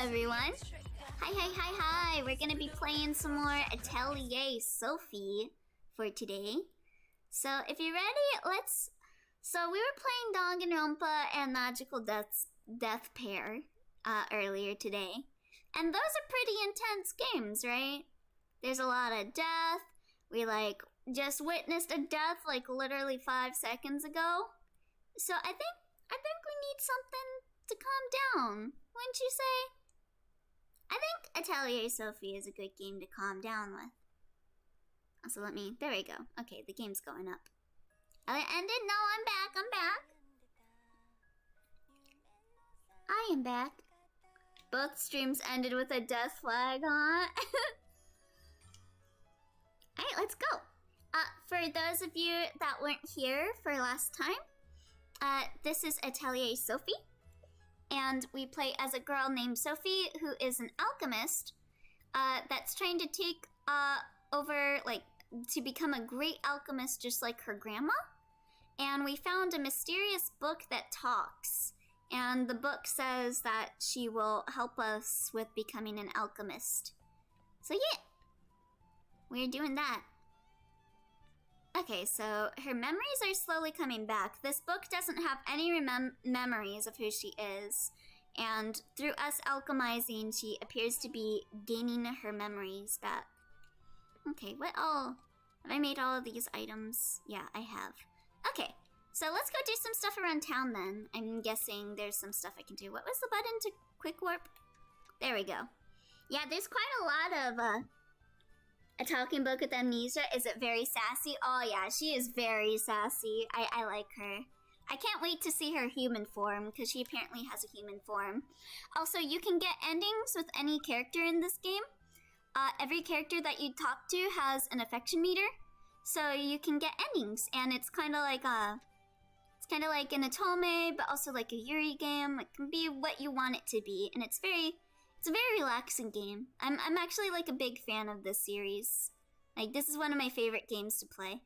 everyone. Hi. We're gonna be playing some more Atelier Sophie for today. So if you're ready, let's... So we were playing Danganronpa and Magical Death Pair earlier today. And those are pretty intense games, right? There's a lot of death. We just witnessed a death literally 5 seconds ago. So I think we need something to calm down, wouldn't you say? I think Atelier Sophie is a good game to calm down with. Also, there we go. Okay, the game's going up. Oh, it ended? No, I'm back. I am back. Both streams ended with a death flag, huh? Alright, let's go. For those of you that weren't here for last time, this is Atelier Sophie. And we play as a girl named Sophie, who is an alchemist that's trying to take over, to become a great alchemist just like her grandma. And we found a mysterious book that talks. And the book says that she will help us with becoming an alchemist. So yeah, we're doing that. Okay, so her memories are slowly coming back. This book doesn't have any memories of who she is. And through us alchemizing, she appears to be gaining her memories back. Okay, what all? Have I made all of these items? Yeah, I have. Okay, so let's go do some stuff around town then. I'm guessing there's some stuff I can do. What was the button to quick warp? There we go. Yeah, there's quite a lot of, a talking book with amnesia. Is it very sassy? Oh yeah, she is very sassy. I like her. I can't wait to see her human form, because she apparently has a human form. Also, you can get endings with any character in this game. Every character that you talk to has an affection meter, so you can get endings, and it's kind of like an Otome, but also like a Yuri game. It can be what you want it to be, and it's a very relaxing game. I'm actually a big fan of this series. This is one of my favorite games to play.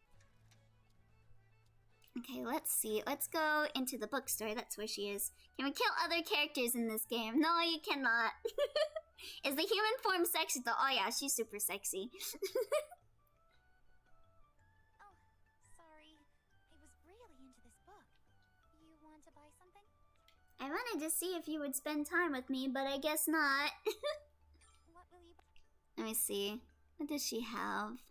Okay, let's see. Let's go into the bookstore. That's where she is. Can we kill other characters in this game? No, you cannot. Is the human form sexy though? Oh yeah, she's super sexy. Oh, sorry. I was really into this book. You want to buy something? I wanted to see if you would spend time with me, but I guess not. What will you buy? Let me see. What does she have?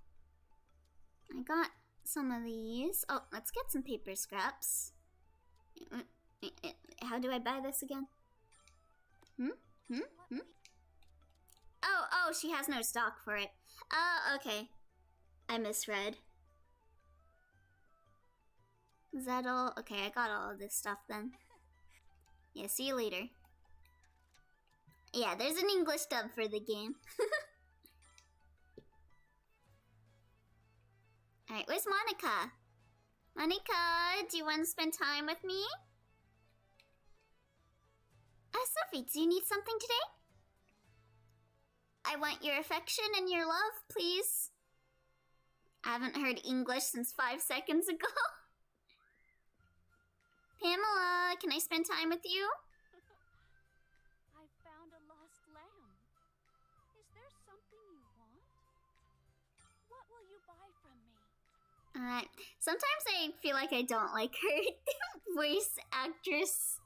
I got some of these. Oh, let's get some paper scraps. How do I buy this again? Oh, she has no stock for it. Oh, okay. I misread. Is that all? Okay, I got all of this stuff then. Yeah, see you later. Yeah, there's an English dub for the game. Alright, where's Monica? Monica, do you want to spend time with me? Sophie, do you need something today? I want your affection and your love, please. I haven't heard English since 5 seconds ago. Pamela, can I spend time with you? I found a lost lamb. Is there something you want? What will you buy from me? Sometimes I feel like I don't like her voice actress.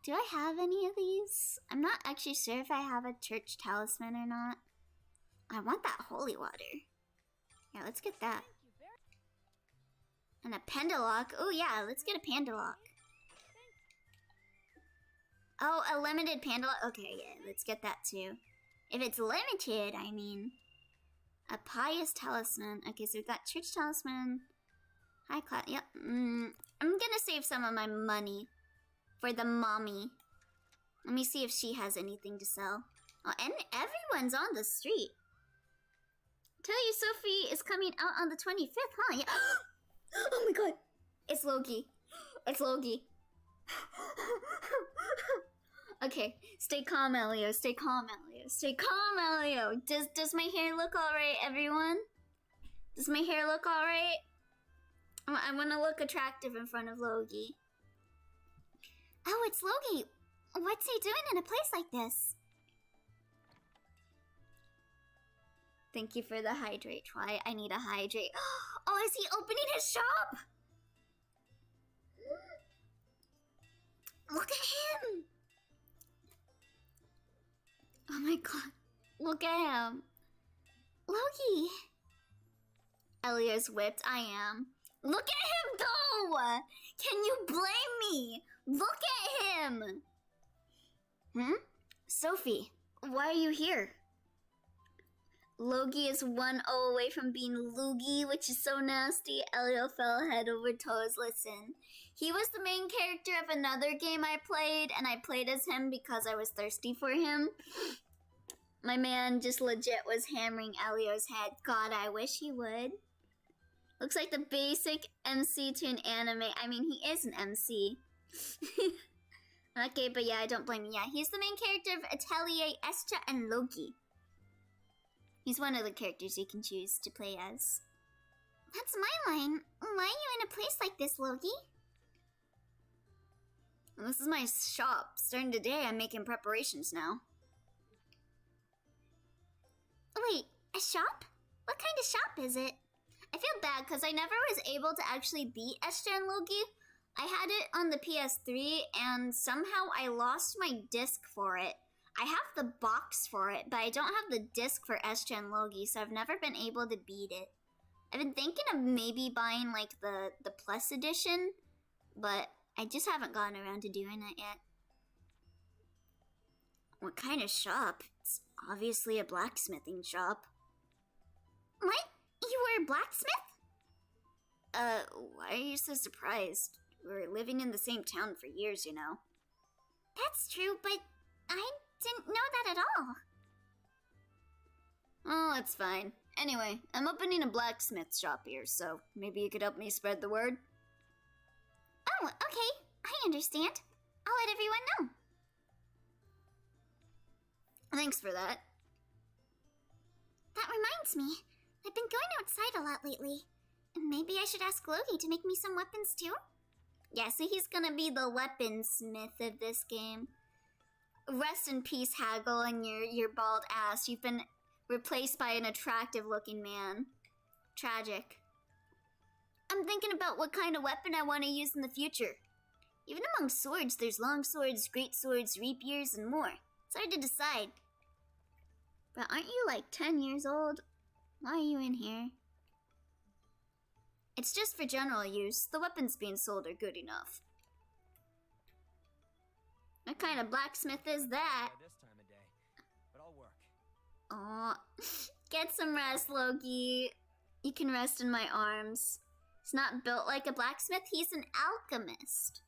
Do I have any of these? I'm not actually sure if I have a church talisman or not. I want that holy water. Yeah, let's get that. And a pendalock. Oh yeah, let's get a pandalock. Oh, a limited pandalock. Okay, yeah, let's get that too. If it's limited, I mean. A pious talisman. Okay, so we've got church talisman. High class. Yep. I'm gonna save some of my money for the mommy. Let me see if she has anything to sell. Oh, and everyone's on the street. Atelier Sophie is coming out on the 25th, huh? Yeah. Oh my god. It's Loki. It's Loki. Okay, stay calm, Elio. Stay calm, Elio. Stay calm, Elio. Does my hair look alright, everyone? Does my hair look alright? I want to look attractive in front of Loki. Oh, it's Loki. What's he doing in a place like this? Thank you for the hydrate, Try. I need a hydrate. Oh, is he opening his shop? Look at him! Oh my god. Look at him. Loki! Elia's whipped. I am. Look at him go! Can you blame me? Look at him! Sophie, why are you here? Logie is 1-0 away from being Loogie, which is so nasty. Elio fell head over toes. Listen, he was the main character of another game I played, and I played as him because I was thirsty for him. My man just legit was hammering Elio's head. God, I wish he would. Looks like the basic MC to an anime. I mean, he is an MC. Okay, but yeah, I don't blame you. Yeah, he's the main character of Atelier, Estra, and Loki. He's one of the characters you can choose to play as. That's my line. Why are you in a place like this, Loki? Well, this is my shop. Starting today, I'm making preparations now. Wait, a shop? What kind of shop is it? I feel bad because I never was able to actually beat Estra and Loki. I had it on the PS3 and somehow I lost my disc for it. I have the box for it, but I don't have the disc for Estra and Logi, so I've never been able to beat it. I've been thinking of maybe buying like the Plus edition, but I just haven't gotten around to doing it yet. What kind of shop? It's obviously a blacksmithing shop. What? You were a blacksmith? Why are you so surprised? We're living in the same town for years, you know. That's true, but I didn't know that at all. Oh, it's fine. Anyway, I'm opening a blacksmith shop here, so maybe you could help me spread the word? Oh, okay. I understand. I'll let everyone know. Thanks for that. That reminds me. I've been going outside a lot lately. Maybe I should ask Loki to make me some weapons too? Yeah, so he's gonna be the weaponsmith of this game. Rest in peace, Haggle, and your bald ass. You've been replaced by an attractive-looking man. Tragic. I'm thinking about what kind of weapon I want to use in the future. Even among swords, there's long swords, great swords, rapiers, and more. It's hard to decide. But aren't you like 10 years old? Why are you in here? It's just for general use. The weapons being sold are good enough. What kind of blacksmith is that? This time of day, but I'll work. Aw, get some rest, Loki. You can rest in my arms. He's not built like a blacksmith, he's an alchemist.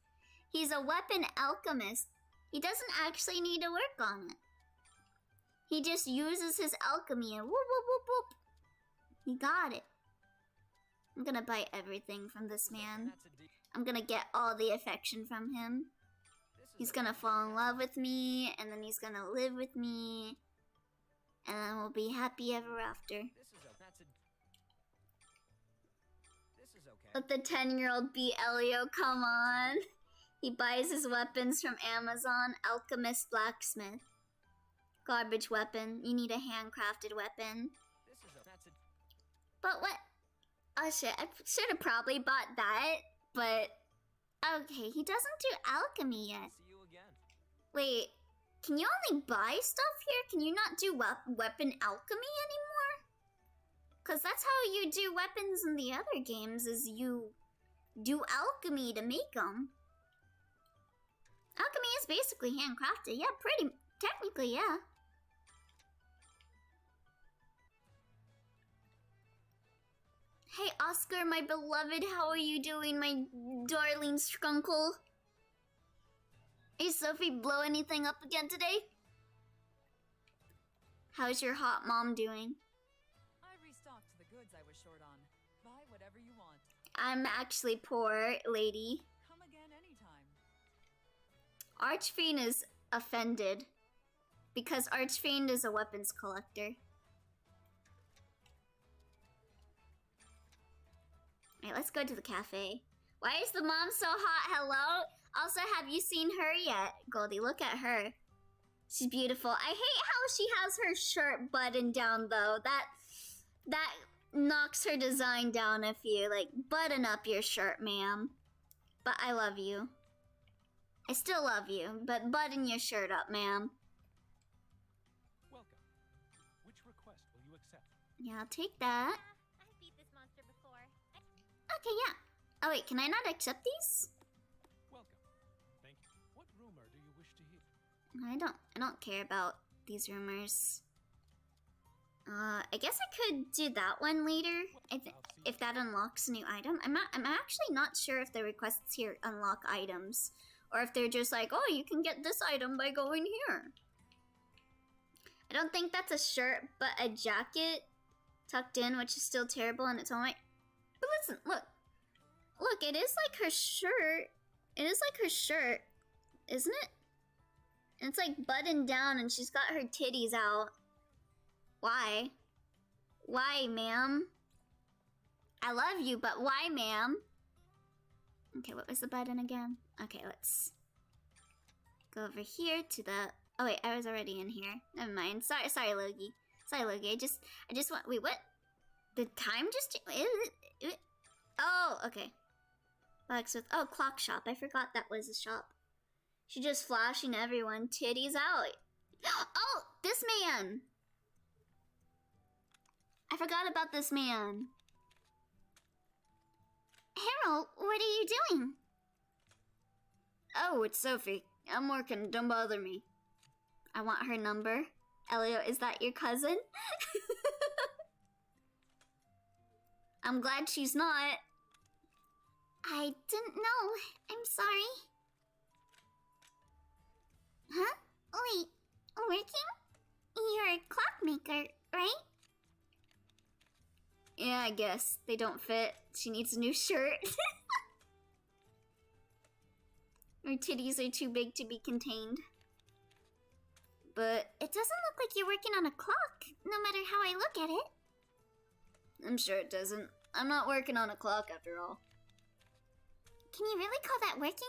He's a weapon alchemist. He doesn't actually need to work on it. He just uses his alchemy and whoop, whoop, whoop, whoop. He got it. I'm gonna buy everything from this man. I'm gonna get all the affection from him. He's gonna fall in love with me, and then he's gonna live with me, and then we'll be happy ever after. This is okay. Let the 10-year-old be Elio, come on. He buys his weapons from Amazon. Alchemist blacksmith. Garbage weapon. You need a handcrafted weapon. But what? Oh shit, I should have probably bought that, but okay, he doesn't do alchemy yet. See you again. Wait, can you only buy stuff here? Can you not do weapon alchemy anymore? Because that's how you do weapons in the other games, is you do alchemy to make them. Alchemy is basically handcrafted. Yeah, pretty technically, yeah. Hey Oscar, my beloved, how are you doing, my darling skunkle? Hey Sophie, blow anything up again today? How's your hot mom doing? I restocked the goods I was short on. Buy whatever you want. I'm actually poor, lady. Come again anytime. Archfiend is offended because Archfiend is a weapons collector. Alright, let's go to the cafe. Why is the mom so hot? Hello? Also, have you seen her yet? Goldie, look at her. She's beautiful. I hate how she has her shirt buttoned down, though. That knocks her design down a few. Like, button up your shirt, ma'am. But I love you. I still love you, but button your shirt up, ma'am. Welcome. Which request will you accept? Yeah, I'll take that. I've beat this monster before. Okay, yeah. Oh wait, can I not accept these? Welcome. Thank you. What rumor do you wish to hear? I don't care about these rumors. I guess I could do that one later. If that unlocks a new item. I'm actually not sure if the requests here unlock items. Or if they're just like, oh, you can get this item by going here. I don't think that's a shirt, but a jacket tucked in, which is still terrible in its own way. But listen, look. Look, it is like her shirt. It is like her shirt, isn't it? And it's like buttoned down and she's got her titties out. Why? Why, ma'am? I love you, but why, ma'am? Okay, what was the button again? Okay, let's go over here to the... Oh wait, I was already in here. Never mind. Sorry, Logie. Sorry, Logie. I just want... Wait, what? The time just... Oh, okay. Blacksmith. Oh, clock shop. I forgot that was a shop. She's just flashing everyone. Titties out. Oh, this man. I forgot about this man. Harold, what are you doing? Oh, it's Sophie. I'm working. Don't bother me. I want her number. Elio, is that your cousin? I'm glad she's not. I didn't know. I'm sorry. Huh? Wait, working? You're a clockmaker, right? Yeah, I guess. They don't fit. She needs a new shirt. Her titties are too big to be contained. But it doesn't look like you're working on a clock, no matter how I look at it. I'm sure it doesn't. I'm not working on a clock after all. Can you really call that working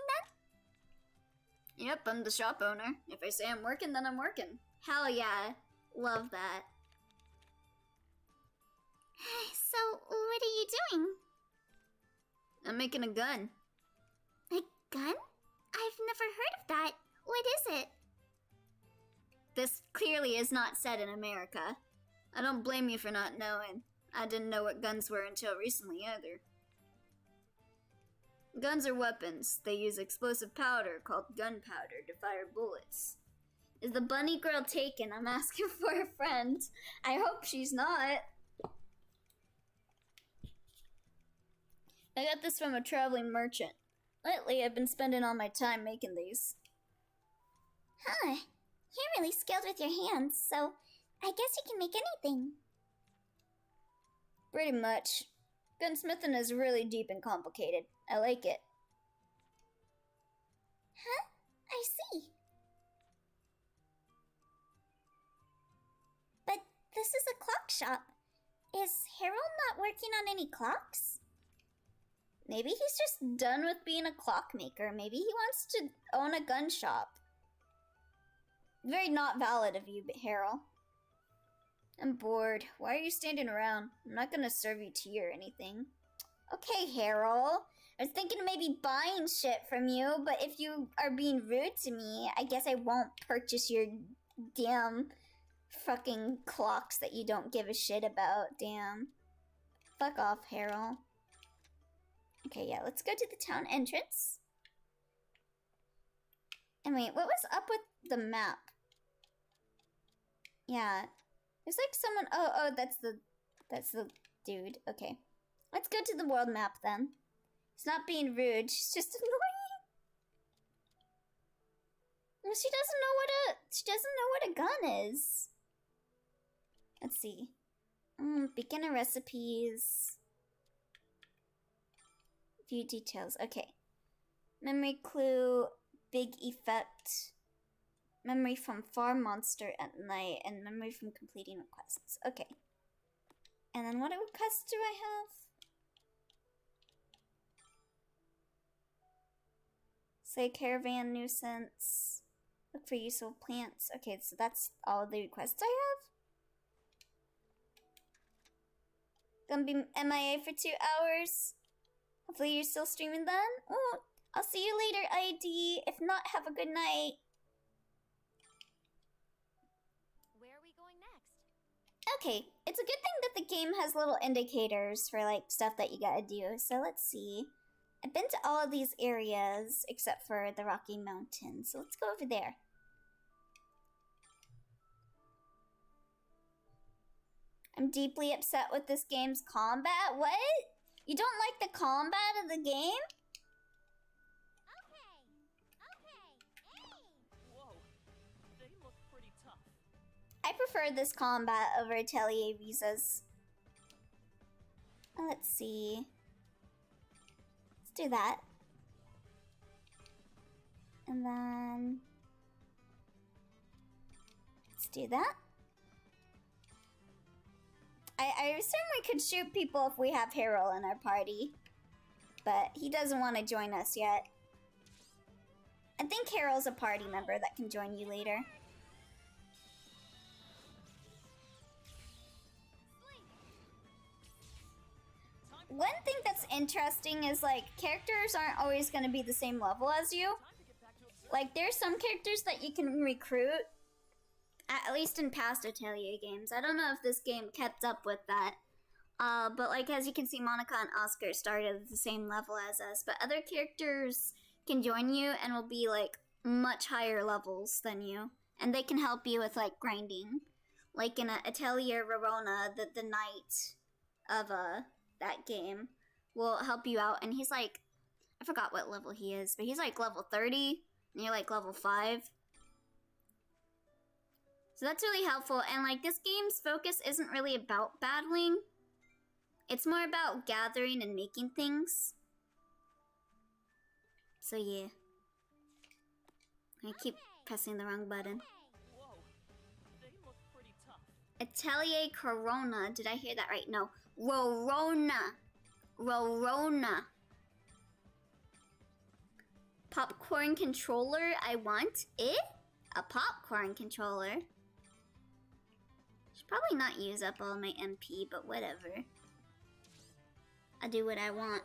then? Yep, I'm the shop owner. If I say I'm working, then I'm working. Hell yeah. Love that. So, what are you doing? I'm making a gun. A gun? I've never heard of that. What is it? This clearly is not set in America. I don't blame you for not knowing. I didn't know what guns were until recently either. Guns are weapons. They use explosive powder called gunpowder to fire bullets. Is the bunny girl taken? I'm asking for a friend. I hope she's not. I got this from a traveling merchant. Lately, I've been spending all my time making these. Huh. You're really skilled with your hands, so I guess you can make anything. Pretty much. Gunsmithing is really deep and complicated. I like it. Huh? I see. But this is a clock shop. Is Harold not working on any clocks? Maybe he's just done with being a clockmaker. Maybe he wants to own a gun shop. Very not valid of you, Harold. I'm bored. Why are you standing around? I'm not gonna serve you tea or anything. Okay, Harold. I was thinking of maybe buying shit from you, but if you are being rude to me, I guess I won't purchase your damn fucking clocks that you don't give a shit about. Damn. Fuck off, Harold. Okay, yeah, let's go to the town entrance. And wait, what was up with the map? Yeah. There's like someone... Oh, that's the dude. Okay. Let's go to the world map then. She's not being rude, she's just annoying. Well, she doesn't know what a gun is. Let's see. Beginner recipes. View details. Okay. Memory clue, big effect, memory from farm monster at night, and memory from completing requests. Okay. And then what requests do I have? Say caravan nuisance. Look for useful plants. Okay, so that's all the requests I have. Gonna be MIA for 2 hours. Hopefully you're still streaming then. Oh, I'll see you later, ID. If not, have a good night. Where are we going next? Okay, it's a good thing that the game has little indicators for like stuff that you gotta do. So let's see. I've been to all of these areas except for the Rocky Mountains. So let's go over there. I'm deeply upset with this game's combat. What? You don't like the combat of the game? Okay. Hey. Whoa, they look pretty tough. I prefer this combat over Atelier Riza's. Let's see. Let's do that. And then... let's do that. I assume we could shoot people if we have Harold in our party. But he doesn't want to join us yet. I think Harold's a party member that can join you later. One thing that's interesting is like characters aren't always going to be the same level as you. Like there's some characters that you can recruit, at least in past Atelier games. I don't know if this game kept up with that. But like as you can see, Monica and Oscar started at the same level as us. But other characters can join you and will be like much higher levels than you. And they can help you with like grinding. Like in Atelier Rorona, the knight of that game will help you out. And he's like, I forgot what level he is, but he's like level 30 and you're like level 5. So that's really helpful, and like this game's focus isn't really about battling. It's more about gathering and making things. So yeah. I keep pressing the wrong button. Whoa, they look pretty tough. Atelier Corona. Did I hear that right? No. Rorona. Rorona. Popcorn controller. I want it. A popcorn controller. Should probably not use up all my MP, but whatever. I'll do what I want.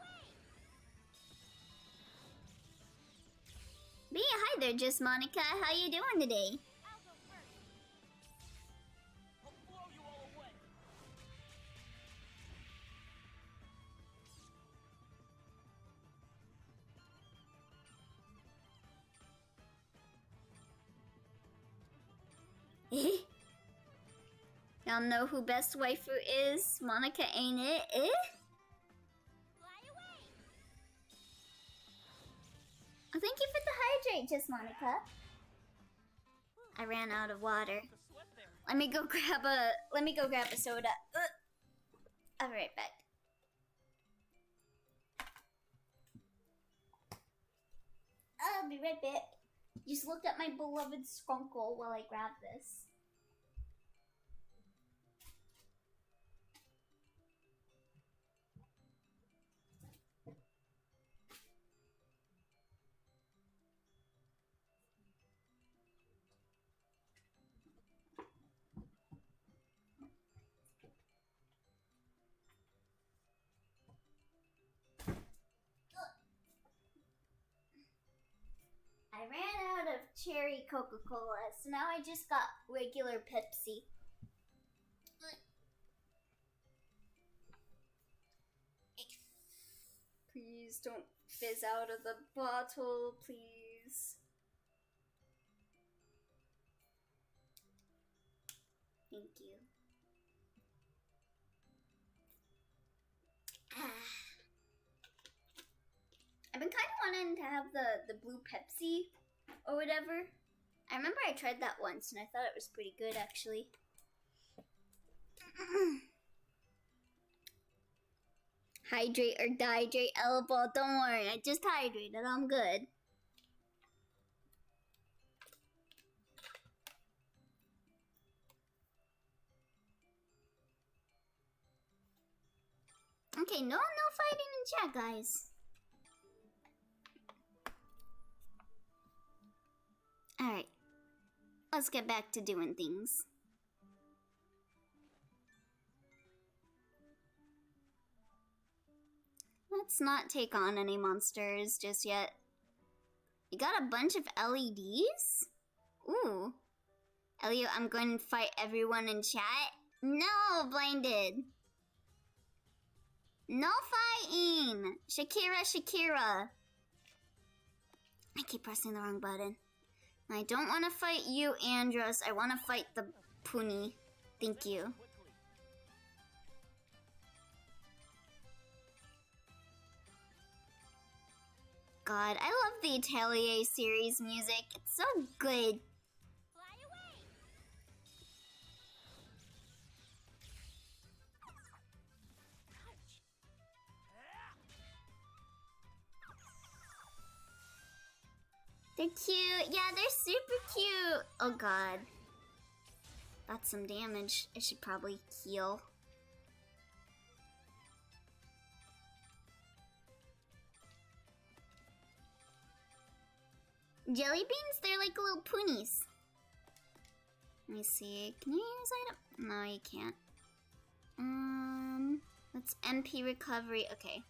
But yeah, hi there, Just Monica. How you doing today? I'll go first. I'll blow you all away. Y'all know who best waifu is? Monica, ain't it? Fly away. Oh, thank you for the hydrate, Just Monica. I ran out of water. The sweat there. Let me go grab a soda. I'll be right back. I'll be right back. Just look at my beloved skunkle while I grab this. I ran out of cherry Coca-Cola, so now I just got regular Pepsi. Please don't fizz out of the bottle, please. Thank you. I've been kind of wanting to have the blue Pepsi or whatever. I remember I tried that once and I thought it was pretty good actually. Hydrate or dehydrate, elbow. Don't worry, I just hydrated. I'm good. Okay, no fighting in chat, guys. Alright. Let's get back to doing things. Let's not take on any monsters just yet. You got a bunch of LEDs? Ooh. Elio, I'm going to fight everyone in chat. No, Blinded. No fighting. Shakira. I keep pressing the wrong button. I don't want to fight you, Andros. I want to fight the Puni. Thank you. God, I love the Atelier series music. It's so good. Fly away! They're cute. Yeah, they're super cute. Oh god. That's some damage. I should probably heal. Jelly beans? They're like little ponies. Let me see. Can you use item? No, you can't. That's MP recovery. Okay.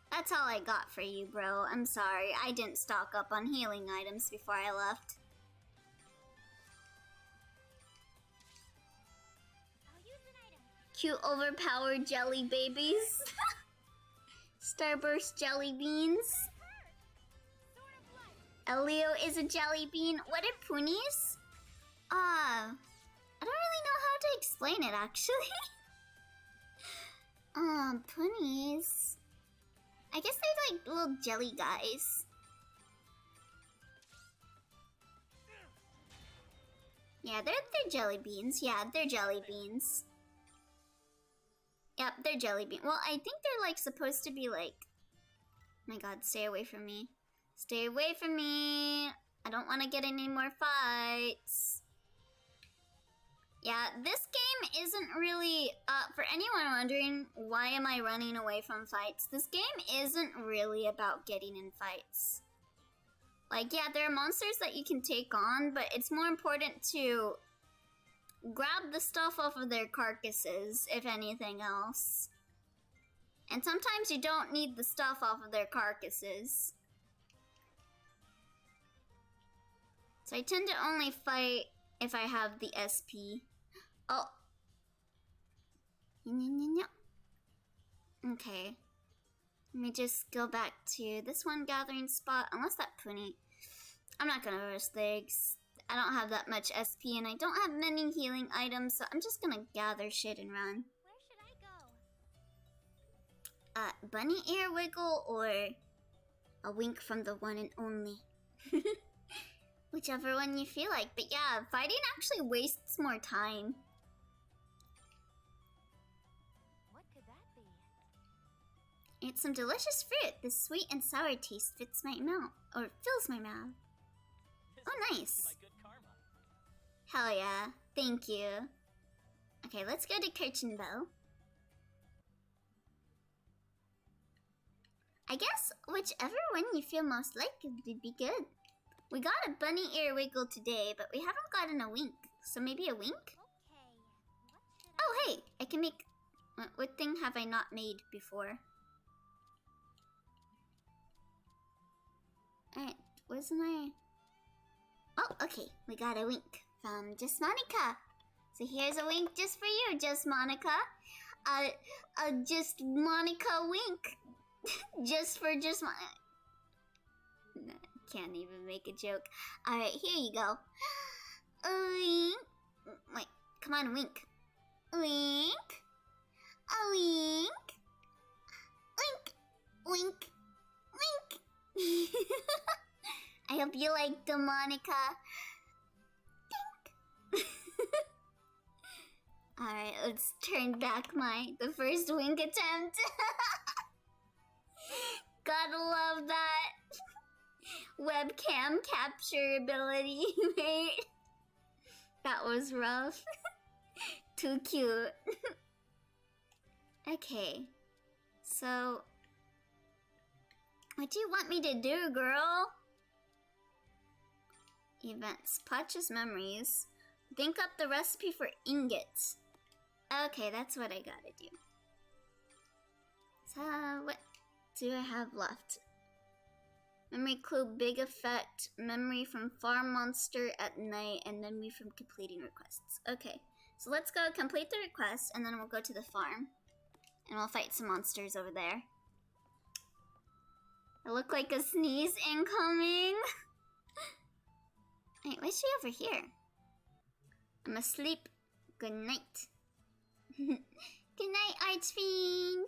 That's all I got for you, bro. I'm sorry. I didn't stock up on healing items before I left. I'll use an item. Cute overpowered jelly babies. Starburst jelly beans. Sword of light. Elio is a jelly bean. What are punies? I don't really know how to explain it, actually. Punies. I guess they're like little jelly guys. Yeah, they're jelly beans. Yeah, they're jelly beans. Yep, they're jelly beans. Well, I think they're like supposed to be like... Oh my god, stay away from me. Stay away from me. I don't want to get any more fights. Yeah, this game isn't really, for anyone wondering, why am I running away from fights? This game isn't really about getting in fights. Like, yeah, there are monsters that you can take on, but it's more important to grab the stuff off of their carcasses, if anything else. And sometimes you don't need the stuff off of their carcasses. So I tend to only fight if I have the SP. Oh. Okay. Let me just go back to this one gathering spot. Unless that Puni. I'm not gonna risk things. I don't have that much SP and I don't have many healing items, so I'm just gonna gather shit and run. Where should I go? Bunny ear wiggle or a wink from the one and only. Whichever one you feel like. But yeah, fighting actually wastes more time. What could that be? It's some delicious fruit. The sweet and sour taste fits my mouth. Or fills my mouth. Oh, nice. My good karma. Hell yeah. Thank you. Okay, let's go to Kirchenbow. I guess whichever one you feel most like would be good. We got a bunny ear wiggle today, but we haven't gotten a wink. So maybe a wink? Okay. What should Oh, hey! I can make... What thing have I not made before? Alright, wasn't I... Oh, okay. We got a wink from Just Monica. So here's a wink just for you, Just Monica. Just Monica wink. Just for Just Monica. No, can't even make a joke. Alright, here you go. Wink. Wait, come on, wink. Wink. A wink. Wink. Wink. Wink. I hope you liked the Monica. Dink. Alright, let's turn back the first wink attempt. Gotta love that webcam capture ability, mate. That was rough. Too cute. Okay. So, what do you want me to do, girl? Events. Purchase memories. Think up the recipe for ingots. Okay, that's what I gotta do. So, what? do I have left? Memory clue, big effect, memory from farm monster at night, and memory from completing requests. Okay, so let's go complete the request, and then we'll go to the farm. And we'll fight some monsters over there. I look like a sneeze incoming. Wait, why is she over here? I'm asleep. Good night. Good night, Archfiend.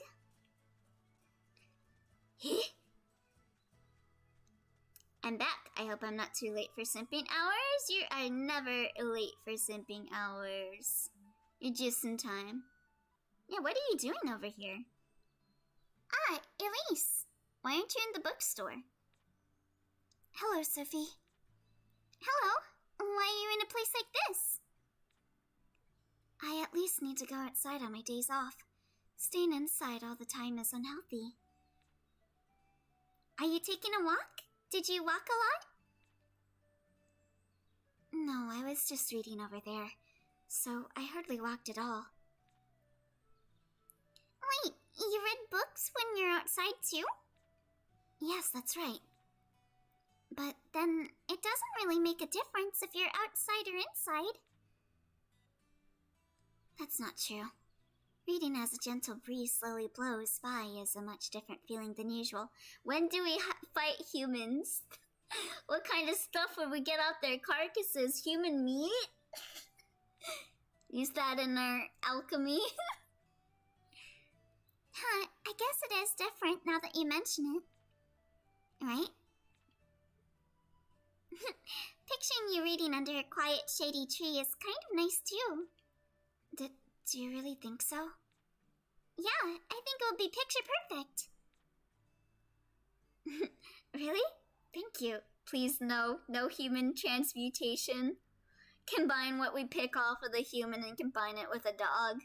I'm back. I hope I'm not too late for simping hours. You are never late for simping hours. You're just in time. Yeah, what are you doing over here? Ah, Elise. Why aren't you in the bookstore? Hello, Sophie. Hello. Why are you in a place like this? I at least need to go outside on my days off. Staying inside all the time is unhealthy. Are you taking a walk? Did you walk a lot? No, I was just reading over there, so I hardly walked at all. Wait, you read books when you're outside too? Yes, that's right. But then, it doesn't really make a difference if you're outside or inside. That's not true. Reading as a gentle breeze slowly blows by is a much different feeling than usual. When do we fight humans? What kind of stuff would we get out there? Carcasses? Human meat? Use that in our alchemy? Huh, I guess it is different now that you mention it. Right? Picturing you reading under a quiet, shady tree is kind of nice too. Do you really think so? Yeah, I think it would be picture perfect. Really? Thank you. Please no human transmutation. Combine what we pick off of the human and combine it with a dog.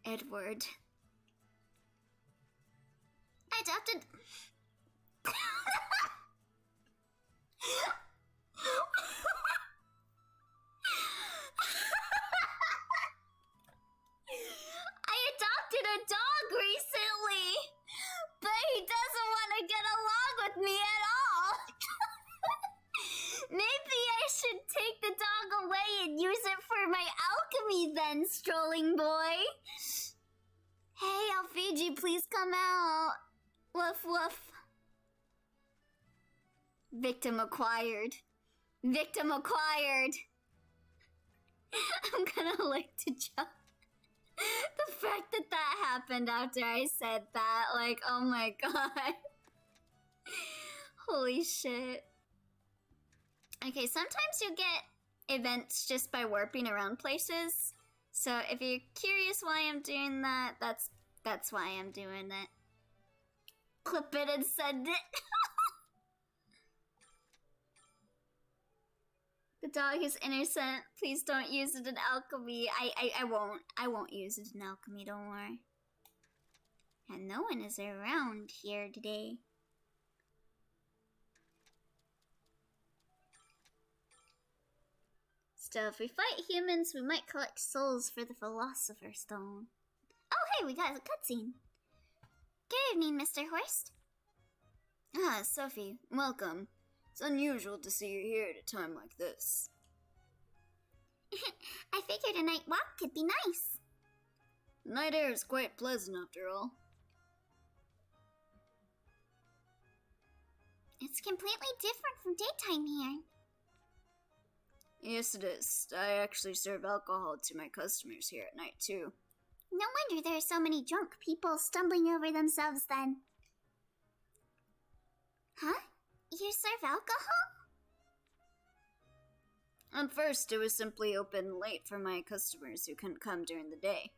Edward. I adopted... I adopted a dog recently, but he doesn't want to get along with me at all. Maybe I should take the dog away and use it for my alchemy then, strolling boy. Hey, Alfiji, please come out. Woof woof. Victim acquired. Victim acquired. I'm gonna like to jump. The fact that that happened after I said that, like, oh my god. Holy shit. Okay, sometimes you get events just by warping around places. So if you're curious why I'm doing that, that's why I'm doing it. Clip it and send it. The dog is innocent. Please don't use it in alchemy. I won't use it in alchemy, don't worry. And no one is around here today. So if we fight humans, we might collect souls for the Philosopher's Stone. Oh hey, we got a cutscene. Good evening, Mr. Horst. Ah, Sophie, welcome. It's unusual to see you here at a time like this. I figured a night walk could be nice. The night air is quite pleasant after all. It's completely different from daytime here. Yes, it is. I actually serve alcohol to my customers here at night, too. No wonder there are so many drunk people stumbling over themselves then. Huh? You serve alcohol? At first, it was simply open late for my customers who couldn't come during the day.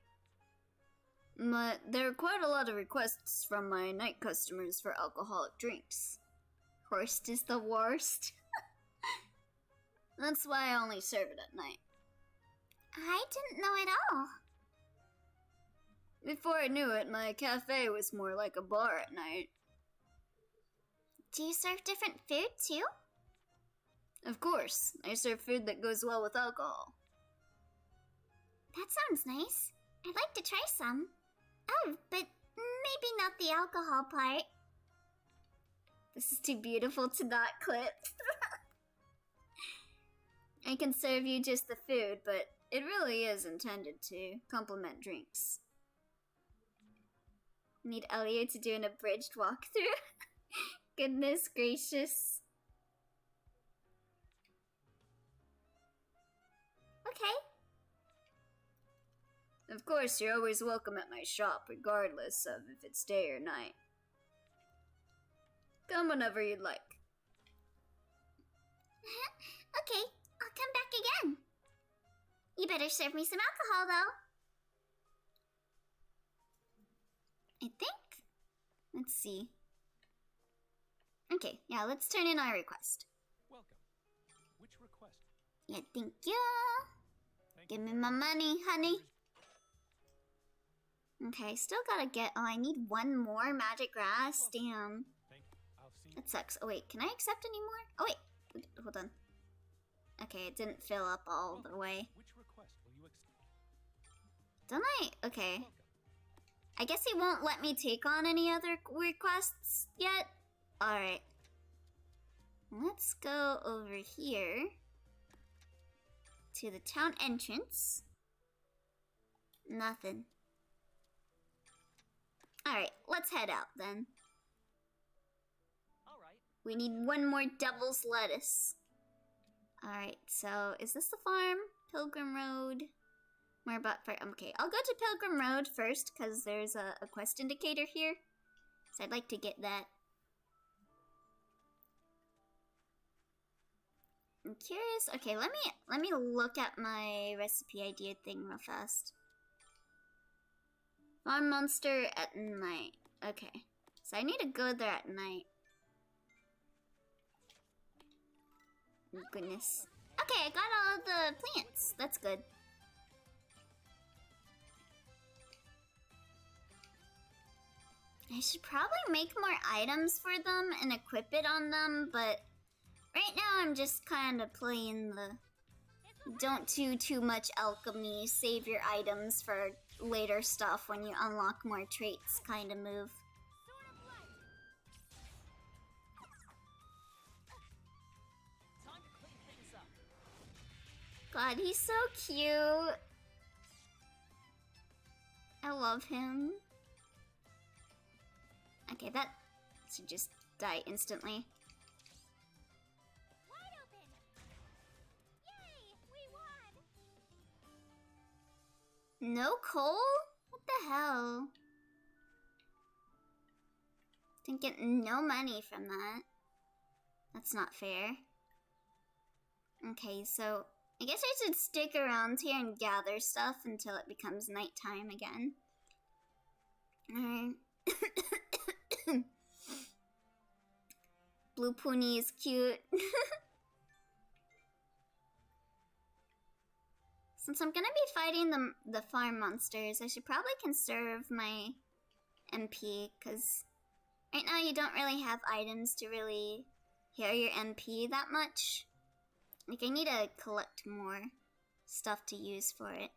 But there are quite a lot of requests from my night customers for alcoholic drinks. Horst is the worst. That's why I only serve it at night. I didn't know at all. Before I knew it, my cafe was more like a bar at night. Do you serve different food, too? Of course. I serve food that goes well with alcohol. That sounds nice. I'd like to try some. Oh, but maybe not the alcohol part. This is too beautiful to not clip. I can serve you just the food, but it really is intended to complement drinks. Need Elliot to do an abridged walkthrough? Goodness gracious. Okay. Of course, you're always welcome at my shop, regardless of if it's day or night. Come whenever you'd like. Okay, I'll come back again. You better serve me some alcohol, though. I think. Let's see. Okay, yeah, let's turn in our request. Welcome. Which request? Yeah, thank you. Give me my money, honey. Okay, still gotta get. Oh, I need one more magic grass. Damn. Thank you. I'll see you. That sucks. Oh, wait, can I accept any more? Oh, wait. Hold on. Okay, it didn't fill up all the way. Which request will you accept? Don't I? Okay. Welcome. I guess he won't let me take on any other requests yet. Alright. Let's go over here to the town entrance. Nothing. Alright, let's head out then. Alright. We need one more devil's lettuce. Alright, so is this the farm? Pilgrim Road. More about fire. Okay, I'll go to Pilgrim Road first because there's a quest indicator here. So I'd like to get that. I'm curious. Okay, let me look at my recipe idea thing real fast. Farm monster at night. Okay, so I need to go there at night. Oh, goodness. Okay, I got all of the plants. That's good. I should probably make more items for them and equip it on them, but right now I'm just kind of playing the don't do too much alchemy, save your items for later stuff when you unlock more traits kind of move. Time to clean things up. God, he's so cute. I love him. Okay, that should just die instantly. Wide open! Yay! We won! No coal? What the hell? Didn't get no money from that. That's not fair. Okay, so I guess I should stick around here and gather stuff until it becomes nighttime again. Alright. Blue Pony is cute. Since I'm gonna be fighting the farm monsters, I should probably conserve my MP, because right now you don't really have items to really heal your MP that much. Like, I need to collect more stuff to use for it.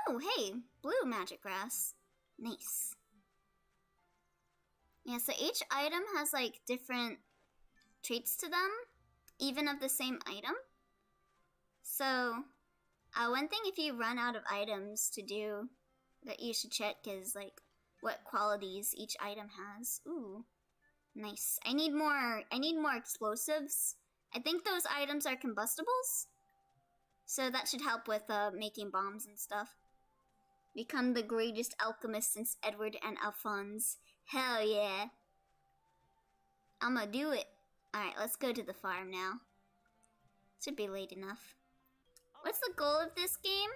Oh, hey, blue magic grass. Nice. Yeah, so each item has like different traits to them, even of the same item. So, one thing if you run out of items to do that you should check is like what qualities each item has. Ooh, nice. I need more explosives. I think those items are combustibles, so that should help with making bombs and stuff. Become the greatest alchemist since Edward and Alphonse. Hell yeah. I'ma do it. Alright, let's go to the farm now. Should be late enough. What's the goal of this game?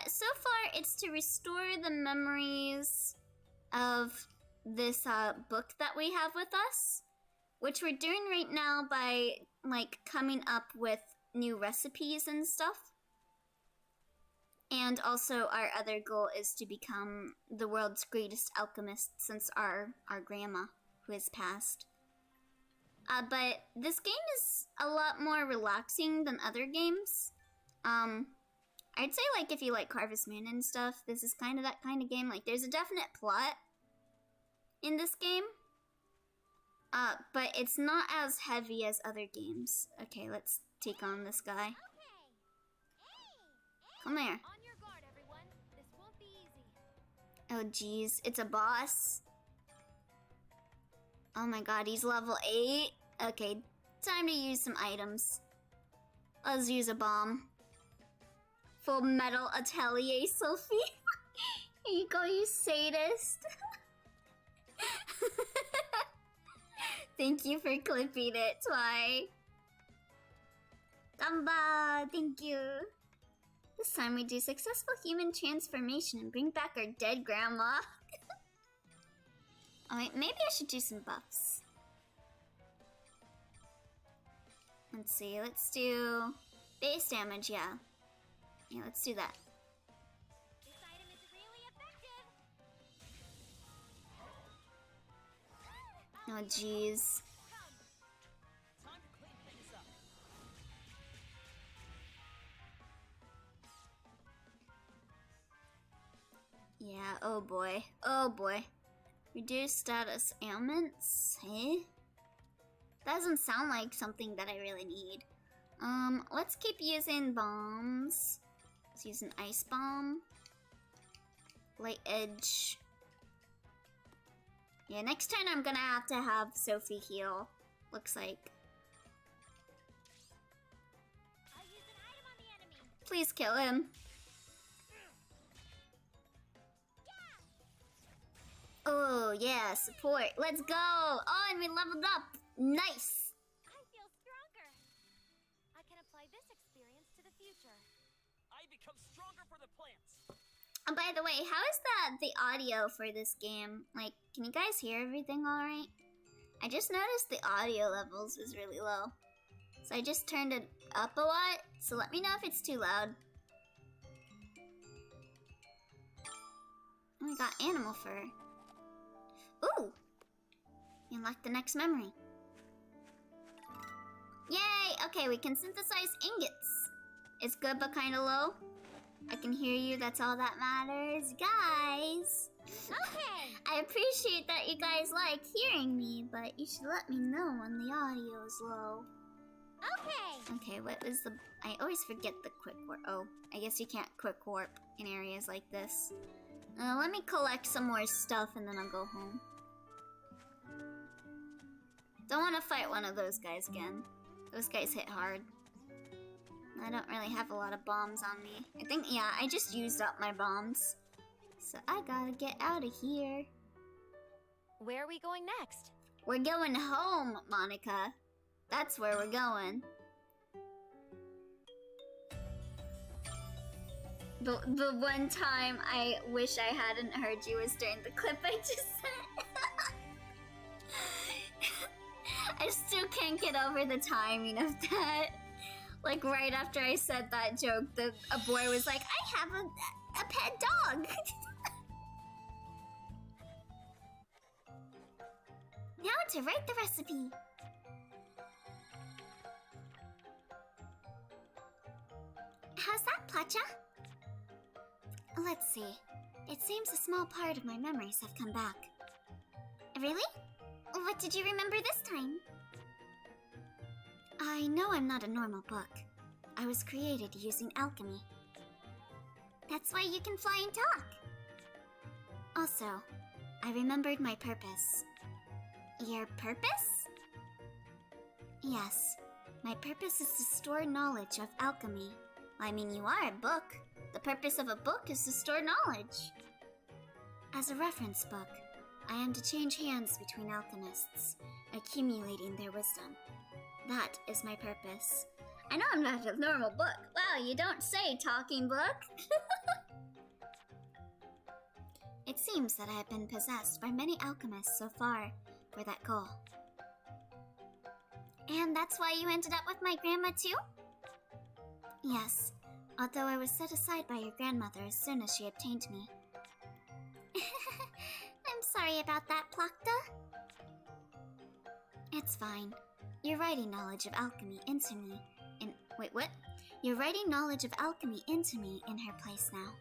So far, it's to restore the memories of this book that we have with us, which we're doing right now by like coming up with new recipes and stuff. And also our other goal is to become the world's greatest alchemist since our grandma, who has passed. But this game is a lot more relaxing than other games. I'd say, like, if you like Harvest Moon and stuff, this is kind of that kind of game. Like, there's a definite plot in this game. But it's not as heavy as other games. Okay, let's take on this guy. Come here. On your guard, everyone. This won't be easy. Oh, geez. It's a boss. Oh my god, he's level 8. Okay, time to use some items. Let's use a bomb. Full Metal Atelier Sophie. Here you go, you sadist. Thank you for clipping it, Twy. Gamba, thank you. This time we do successful human transformation and bring back our dead grandma. Alright, maybe I should do some buffs. Let's see, let's do base damage, yeah. Yeah, let's do that. This item is really effective. Oh, jeez. Time to clean things up. Yeah, oh boy. Oh boy. Reduce status ailments? Hey? Doesn't sound like something that I really need. Let's keep using bombs. Let's use an ice bomb. Light edge. Yeah, next turn I'm gonna have to have Sophie heal. Looks like. I'll use an item on the enemy. Please kill him. Oh, yeah, support. Let's go. Oh, and we leveled up. Nice. I feel stronger. I can apply this experience to the future. I become stronger for the plants. And by the way, how is the audio for this game? Like, can you guys hear everything all right? I just noticed the audio levels was really low. So I just turned it up a lot. So let me know if it's too loud. Oh, we got animal fur. Ooh! We unlocked the next memory. Yay! Okay, we can synthesize ingots. It's good but kind of low. I can hear you, that's all that matters. Guys! Okay. I appreciate that you guys like hearing me, but you should let me know when the audio is low. Okay. Okay, what is the... I always forget the quick warp. Oh, I guess you can't quick warp in areas like this. Let me collect some more stuff and then I'll go home. Don't want to fight one of those guys again. Those guys hit hard. I don't really have a lot of bombs on me. I think, yeah, I just used up my bombs. So I gotta get out of here. Where are we going next? We're going home, Monica. That's where we're going. The one time I wish I hadn't heard you was during the clip I just sent. I still can't get over the timing of that. Like, right after I said that joke, a boy was like, I have a pet dog! Now to write the recipe. How's that, Placha? Let's see. It seems a small part of my memories have come back. Really? What did you remember this time? I know I'm not a normal book. I was created using alchemy. That's why you can fly and talk. Also, I remembered my purpose. Your purpose? Yes, my purpose is to store knowledge of alchemy. I mean, you are a book. The purpose of a book is to store knowledge. As a reference book, I am to change hands between alchemists, accumulating their wisdom. That is my purpose. I know I'm not a normal book. Wow, you don't say, talking book. It seems that I have been possessed by many alchemists so far for that goal. And that's why you ended up with my grandma too? Yes, although I was set aside by your grandmother as soon as she obtained me. I'm sorry about that, Plakta. It's fine. You're writing knowledge of alchemy into me, and Wait, what? You're writing knowledge of alchemy into me in her place now.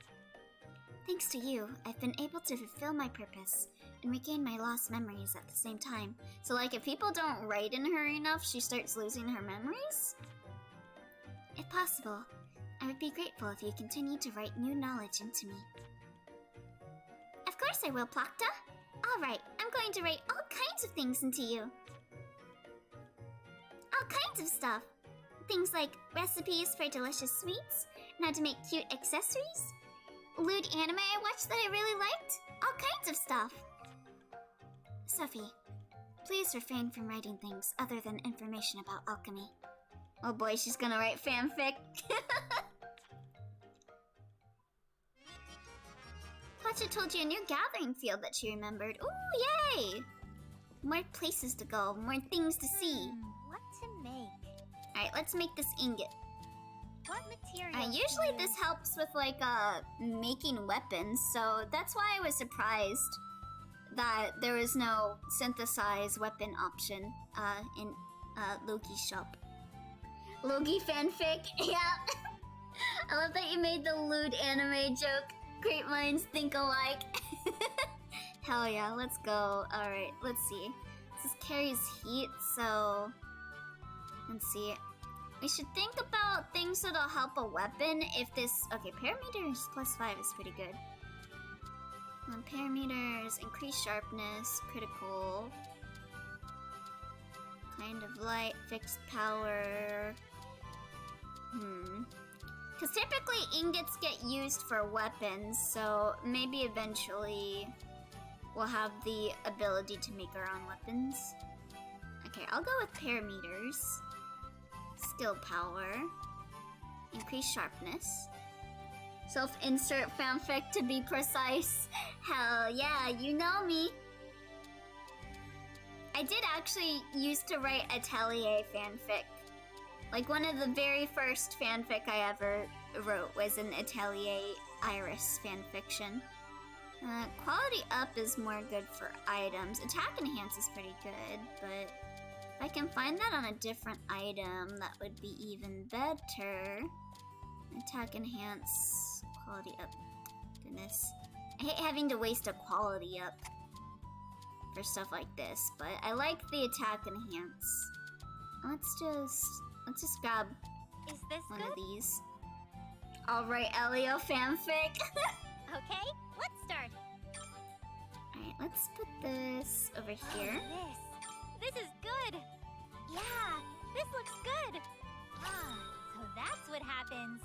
Thanks to you, I've been able to fulfill my purpose and regain my lost memories at the same time. So like if people don't write in her enough, she starts losing her memories? If possible, I would be grateful if you continued to write new knowledge into me. Of course I will, Plakta. Alright, I'm going to write all kinds of things into you. All kinds of stuff. Things like recipes for delicious sweets, and how to make cute accessories, lewd anime I watched that I really liked, all kinds of stuff. Sophie, please refrain from writing things other than information about alchemy. Oh boy, she's gonna write fanfic. Pacha told you a new gathering field that she remembered. Ooh, yay! More places to go, more things to see. What to make? Alright, let's make this ingot. What material? Usually this helps with like making weapons, so that's why I was surprised that there was no synthesized weapon option in Logi's shop. Logi fanfic, yeah. I love that you made the lewd anime joke. Great minds think alike. Hell yeah, let's go. Alright, let's see. This carries heat, so let's see. We should think about things that'll help a weapon if this... Okay, parameters +5 is pretty good. Parameters, increase sharpness, critical. Kind of light, fixed power. Because typically ingots get used for weapons, so maybe eventually we'll have the ability to make our own weapons. Okay, I'll go with parameters. Skill power. Increase sharpness. Self-insert fanfic to be precise. Hell yeah, you know me. I did actually used to write Atelier fanfic. Like one of the very first fanfic I ever wrote was an Atelier Iris fanfiction. Quality up is more good for items. Attack enhance is pretty good, but if I can find that on a different item, that would be even better. Attack enhance, quality up. Goodness. I hate having to waste a quality up for stuff like this, but I like the attack enhance. Let's just grab Is this one good? of these. Alright, Elio fanfic. Okay, let's start. Alright, let's put this over here. This is good. Yeah, this looks good. Ah, so that's what happens.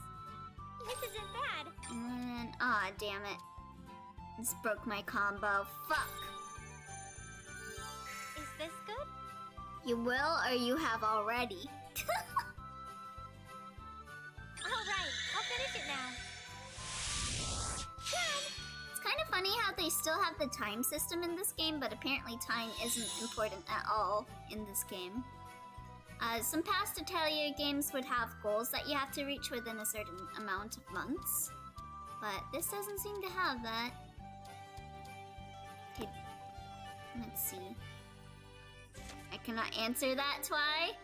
This isn't bad. And then, aw, damn it. This broke my combo. Fuck. Is this good? You will or you have already. Alright, I'll finish it now. Done! It's kind of funny how they still have the time system in this game, but apparently time isn't important at all in this game. Some past Atelier games would have goals that you have to reach within a certain amount of months, but this doesn't seem to have that. Okay, let's see. I cannot answer that, Twy.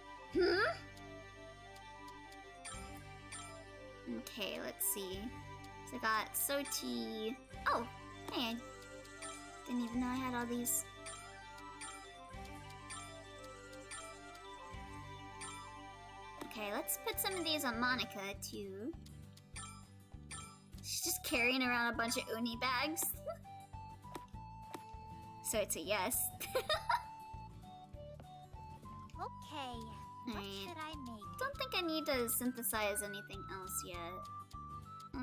Okay, let's see. So I got Soti. Oh, hey, I didn't even know I had all these. Okay, let's put some of these on Monica, too. She's just carrying around a bunch of uni bags. So it's a yes. Okay, what Alright. should I make? Don't think I need to synthesize anything else yet. I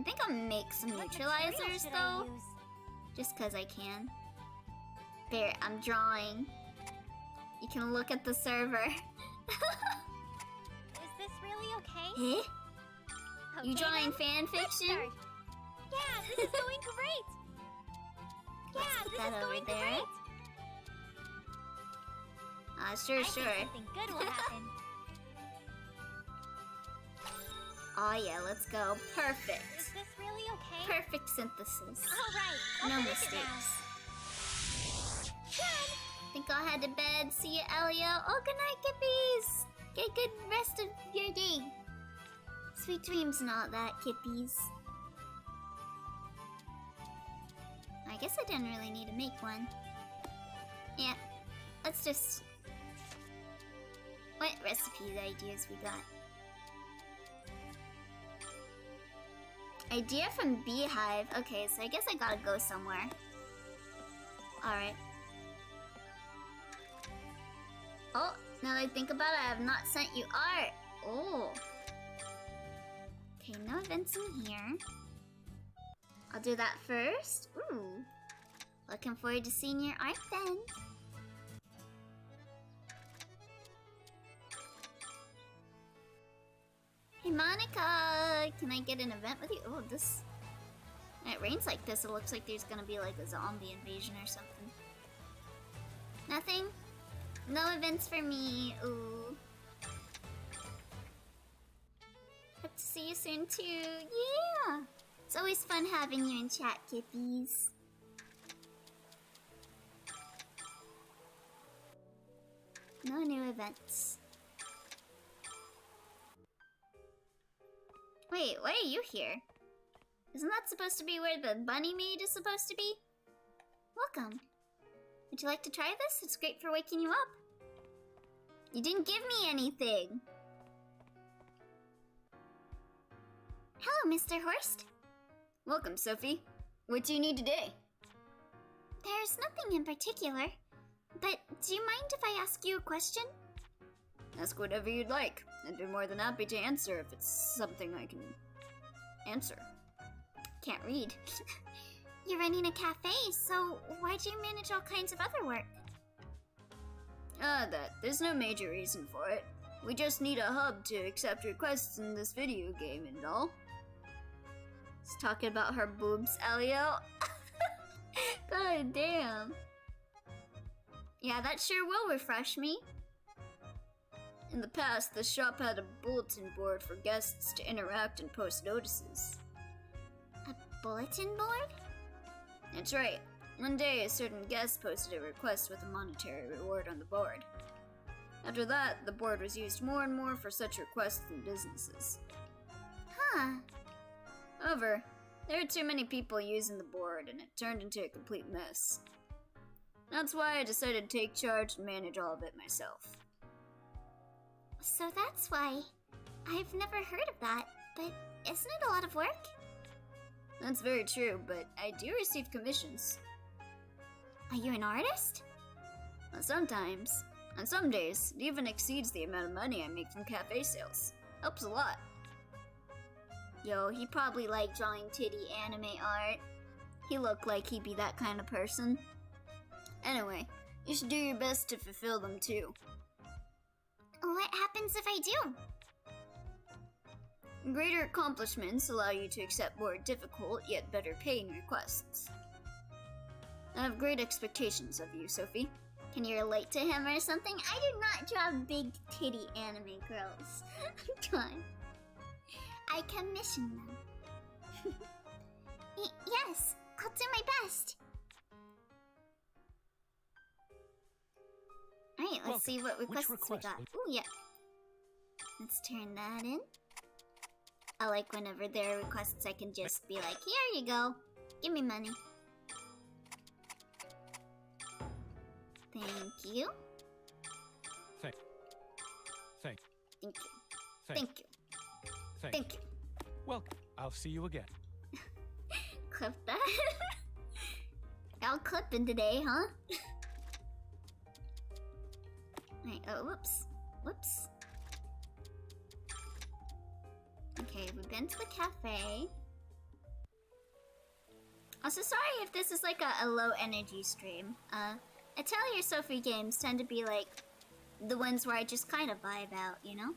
think I'll make some What material neutralizers, should I though. use? Just because I can. There, I'm drawing. You can look at the server. Is this really okay? Eh? You Okay, drawing then, fan let's fiction? start. Yeah, this is going great. Let's Yeah, put this that is over going there. great. Sure, I sure. think something good will happen. Oh yeah, let's go. Perfect. Is this really okay? Perfect synthesis. All right, I'll No finish mistakes. it now. Done. I think I'll head to bed. See you, Elio. Oh, good night, Kippies. Get good rest of your day. Sweet dreams and all that, Kippies. I guess I didn't really need to make one. Yeah, let's just... What recipe ideas we got? Idea from Beehive. Okay, so I guess I gotta go somewhere. Alright. Oh, now that I think about it, I have not sent you art. Oh. Okay, no events in here. I'll do that first. Ooh. Looking forward to seeing your art then. Hey Monica, can I get an event with you? Oh, this... When it rains like this, it looks like there's gonna be like a zombie invasion or something. Nothing? No events for me. Ooh. Hope to see you soon too. Yeah! It's always fun having you in chat, Kippies. No new events. Wait, why are you here? Isn't that supposed to be where the bunny maid is supposed to be? Welcome. Would you like to try this? It's great for waking you up. You didn't give me anything. Hello, Mr. Horst. Welcome, Sophie. What do you need today? There's nothing in particular, but do you mind if I ask you a question? Ask whatever you'd like. I'd be more than happy to answer if it's something I can answer. Can't read. You're running a cafe, so why do you manage all kinds of other work? There's no major reason for it. We just need a hub to accept requests in this video game and all. He's talking about her boobs, Elio. God damn. Yeah, that sure will refresh me. In the past, the shop had a bulletin board for guests to interact and post notices. A bulletin board? That's right. One day, a certain guest posted a request with a monetary reward on the board. After that, the board was used more and more for such requests in businesses. Huh. However, there were too many people using the board, and it turned into a complete mess. That's why I decided to take charge and manage all of it myself. So that's why. I've never heard of that, but isn't it a lot of work? That's very true, but I do receive commissions. Are you an artist? Well, sometimes. On some days, it even exceeds the amount of money I make from cafe sales. Helps a lot. Yo, he probably liked drawing titty anime art. He looked like he'd be that kind of person. Anyway, you should do your best to fulfill them too. What happens if I do? Greater accomplishments allow you to accept more difficult yet better paying requests. I have great expectations of you, Sophie. Can you relate to him or something? I do not draw big titty anime girls. Come. I commission them. Yes, I'll do my best. Alright, let's see what requests we got. Ooh, yeah. Let's turn that in. I like whenever there are requests, I can just be like, here you go. Give me money. Thank you. Thank you. Thank you. Thank you. Thank you. Welcome. I'll see you again. Clip that. Y'all clipping today, huh? Alright, oh, whoops. Whoops. Okay, we've been to the cafe. Also, sorry if this is like a low energy stream. Atelier Sophie games tend to be like the ones where I just kind of vibe out, you know?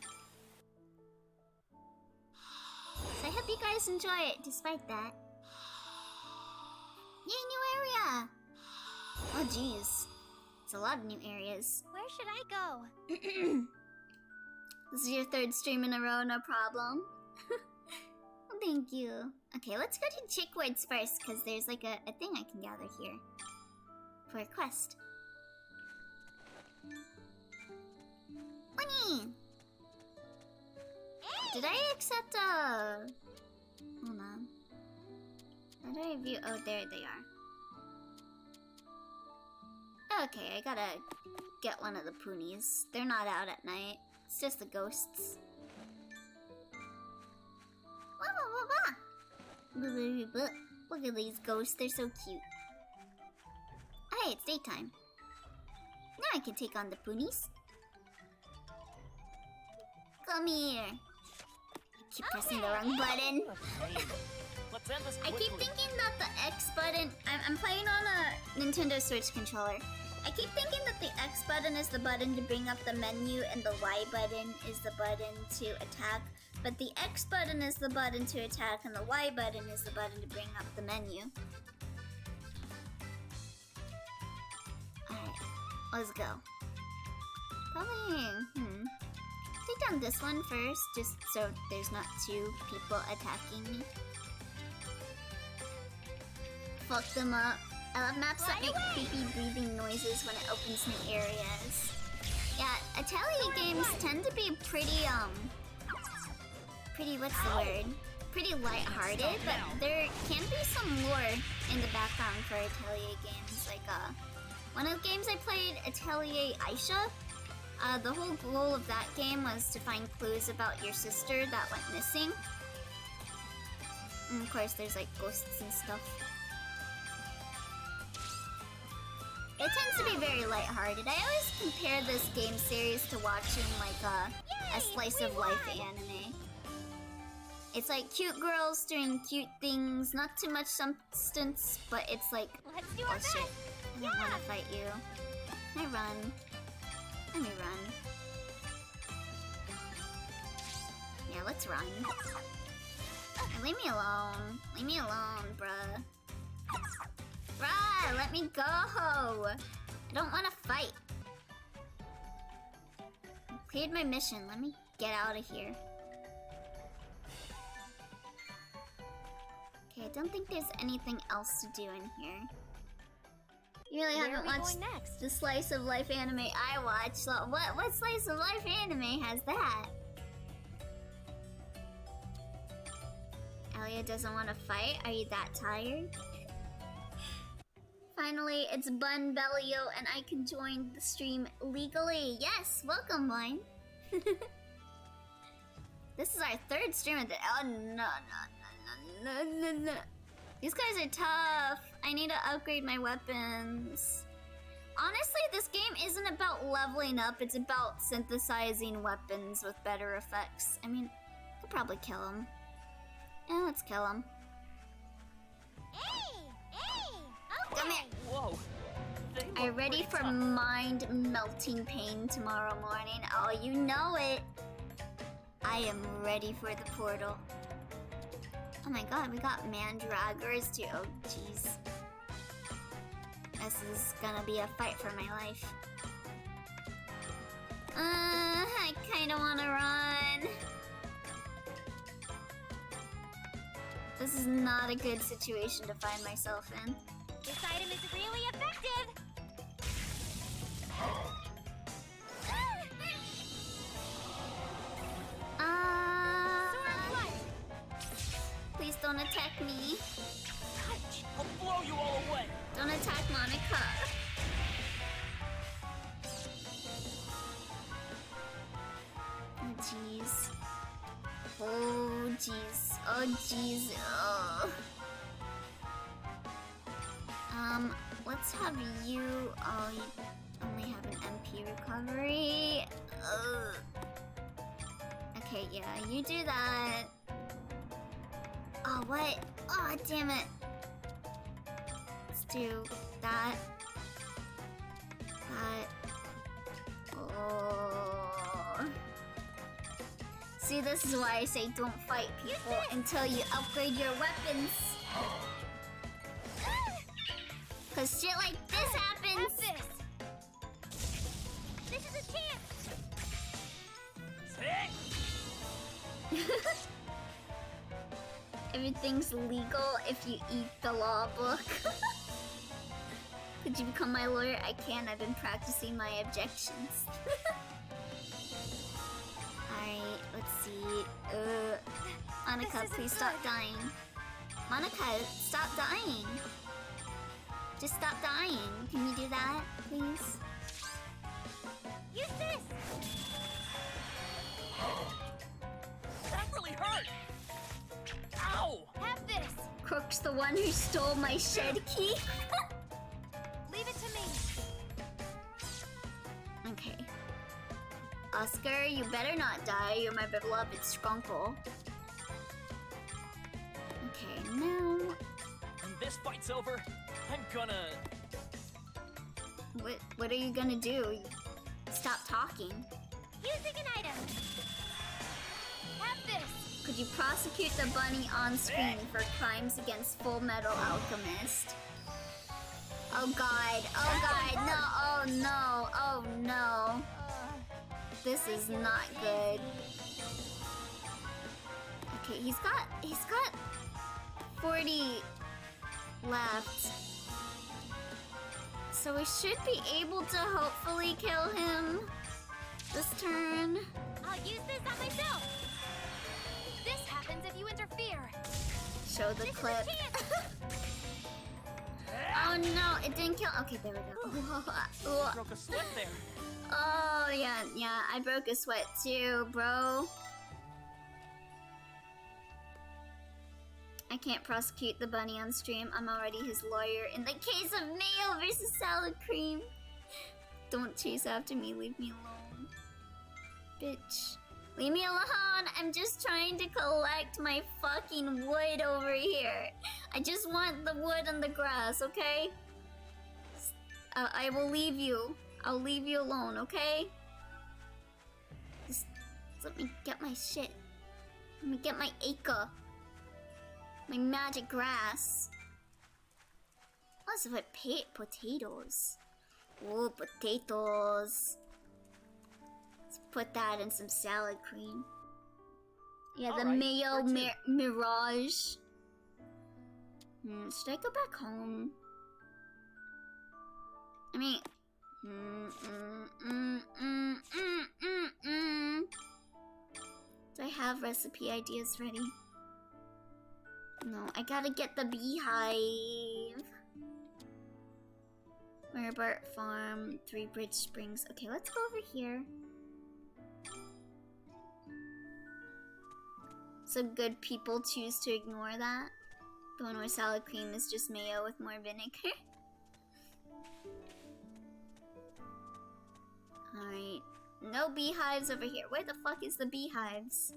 So I hope you guys enjoy it despite that. Yay, new area! Oh jeez. It's a lot of new areas. Where should I go? This is your third stream in a row, no problem. Thank you. Okay, let's go to Chickwoods first, because there's like a thing I can gather here. For a quest. Did I accept hold on. How do I view? Oh, there they are. Okay, I gotta get one of the poonies. They're not out at night. It's just the ghosts. Wah, wah, wah, wah. Blah, blah, blah, blah. Look at these ghosts, they're so cute. Hey, it's daytime. Now I can take on the poonies. Come here. I keep pressing the wrong button. Let's end this I keep quickly. thinking that the X button... I'm playing on a Nintendo Switch controller. I keep thinking that the X button is the button to bring up the menu and the Y button is the button to attack. But the X button is the button to attack and the Y button is the button to bring up the menu. Alright, let's go. Probably... Take down this one first, just so there's not two people attacking me. Fuck them up. I love maps that make creepy breathing noises when it opens new areas. Yeah, Atelier games tend to be pretty, what's the word? Pretty lighthearted, but there can be some lore in the background for Atelier games. Like, one of the games I played, Atelier Aisha, the whole goal of that game was to find clues about your sister that went missing. And of course, there's like ghosts and stuff. It tends to be very lighthearted. I always compare this game series to watching like a slice of life anime. It's like cute girls doing cute things, not too much substance, but it's like, Let's do oh our best. shit, I don't want to fight you. Can I run? Let me run. Yeah, let's run. Hey, leave me alone. Leave me alone, bruh. Bruh, let me go! I don't want to fight. I cleared my mission. Let me get out of here. Okay, I don't think there's anything else to do in here. You really Where are haven't we watched going next? the slice of life anime I watch. So what slice of life anime has that? Alia doesn't want to fight? Are you that tired? Finally, it's Bun Bellio and I can join the stream legally. Yes, welcome, Wine. This is our third stream of the... Oh, no. These guys are tough. I need to upgrade my weapons. Honestly, this game isn't about leveling up. It's about synthesizing weapons with better effects. I mean, I could probably kill him. Yeah, let's kill him. Hey! Come Okay! here. Whoa. They Are you look ready pretty for tough. mind-melting pain tomorrow morning? Oh, you know it. I am ready for the portal. Oh my god, we got mandragors too. Oh, jeez. This is gonna be a fight for my life. I kinda wanna run. This is not a good situation to find myself in. This item is really effective! Sword flight! Please don't attack me. I'll blow you all away. Don't attack Monica. Oh jeez. Oh jeez. Oh jeez. Oh. Let's have you. Oh, you only have an MP recovery. Ugh. Okay, yeah, you do that. Oh, what? Oh, damn it. Let's do that. That. Oh. See, this is why I say don't fight people until you upgrade your weapons. Cause shit like this happens. Have this! This is a chance! Sick. Everything's legal if you eat the law book. Could you become my lawyer? I can. I've been practicing my objections. Alright, let's see. Monica, This isn't please stop good. dying. Monica, stop dying. Just stop dying. Can you do that, please? Use this! That really hurt! Ow! Have this! Crook's the one who stole my shed key. Leave it to me! Okay. Oscar, you better not die. You're my beloved skunkle. Okay, now... When this fight's over, I'm gonna... What are you gonna do? Stop talking. Using an item! Have this! Could you prosecute the bunny on screen for crimes against Full Metal Alchemist? Oh god, oh god, no, oh no, oh no. This is not good. Okay, he's got 40 left. So we should be able to hopefully kill him this turn. I'll use this on myself! This happens if you interfere! Show the This clip. is a chance! Oh no, it didn't kill. Okay, there we go. Broke a sweat there. Oh yeah, I broke a sweat too, bro. I can't prosecute the bunny on stream. I'm already his lawyer in the case of mayo versus salad cream. Don't chase after me, leave me alone. Bitch. Leave me alone! I'm just trying to collect my fucking wood over here. I just want the wood and the grass, okay? I will leave you. I'll leave you alone, okay? Just let me get my shit. Let me get my acre. My magic grass. What's with potatoes? Oh, potatoes. Let's put that in some salad cream. Yeah, the Alright, mayo where to? mirage. Should I go back home? I mean... Do I have recipe ideas ready? No, I gotta get the beehive. Merbert Farm, 3 Bridge Springs. Okay, let's go over here. So good people choose to ignore that. The one where salad cream is just mayo with more vinegar. Alright. No beehives over here. Where the fuck is the beehives?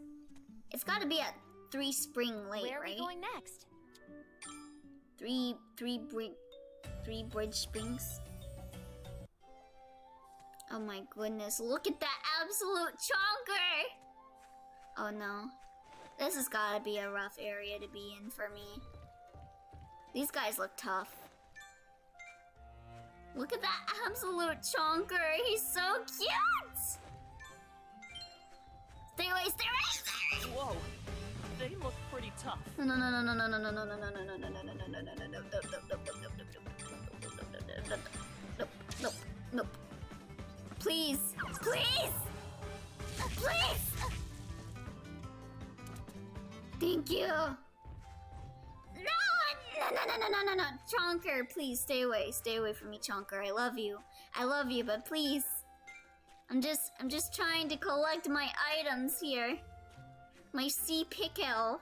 It's gotta be at 3 Spring Lake, Where are right? we going next? 3 Bridge Springs. Oh my goodness, look at that absolute chonker! Oh no. This has gotta be a rough area to be in for me. These guys look tough. Look at that absolute chonker! He's so cute! Stay away, stay away, stay away! Whoa, they look pretty tough. No, no, no, no, no, no, no, no, no, no, no, no, no, no, no, no, no, no, please, please, please. Thank you. No, no, Chonker, please stay away from me, Chonker. I love you, but please, I'm just trying to collect my items here. My sea pickle.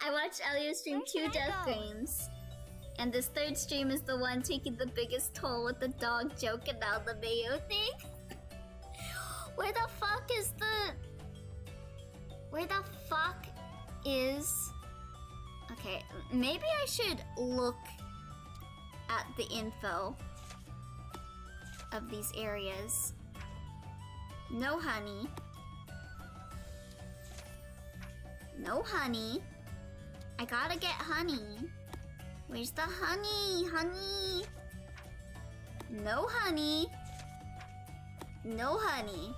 I watched Elio stream Where 2 should I death go? games. And this third stream is the one taking the biggest toll with the dog joke about the mayo thing. Where the fuck is Okay, maybe I should look at the info of these areas. No honey. No honey. I gotta get honey. Where's the honey? Honey. No honey. No honey.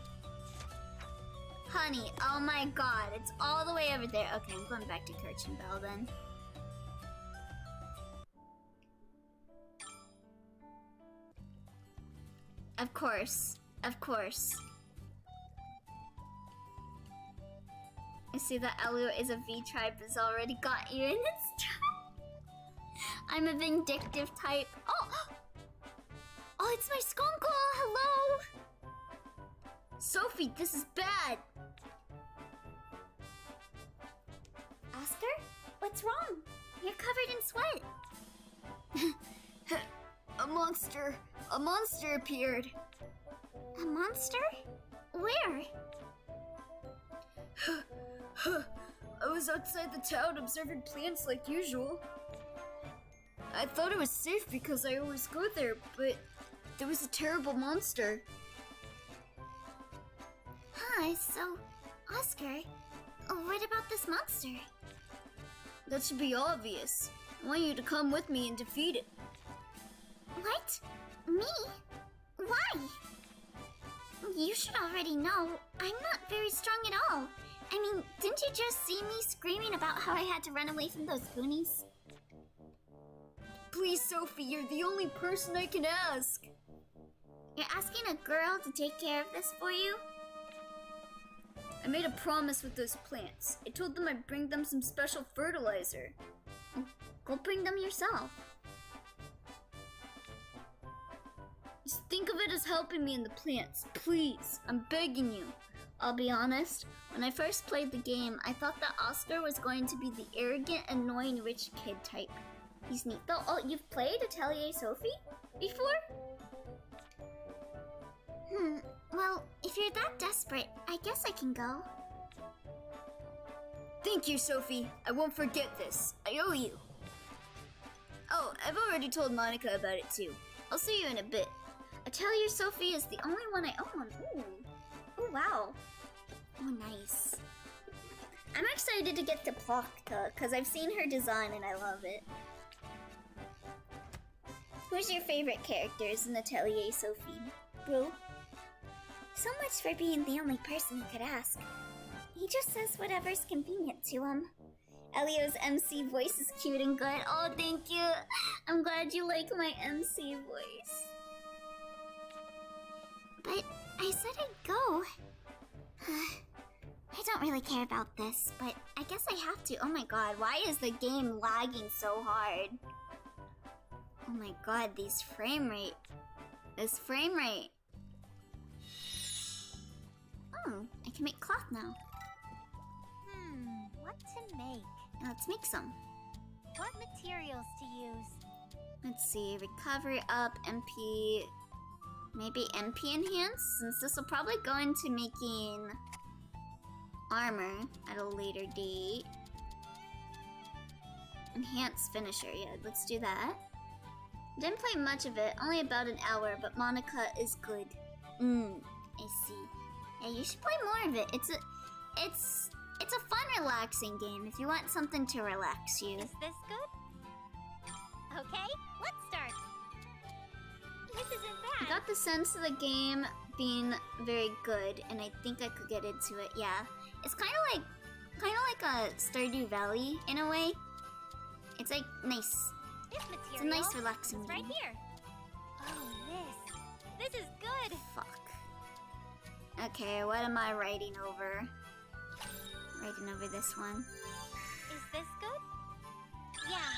Honey. Oh my god. It's all the way over there. Okay, I'm going back to Kirchen Bell then. Of course. Of course. I see that Elio is a V-tribe has already got you in its tribe. I'm a vindictive type. Oh! Oh, it's my skunkle! Hello! Sophie, this is bad! Oscar? What's wrong? You're covered in sweat. A monster appeared. A monster? Where? I was outside the town observing plants like usual. I thought it was safe because I always go there, but there was a terrible monster. Hi, so, Oscar, what about this monster? That should be obvious. I want you to come with me and defeat it. What? Me? Why? You should already know. I'm not very strong at all. I mean, didn't you just see me screaming about how I had to run away from those Goonies? Please, Sophie, you're the only person I can ask. You're asking a girl to take care of this for you? I made a promise with those plants. I told them I'd bring them some special fertilizer. Go bring them yourself. Just think of it as helping me in the plants, please. I'm begging you. I'll be honest, when I first played the game, I thought that Oscar was going to be the arrogant, annoying rich kid type. He's neat though. Oh, you've played Atelier Sophie before? Well, if you're that desperate, I guess I can go. Thank you, Sophie. I won't forget this. I owe you. Oh, I've already told Monica about it too. I'll see you in a bit. Atelier Sophie is the only one I own. Ooh. Oh, wow. Oh, nice. I'm excited to get to Plokta, because I've seen her design and I love it. Who's your favorite characters in Atelier Sophie? Boo? So much for being the only person you could ask. He just says whatever's convenient to him. Elio's MC voice is cute and good. Oh, thank you. I'm glad you like my MC voice. But I said I'd go. I don't really care about this, but I guess I have to. Oh my god, why is the game lagging so hard? Oh my god, this frame rate. Oh, I can make cloth now. What to make? Let's make some. What materials to use? Let's see, recovery up, MP... Maybe MP enhance, since this will probably go into making armor at a later date. Enhance finisher, yeah, let's do that. Didn't play much of it, only about an hour, but Monica is good. I see. Yeah, you should play more of it. It's a fun, relaxing game if you want something to relax you. Is this good? Okay, let's start. This isn't bad. I got the sense of the game being very good, and I think I could get into it. Yeah, it's kind of like a Stardew Valley in a way. It's like nice. This material It's a nice, relaxing is game. right here. Oh, this is good. Fuck. Okay, what am I writing over? Writing over this one. Is this good? Yeah,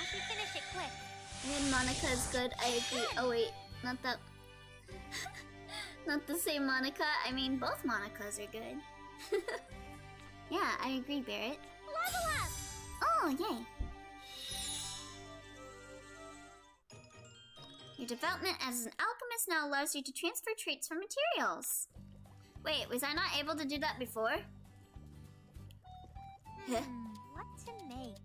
I should finish it quick. And Monica is good. I agree. Oh wait, not that. Not the same Monica. I mean, both Monicas are good. Yeah, I agree, Barrett. Level up! Oh, yay. Your development as an alchemist now allows you to transfer traits from materials. Wait, was I not able to do that before? What to make?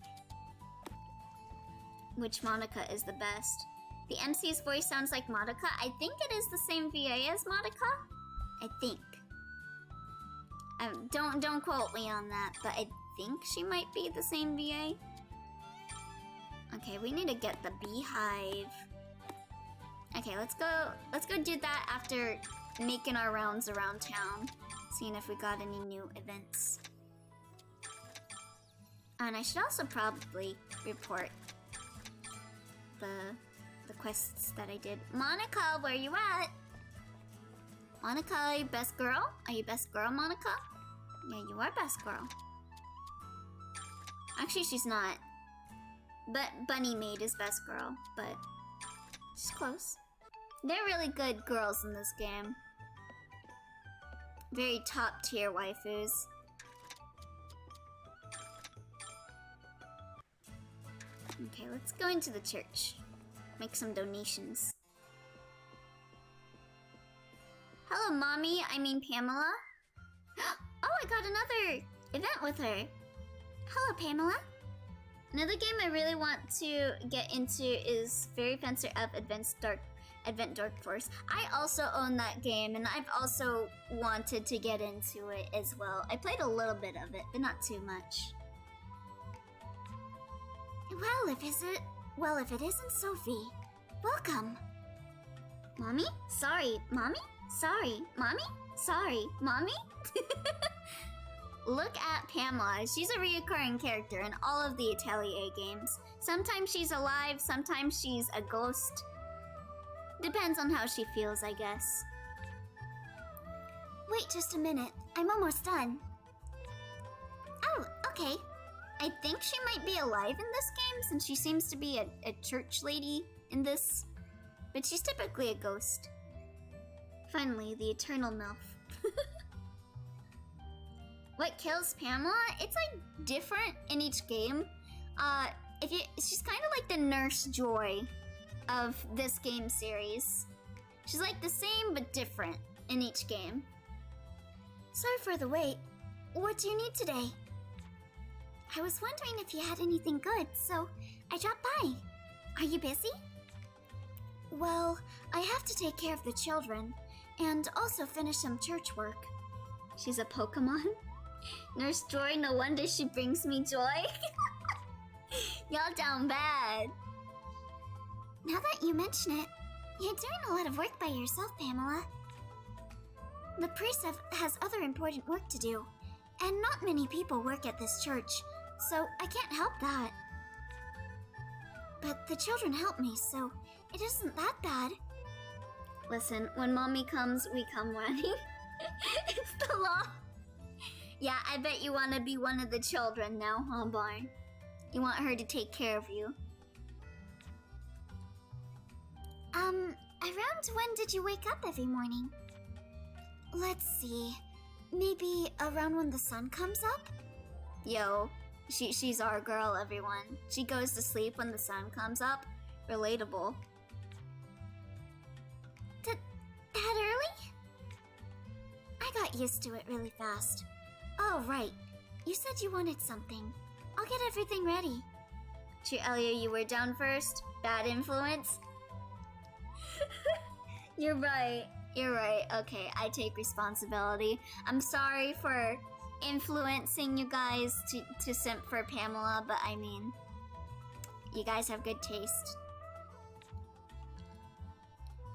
Which Monica is the best? The MC's voice sounds like Monica. I think it is the same VA as Monica. I think. Don't quote me on that, but I think she might be the same VA. Okay, we need to get the beehive. Okay, let's go do that after making our rounds around town, seeing if we got any new events. And I should also probably report the quests that I did. Monica, where you at? Monica, are you best girl? Are you best girl, Monica? Yeah, you are best girl. Actually, she's not. But Bunny Maid is best girl, but she's close. They're really good girls in this game. Very top tier waifus. Okay, let's go into the church. Make some donations. Hello, Mommy. I mean Pamela. Oh, I got another event with her. Hello, Pamela. Another game I really want to get into is Fairy Fencer F Advent Dark Force. I also own that game, and I've also wanted to get into it as well. I played a little bit of it, but not too much. Well, if it isn't Sophie, welcome. Mommy? Sorry, Mommy? Sorry, Mommy? Sorry, Mommy? Look at Pamela. She's a reoccurring character in all of the Atelier games. Sometimes she's alive, sometimes she's a ghost. Depends on how she feels, I guess. Wait just a minute. I'm almost done. Oh, okay. I think she might be alive in this game since she seems to be a church lady in this. But she's typically a ghost. Finally, the eternal MILF. What kills Pamela? It's like different in each game. She's kind of like the Nurse Joy of this game series. She's like the same but different in each game. Sorry for the wait. What do you need today? I was wondering if you had anything good, so I dropped by. Are you busy? Well, I have to take care of the children and also finish some church work. She's a Pokemon? Nurse Joy, no wonder she brings me joy. Y'all down bad. Now that you mention it, you're doing a lot of work by yourself, Pamela. The priest has other important work to do, and not many people work at this church, so I can't help that. But the children help me, so it isn't that bad. Listen, when Mommy comes, we come running. It's the law. Yeah, I bet you want to be one of the children now, huh, Barn? You want her to take care of you. Around when did you wake up every morning? Let's see. Maybe around when the sun comes up? Yo, she's our girl, everyone. She goes to sleep when the sun comes up. Relatable. That early? I got used to it really fast. Oh, right. You said you wanted something. I'll get everything ready. Elia, you were down first. Bad influence. You're right. You're right. Okay, I take responsibility. I'm sorry for influencing you guys to simp for Pamela, but I mean, you guys have good taste.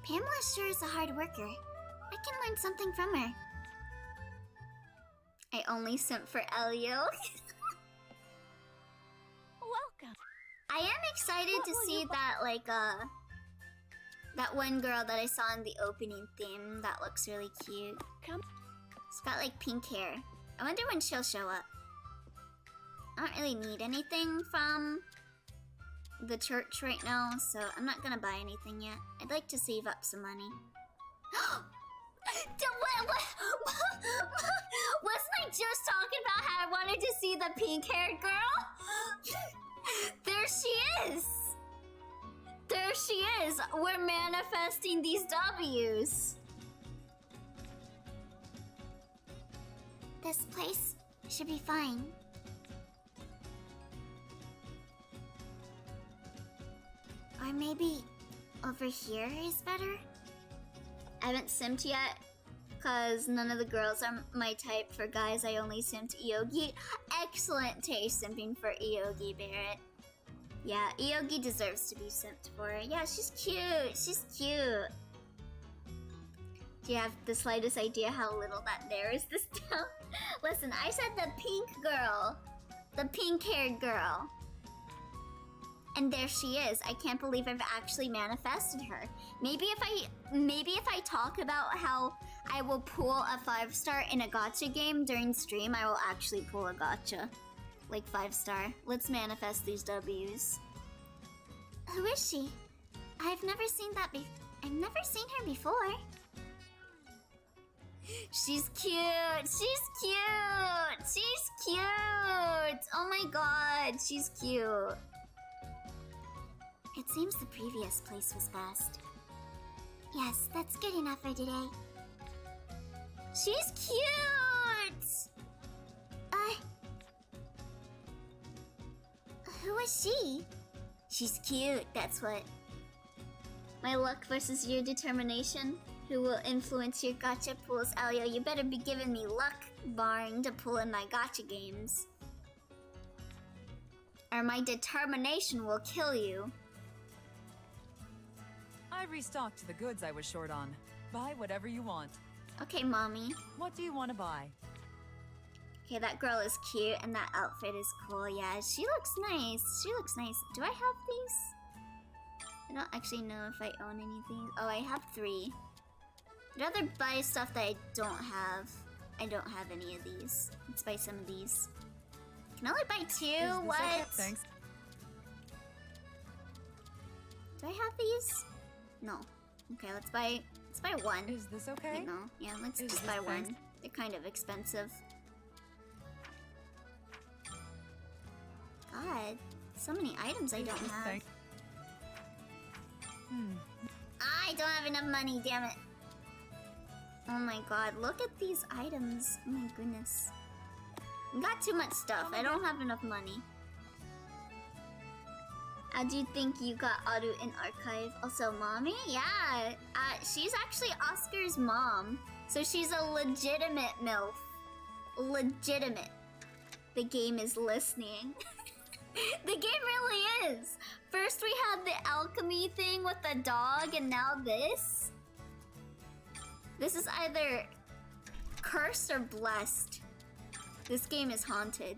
Pamela sure is a hard worker. I can learn something from her. I only simp for Elio. Welcome. I am excited to see that, like, that one girl that I saw in the opening theme. That looks really cute. Come. She's got, like, pink hair. I wonder when she'll show up. I don't really need anything from the church right now, so I'm not gonna buy anything yet. I'd like to save up some money. Wasn't I just talking about how I wanted to see the pink-haired girl? There she is! There she is! We're manifesting these W's. This place should be fine. Or maybe over here is better? I haven't simped yet, because none of the girls are my type. For guys, I only simped Iogi. Excellent taste simping for Iogi, Barrett. Yeah, Iogi deserves to be simped for. Yeah, she's cute. She's cute. Do you have the slightest idea how little that there is this town? Listen, I said the pink girl. The pink-haired girl. And there she is. I can't believe I've actually manifested her. Maybe if I talk about how I will pull a 5-star in a gacha game during stream, I will actually pull a gacha. Like 5-star. Let's manifest these W's. Who is she? I've never seen that I've never seen her before. She's cute! She's cute! She's cute! Oh my god, she's cute. It seems the previous place was best. Yes, that's good enough for today. She's cute! Who is she? She's cute, that's what. My luck versus your determination. Who will influence your gacha pools? Elio, you better be giving me luck, Barn, to pull in my gacha games. Or my determination will kill you. I restocked the goods I was short on. Buy whatever you want. Okay, mommy. What do you want to buy? Okay, that girl is cute and that outfit is cool. Yeah, she looks nice. She looks nice. Do I have these? I don't actually know if I own anything. Oh, I have 3. I'd rather buy stuff that I don't have. I don't have any of these. Let's buy some of these. Can I only buy 2? What? Okay? Thanks. Do I have these? No. Okay, let's buy 1. Is this okay? Wait, no. Yeah, let's Is just this buy 1. thanks? They're kind of expensive. God, so many items I don't Is this have. thanks? I don't have enough money, damn it. Oh my god, look at these items. Oh my goodness. I got too much stuff. I don't have enough money. How do you think you got Aru in archive? Also, mommy? Yeah, she's actually Oscar's mom. So she's a legitimate MILF. Legitimate. The game is listening. The game really is. First we had the alchemy thing with the dog, and now this. This is either cursed or blessed. This game is haunted.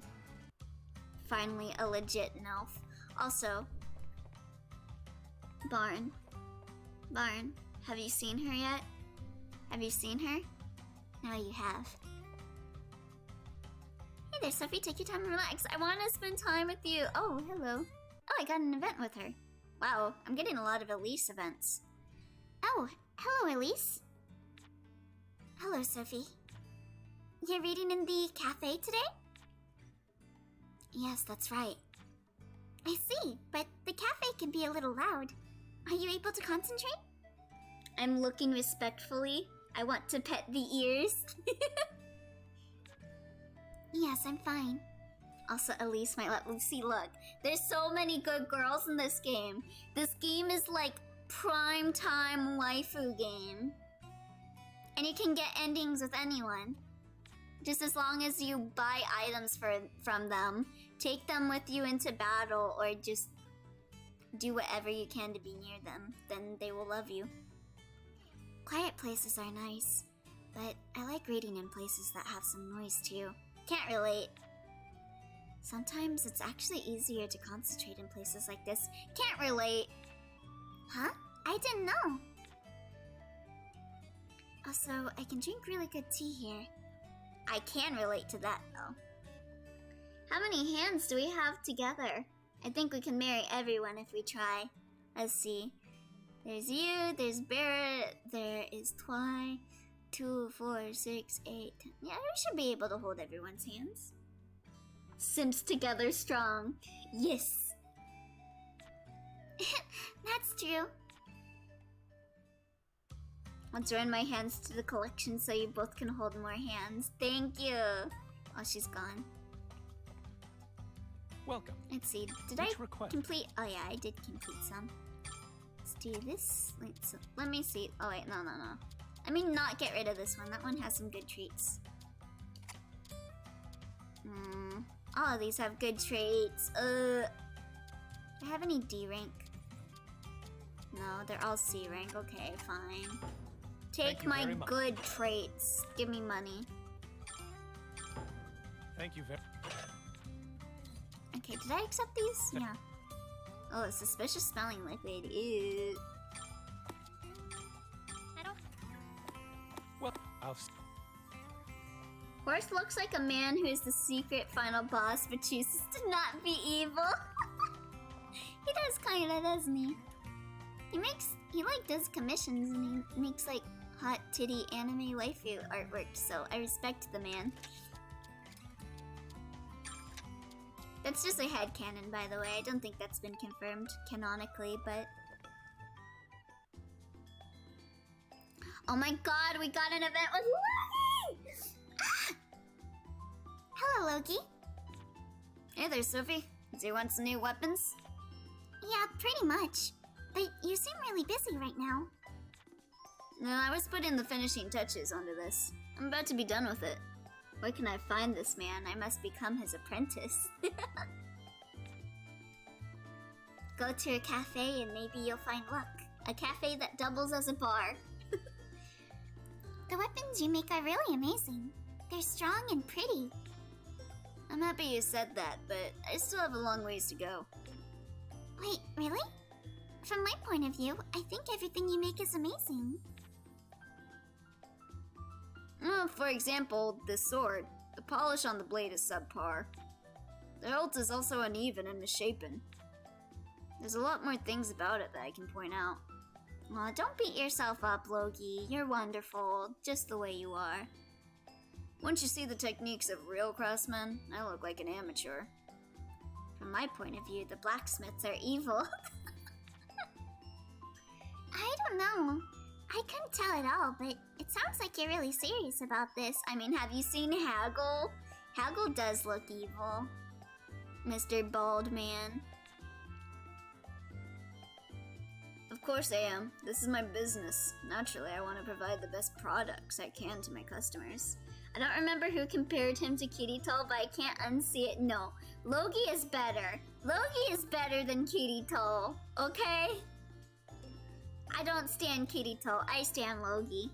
Finally, a legit MILF. Also, Barn, have you seen her yet? Have you seen her? Now you have. Hey there, Sophie, take your time and relax. I want to spend time with you. Oh, hello. Oh, I got an event with her. Wow, I'm getting a lot of Elise events. Oh, hello, Elise. Hello, Sophie. You're reading in the cafe today? Yes, that's right. I see, but the cafe can be a little loud. Are you able to concentrate? I'm looking respectfully. I want to pet the ears. Yes, I'm fine. Also, Elise might let Lucy look. There's so many good girls in this game. This game is like prime time waifu game. And you can get endings with anyone. Just as long as you buy items from them, take them with you into battle, or just do whatever you can to be near them, then they will love you. Quiet places are nice, but I like reading in places that have some noise too. Can't relate. Sometimes it's actually easier to concentrate in places like this. Can't relate. Huh? I didn't know. Also, I can drink really good tea here. I can relate to that, though. How many hands do we have together? I think we can marry everyone if we try. Let's see. There's you, there's Barrett, there is Twy, 2, 4, 6, 8, 10. Yeah, we should be able to hold everyone's hands. Sims together strong. Yes. That's true. I'll join my hands to the collection so you both can hold more hands. Thank you. Oh, she's gone. Welcome. Let's see. Did Which I request? complete? Oh yeah, I did complete some. Let's do this. Let me see. Oh wait, no. I mean, not get rid of this one. That one has some good traits. All of these have good traits. Do I have any D rank? No, they're all C rank. Okay, fine. Take you my very much. good traits. Give me money. Thank you very Okay, did I accept these? Yeah. Oh, a suspicious smelling liquid. Ew. I don't. well. I'll Horse looks like a man who is the secret final boss but chooses to not be evil. He does kinda, doesn't he? He like does commissions and he makes like hot titty anime waifu artwork, so I respect the man. That's just a headcanon, by the way. I don't think that's been confirmed canonically, but... Oh my god, we got an event with Loki! Ah! Hello, Loki. Hey there, Sophie. Do you want some new weapons? Yeah, pretty much. But you seem really busy right now. No, I was putting the finishing touches onto this. I'm about to be done with it. Where can I find this man? I must become his apprentice. Go to a cafe and maybe you'll find luck. A cafe that doubles as a bar. The weapons you make are really amazing. They're strong and pretty. I'm happy you said that, but I still have a long ways to go. Wait, really? From my point of view, I think everything you make is amazing. Well, for example, this sword. The polish on the blade is subpar. The hilt is also uneven and misshapen. There's a lot more things about it that I can point out. Aw, don't beat yourself up, Loki. You're wonderful, just the way you are. Once you see the techniques of real craftsmen, I look like an amateur. From my point of view, the blacksmiths are evil. I don't know. I couldn't tell at all, but it sounds like you're really serious about this. I mean, have you seen Haggle? Haggle does look evil. Mr. Bald Man. Of course I am. This is my business. Naturally, I want to provide the best products I can to my customers. I don't remember who compared him to Kirito, but I can't unsee it. No, Logi is better. Logi is better than Kirito, okay? I don't stand Kirito, I stand Logi.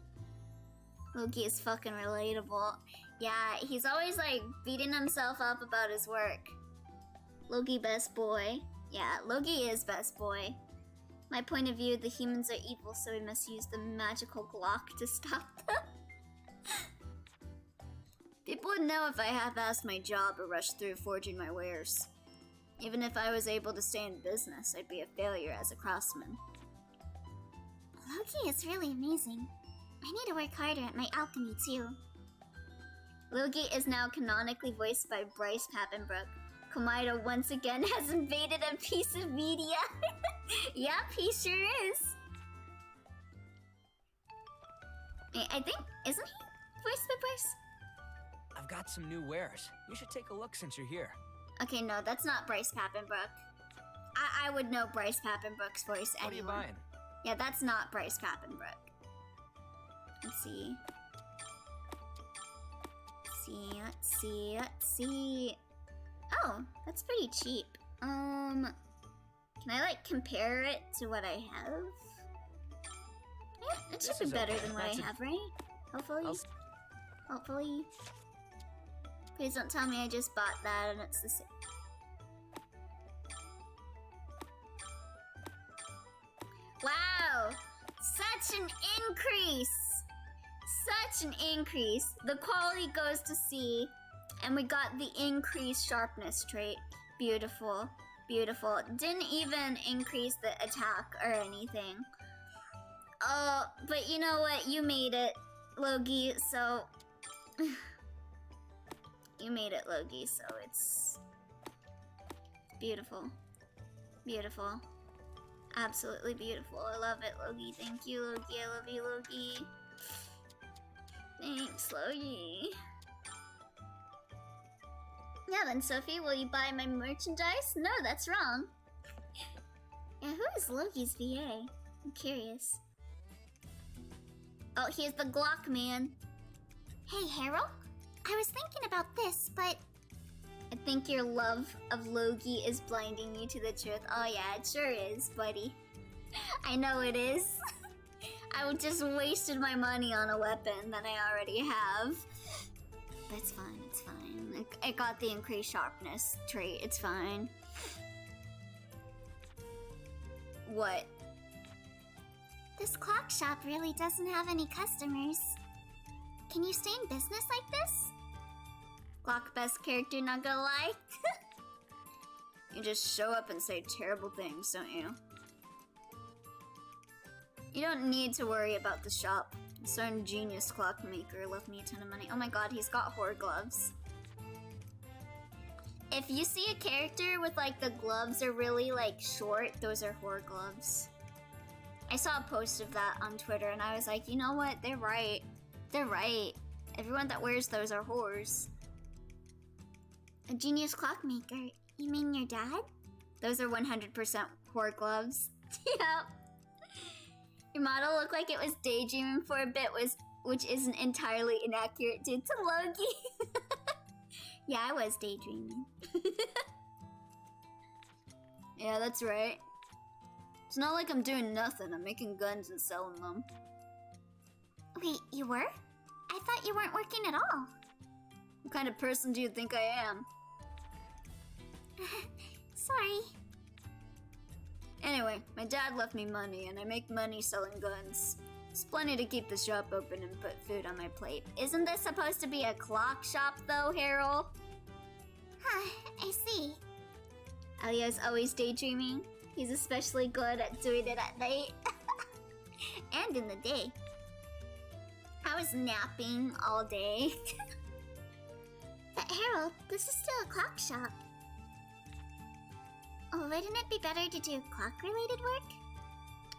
Logi is fucking relatable. Yeah, he's always like beating himself up about his work. Logi best boy. Yeah, Logi is best boy. My point of view, the humans are evil, so we must use the magical Glock to stop them. People would know if I half-assed my job or rushed through forging my wares. Even if I was able to stay in business, I'd be a failure as a craftsman. Logi is really amazing. I need to work harder at my alchemy too. Logi is now canonically voiced by Bryce Papenbrook. Komaito once again has invaded a piece of media. Yep, he sure is. I think, isn't he voiced by Bryce? I've got some new wares. You should take a look since you're here. Okay, no, that's not Bryce Papenbrook. I would know Bryce Papenbrook's voice anyway. What are you buying? Yeah, that's not Bryce Papenbrook. Let's see. Let's see. Oh, that's pretty cheap. Can I like compare it to what I have? Yeah, it should be better than what I have, right? Hopefully. Hopefully. Please don't tell me I just bought that and it's the same. Wow! Such an increase! Such an increase. The quality goes to C, and we got the increased sharpness trait. Beautiful. Beautiful. Didn't even increase the attack or anything. Oh, but you know what? You made it, Logi, so... You made it, Logi, so it's... beautiful. Beautiful. Absolutely beautiful. I love it, Logi. Thank you, Logi. I love you, Logi. Thanks, Logi. Yeah, then, Sophie, will you buy my merchandise? No, that's wrong. Yeah, who is Logi's VA? I'm curious. Oh, here's the Glock man. Hey, Harold? I was thinking about this, but... I think your love of Logi is blinding you to the truth. Oh yeah, it sure is, buddy. I know it is. I just wasted my money on a weapon that I already have. But it's fine, it's fine. I got the increased sharpness trait, it's fine. What? This clock shop really doesn't have any customers. can you stay in business like this? Clock best character, not gonna lie. You just show up and say terrible things, don't you? You don't need to worry about the shop. A certain genius clockmaker left me a ton of money. Oh my god, he's got horror gloves. If you see a character with like the gloves are really like short, those are horror gloves. I saw a post of that on Twitter and I was like, you know what? They're right. They're right. Everyone that wears those are whores. A genius clockmaker. You mean your dad? Those are 100% horror gloves. Yep. Your model looked like it was daydreaming for a bit, which isn't entirely inaccurate due to Loki. Yeah, I was daydreaming. Yeah, that's right. It's not like I'm doing nothing. I'm making guns and selling them. Wait, you were? I thought you weren't working at all. What kind of person do you think I am? Sorry. Anyway, my dad left me money, and I make money selling guns. It's plenty to keep the shop open and put food on my plate. Isn't this supposed to be a clock shop, though, Harold? Huh, I see. Elio's always daydreaming. He's especially good at doing it at night. And in the day. I was napping all day. But Harold, this is still a clock shop. Oh, wouldn't it be better to do clock-related work?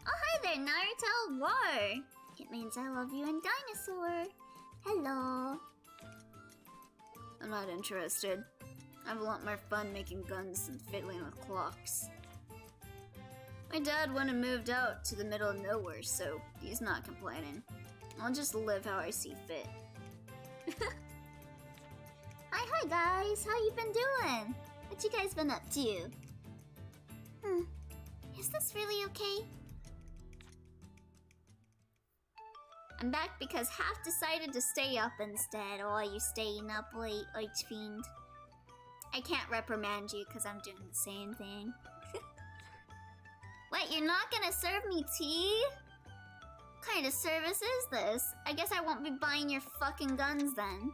Oh, hi there, Naruto War! It means I love you and Dinosaur. Hello. I'm not interested. I have a lot more fun making guns than fiddling with clocks. My dad went and moved out to the middle of nowhere, so he's not complaining. I'll just live how I see fit. Hi guys, how you been doing? What you guys been up to? Is this really okay? I'm back because Half decided to stay up instead. Oh, are you staying up late, Archfiend? I can't reprimand you because I'm doing the same thing. What, you're not gonna serve me tea? What kind of service is this? I guess I won't be buying your fucking guns then.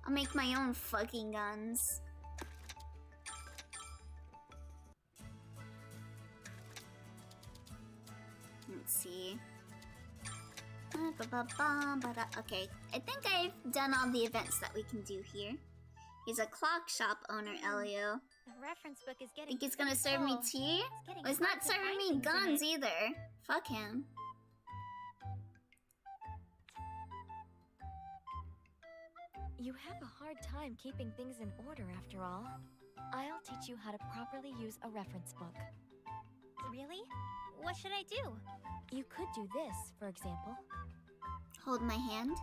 I'll make my own fucking guns. Let's see. Okay, I think I've done all the events that we can do here. He's a clock shop owner, Elio. The reference book is getting. Think he's gonna serve me tea? Well, he's not serving me guns either. Fuck him. You have a hard time keeping things in order after all. I'll teach you how to properly use a reference book. Really? What should I do? You could do this, for example. Hold my hand.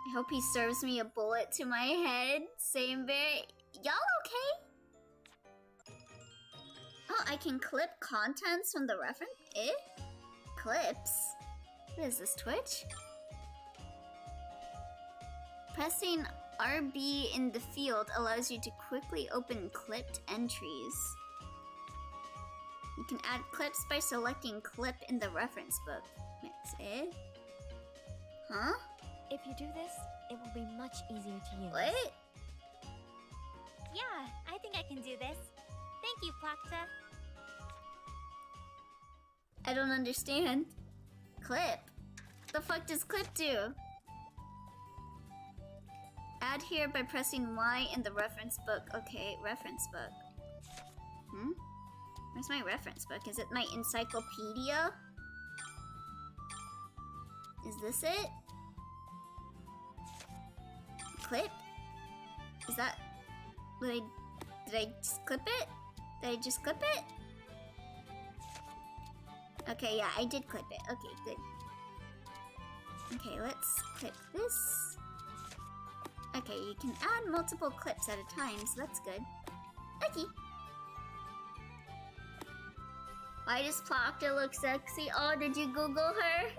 I hope he serves me a bullet to my head. Same bear. Y'all okay? Oh, I can clip contents from the reference? Clips? What is this, Twitch? Pressing RB in the field allows you to quickly open clipped entries. You can add clips by selecting clip in the reference book. That's it? Huh? If you do this, it will be much easier to use. What? Yeah, I think I can do this. Thank you, Plakta. I don't understand. Clip? The fuck does clip do? Add here by pressing Y in the reference book. Okay, reference book. Where's my reference book? Is it my encyclopedia? Is this it? Clip? Is that... Did I just clip it? Did I just clip it? Okay, yeah, I did clip it. Okay, good. Okay, let's clip this. Okay, you can add multiple clips at a time, so that's good. Okay. Why does Plakta look sexy? Oh, did you Google her?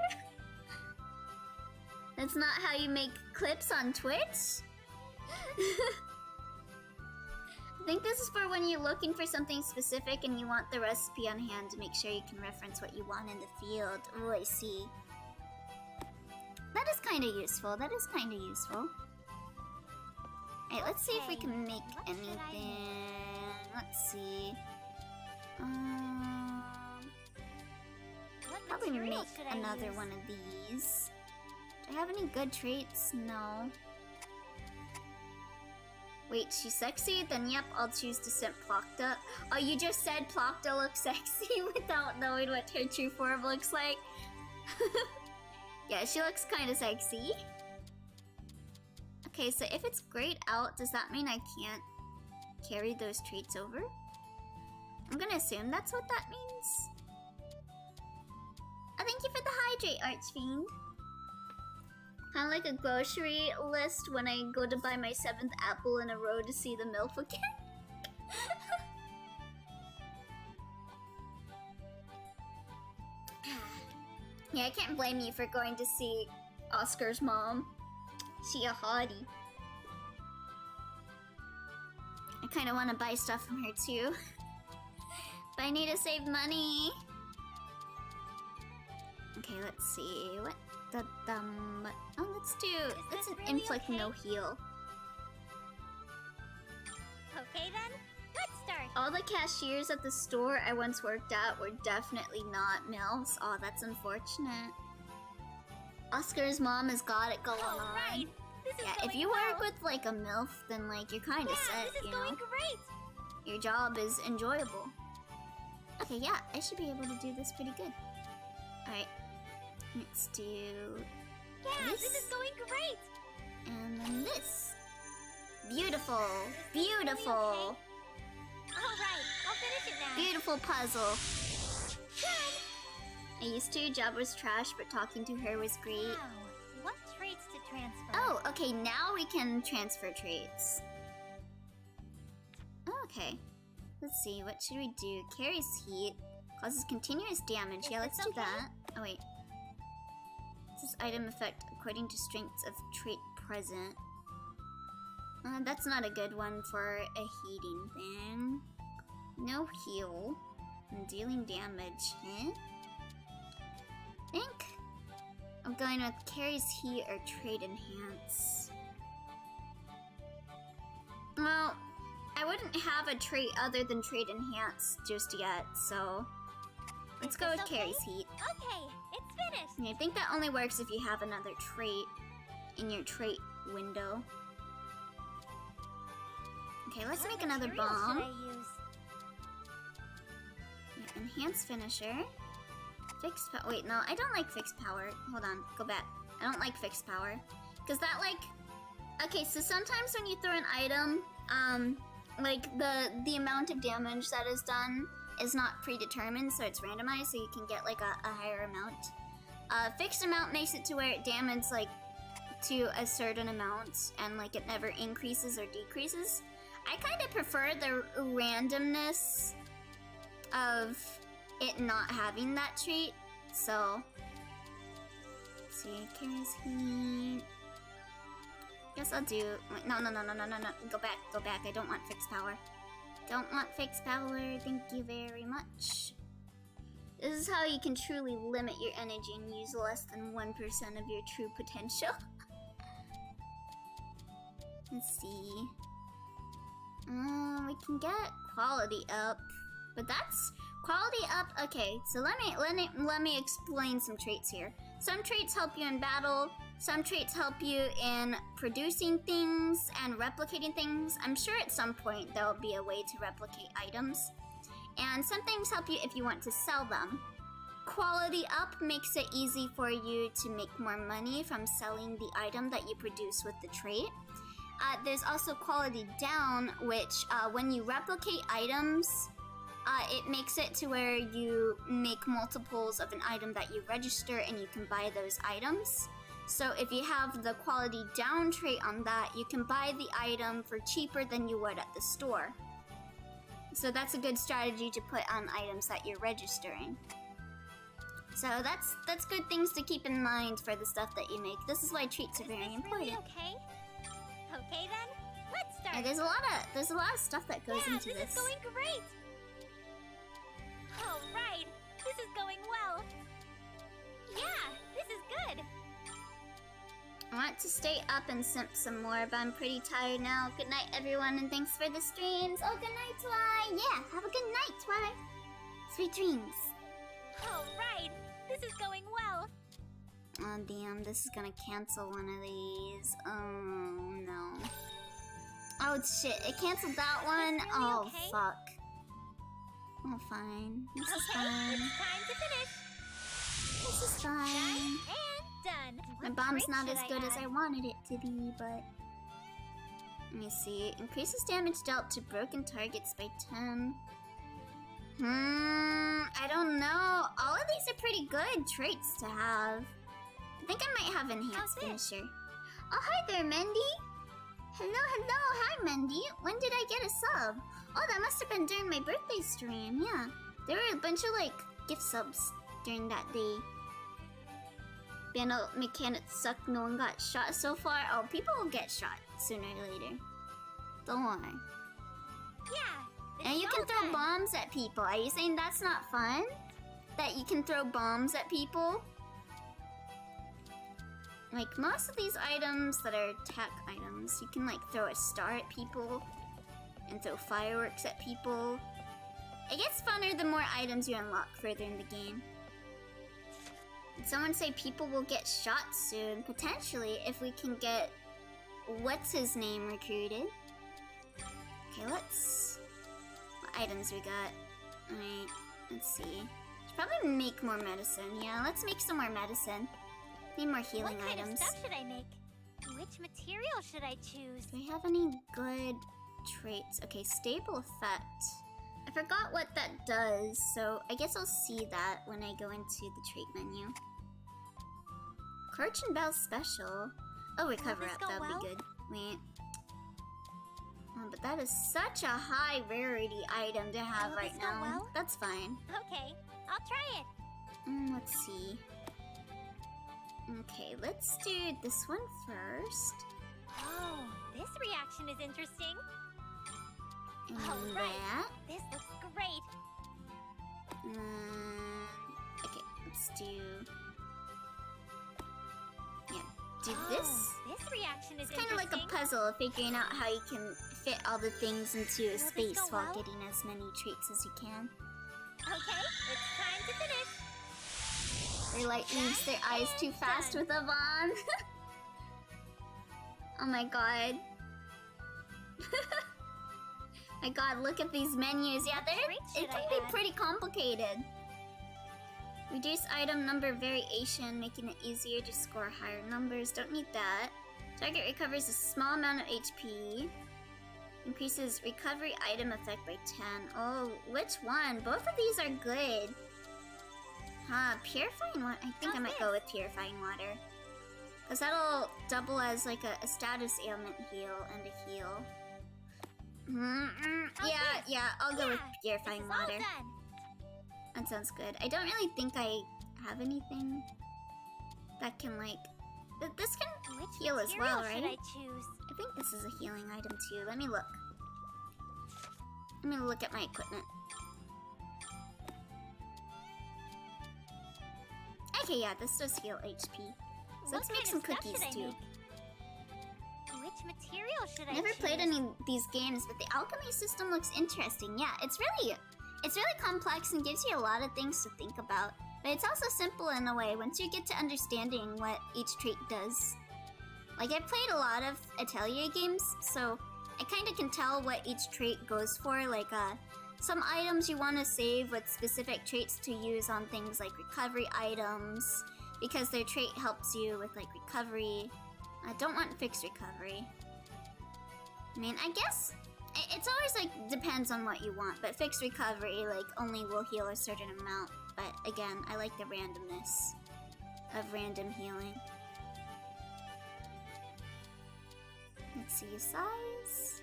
That's not how you make clips on Twitch? I think this is for when you're looking for something specific and you want the recipe on hand to make sure you can reference what you want in the field. Oh, I see. That is kind of useful. That is kind of useful. Alright, let's see if we can make what should I anything. Let's see. What Probably material make should I another use? one of these. Do I have any good traits? No. Wait, she's sexy? Then yep, I'll choose to simp Plocta. Oh, you just said Plocta looks sexy without knowing what her true form looks like? Yeah, she looks kind of sexy. Okay, so if it's grayed out, does that mean I can't carry those traits over? I'm gonna assume that's what that means. Oh, thank you for the hydrate, Archfiend. Kind of like a grocery list when I go to buy my 7th apple in a row to see the MILF again. Yeah, I can't blame you for going to see Oscar's mom. She a hottie. I kind of want to buy stuff from her too. But I need to save money. Okay, let's see. What the oh, let's this an really inflict okay? no heal. Okay then, let's start. All the cashiers at the store I once worked at were definitely not MILFs. Oh, that's unfortunate. Oscar's mom has got it going on. Alright, this is Yeah, if going you well. work with like a MILF, then like you're kind of Yeah, set, this is you know? going great. Your job is enjoyable. Okay, yeah, I should be able to do this pretty good. Alright, let's do Yeah, this this. is going great. And then this. Beautiful, beautiful, Alright, I'll finish it now. beautiful puzzle. Done. I used to, job was trash, but talking to her was great. Now, what traits to transfer? Oh, okay, now we can transfer traits. Okay, let's see, what should we do? Carries heat, causes continuous damage. Is Yeah, let's this do okay? that. Oh, wait. This is item effect according to strengths of trait present. That's not a good one for a heating thing. No heal. And dealing damage, eh? I think I'm going with carries heat or trait enhance. Well, I wouldn't have a trait other than trait enhance just yet, so let's Is go this with okay? carries heat. Okay, it's finished. And I think that only works if you have another trait in your trait window. Okay, let's What make another material bomb. should I use? Yeah, enhance finisher. Fixed power. Wait, no, I don't like fixed power. Hold on, go back. I don't like fixed power. Because that, like... Okay, so sometimes when you throw an item, like, the amount of damage that is done is not predetermined, so it's randomized, so you can get, like, a higher amount. Fixed amount makes it to where it damages, like, to a certain amount, and, like, it never increases or decreases. I kind of prefer the randomness of it not having that trait, so... Let's see, carries heat... Guess I'll do... Wait, no, go back, I don't want fixed power. Don't want fixed power, thank you very much. This is how you can truly limit your energy and use less than 1% of your true potential. Let's see... we can get quality up, but that's quality up. Okay, so let me explain some traits here. Some traits help you in battle. Some traits help you in producing things and replicating things. I'm sure at some point there will be a way to replicate items. And some things help you if you want to sell them. Quality up makes it easy for you to make more money from selling the item that you produce with the trait. There's also quality down, which when you replicate items, it makes it to where you make multiples of an item that you register and you can buy those items. So if you have the quality down trait on that, you can buy the item for cheaper than you would at the store. So that's a good strategy to put on items that you're registering. So that's good things to keep in mind for the stuff that you make. This is why treats are Is very this important. really okay? Okay then, let's start. And there's a lot of stuff that goes yeah, into this is going great. All right, this is going well. Yeah, this is good. I want to stay up and simp some more, but I'm pretty tired now. Good night, everyone, and thanks for the streams. Oh, good night, Twy. Yeah, have a good night, Twy. Sweet dreams. Alright, this is going well. Oh, damn, this is gonna cancel one of these. Oh, no. Oh, shit, it canceled that one? Really Oh, okay? fuck. Oh, fine. This is Okay, fine. it's time to finish. This is fine. And done. My What bomb's trait not should as I good as add? I wanted it to be, but... Let me see. Increases damage dealt to broken targets by 10. I don't know. All of these are pretty good traits to have. I think I might have Enhanced How's this? Finisher. Oh, hi there, Mendy. Hello. Hi, Mendy. When did I get a sub? Oh, that must have been during my birthday stream. Yeah. There were a bunch of, like, gift subs during that day. Bandle mechanics suck. No one got shot so far. Oh, people will get shot sooner or later. Don't worry. Yeah. And you can throw bombs at people. Are you saying that's not fun? That you can throw bombs at people? Like, most of these items that are tech items, you can, like, throw a star at people and throw fireworks at people. It gets funner the more items you unlock further in the game. Did someone say people will get shot soon? Potentially, if we can get what's-his-name recruited. Okay, let's... What items we got? Alright, let's see. Should probably make more medicine. Yeah, let's make some more medicine. Need more healing What kind items. of stuff should I make? Which material should I choose? Do I have any good traits? Okay, stable effect. I forgot what that does, so I guess I'll see that when I go into the trait menu. Corch and Bell special. Oh, recover this up, go that'll well? be good. Wait. Oh, but that is such a high rarity item to have Will right this go now. well? That's fine. Okay, I'll try it. Let's see. Okay, let's do this one first. Oh, this reaction is interesting. And All then right. that. This looks great. Okay, let's do... Yeah, do Oh, this. This reaction is It's kind of like a interesting. puzzle, figuring out how you can fit all the things into a this space go while well? getting as many traits as you can. Okay, it's time to finish. Their light leaves their eyes too fast with a bomb. Oh my god. My god, look at these menus. Yeah, trait it should can I be add? pretty complicated. Reduce item number variation, making it easier to score higher numbers. Don't need that. Target recovers a small amount of HP. Increases recovery item effect by 10. Oh, which one? Both of these are good. Huh, purifying water. I think I How's might go with purifying water. Because that'll double as like a status ailment heal and a heal. Yeah, I'll go with Yeah, purifying this is all water. done. That sounds good. I don't really think I have anything that can like... This can Which heal as well, material right? should I choose? I think this is a healing item too. Let me look. Let me look at my equipment. Okay, yeah, this does heal HP. So let's What make kind some of stuff cookies should I too. make? Which material should I Never choose? played any of these games, but the Alchemy System looks interesting. Yeah, it's really complex and gives you a lot of things to think about. But it's also simple in a way once you get to understanding what each trait does. Like, I've played a lot of Atelier games, so I kind of can tell what each trait goes for. Like, some items you want to save with specific traits to use on things like recovery items, because their trait helps you with, like, recovery. I don't want fixed recovery. I mean, I guess it's always, like, depends on what you want, but fixed recovery, like, only will heal a certain amount. But again, I like the randomness of random healing. Let's see, size.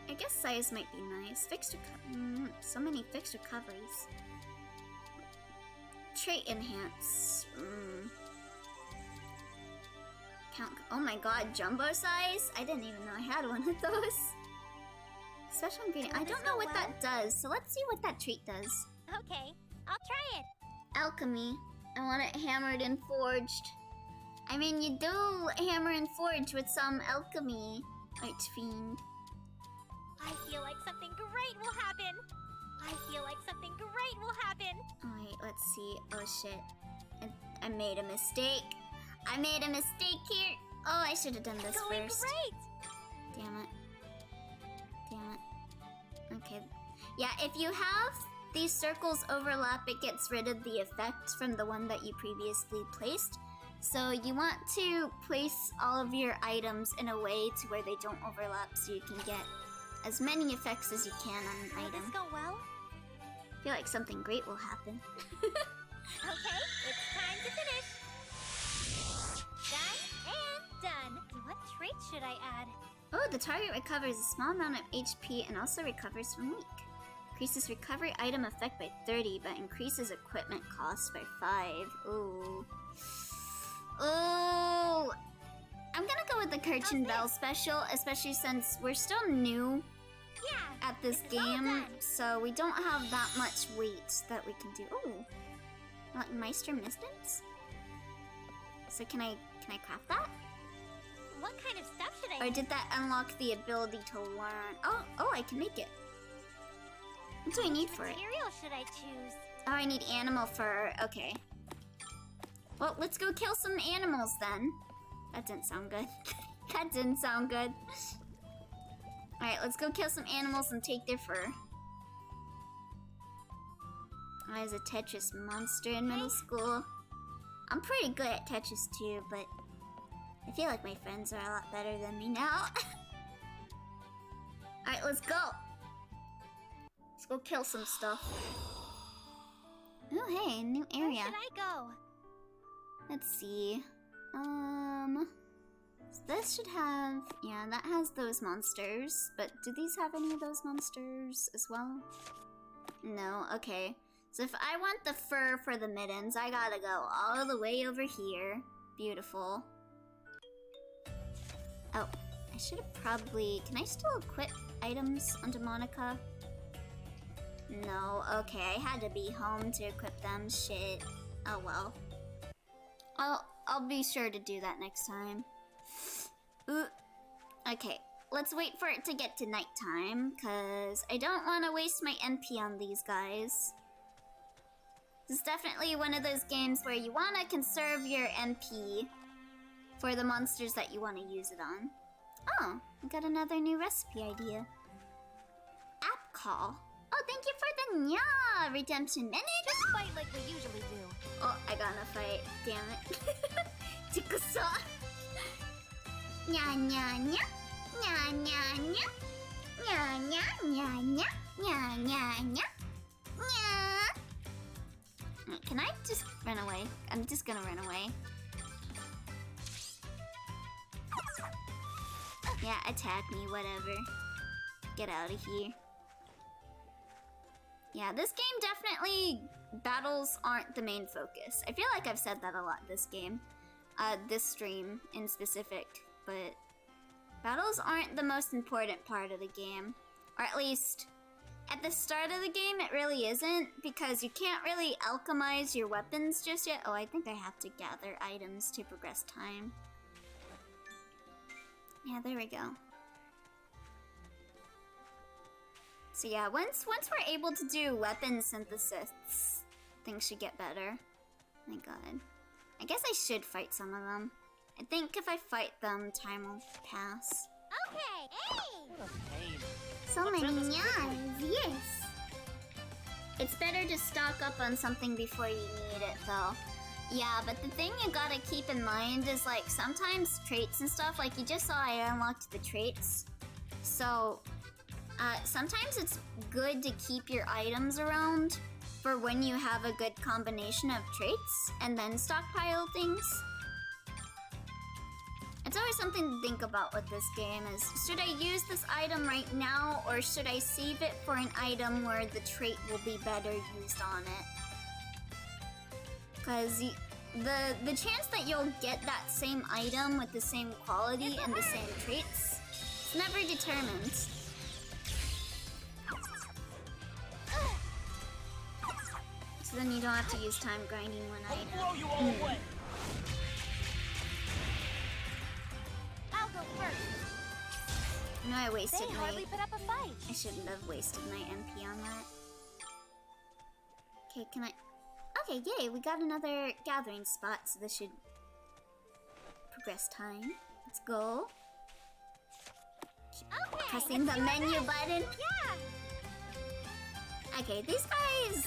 I guess size might be nice. Fixed recovery. So many fixed recoveries. Trait enhance. Count. Oh my god, jumbo size? I didn't even know I had one of those. Special ingredient. I don't know what that does, so let's see what that trait does. Okay, I'll try it. Alchemy. I want it hammered and forged. I mean, you do hammer and forge with some alchemy, Archfiend. I feel like something great will happen. I feel like something great will happen. Alright, let's see. Oh shit. I made a mistake. I made a mistake here. Oh, I should have done this Going first. great. Damn it. Damn it. Okay. Yeah, if you have these circles overlap, it gets rid of the effect from the one that you previously placed. So you want to place all of your items in a way to where they don't overlap so you can get as many effects as you can on an Will item. this go well? I feel like something great will happen. Okay, it's time to finish. Done and done. What trait should I add? Oh, the target recovers a small amount of HP and also recovers from weak. Increases recovery item effect by 30, but increases equipment cost by 5. Ooh. Ooh. I'm gonna go with the Kirchen Bell special, especially since we're still new Yeah. at this is all game, done. so we don't have that much weight that we can do. Ooh. Like Meister Mistance? So can I craft that? What kind of stuff should I Or use? did that unlock the ability to learn? Oh, I can make it. What do I need for it? material should I choose? Oh, I need animal fur. Okay. Well, let's go kill some animals then. That didn't sound good. That didn't sound good. Alright, let's go kill some animals and take their fur. I was a Tetris monster in middle school. I'm pretty good at Tetris too, but I feel like my friends are a lot better than me now. Alright, let's go. Let's go kill some stuff. Oh, hey, new area. Where should I go? Let's see. So this should have, yeah, that has those monsters, but do these have any of those monsters as well? No, okay. So if I want the fur for the middens, I gotta go all the way over here. Beautiful. Oh, I should have probably, can I still equip items onto Monica? No, okay, I had to be home to equip them, shit. Oh well. I'll be sure to do that next time. Ooh. Okay, let's wait for it to get to nighttime, cause I don't want to waste my NP on these guys. This is definitely one of those games where you want to conserve your NP for the monsters that you want to use it on. Oh, I got another new recipe idea. App call. Oh, thank you for the nya redemption minute. Just fight like we usually do. Oh, I got in a fight. Damn it. Chikusa. Nya nya nya. Nya nya nya. Nya nya nya nya. Nya nya nya. Nya. Can I just run away? I'm just gonna run away. Yeah, attack me, whatever. Get out of here. Yeah, this game definitely, battles aren't the main focus. I feel like I've said that a lot this game. This stream in specific, but battles aren't the most important part of the game. Or at least, at the start of the game, it really isn't, because you can't really alchemize your weapons just yet. Oh, I think I have to gather items to progress time. Yeah, there we go. So yeah, once we're able to do weapon synthesis, things should get better. My god. I guess I should fight some of them. I think if I fight them, time will pass. Okay, hey! What a pain. So What's many in this nyas, yes! It's better to stock up on something before you need it, though. Yeah, but the thing you gotta keep in mind is, like, sometimes traits and stuff, like you just saw I unlocked the traits. So, sometimes it's good to keep your items around for when you have a good combination of traits, and then stockpile things. It's always something to think about with this game is, should I use this item right now, or should I save it for an item where the trait will be better used on it? Because the chance that you'll get that same item with the same quality and the same traits is never determined. So then you don't have to use time grinding one I'll item. blow you all away. first. No, I wasted They my... hardly put up a fight. I shouldn't have wasted my MP on that. Okay, can I... Okay, yay, we got another gathering spot, so this should progress time. Let's go. Okay. Pressing the menu button. Yeah. Okay, these guys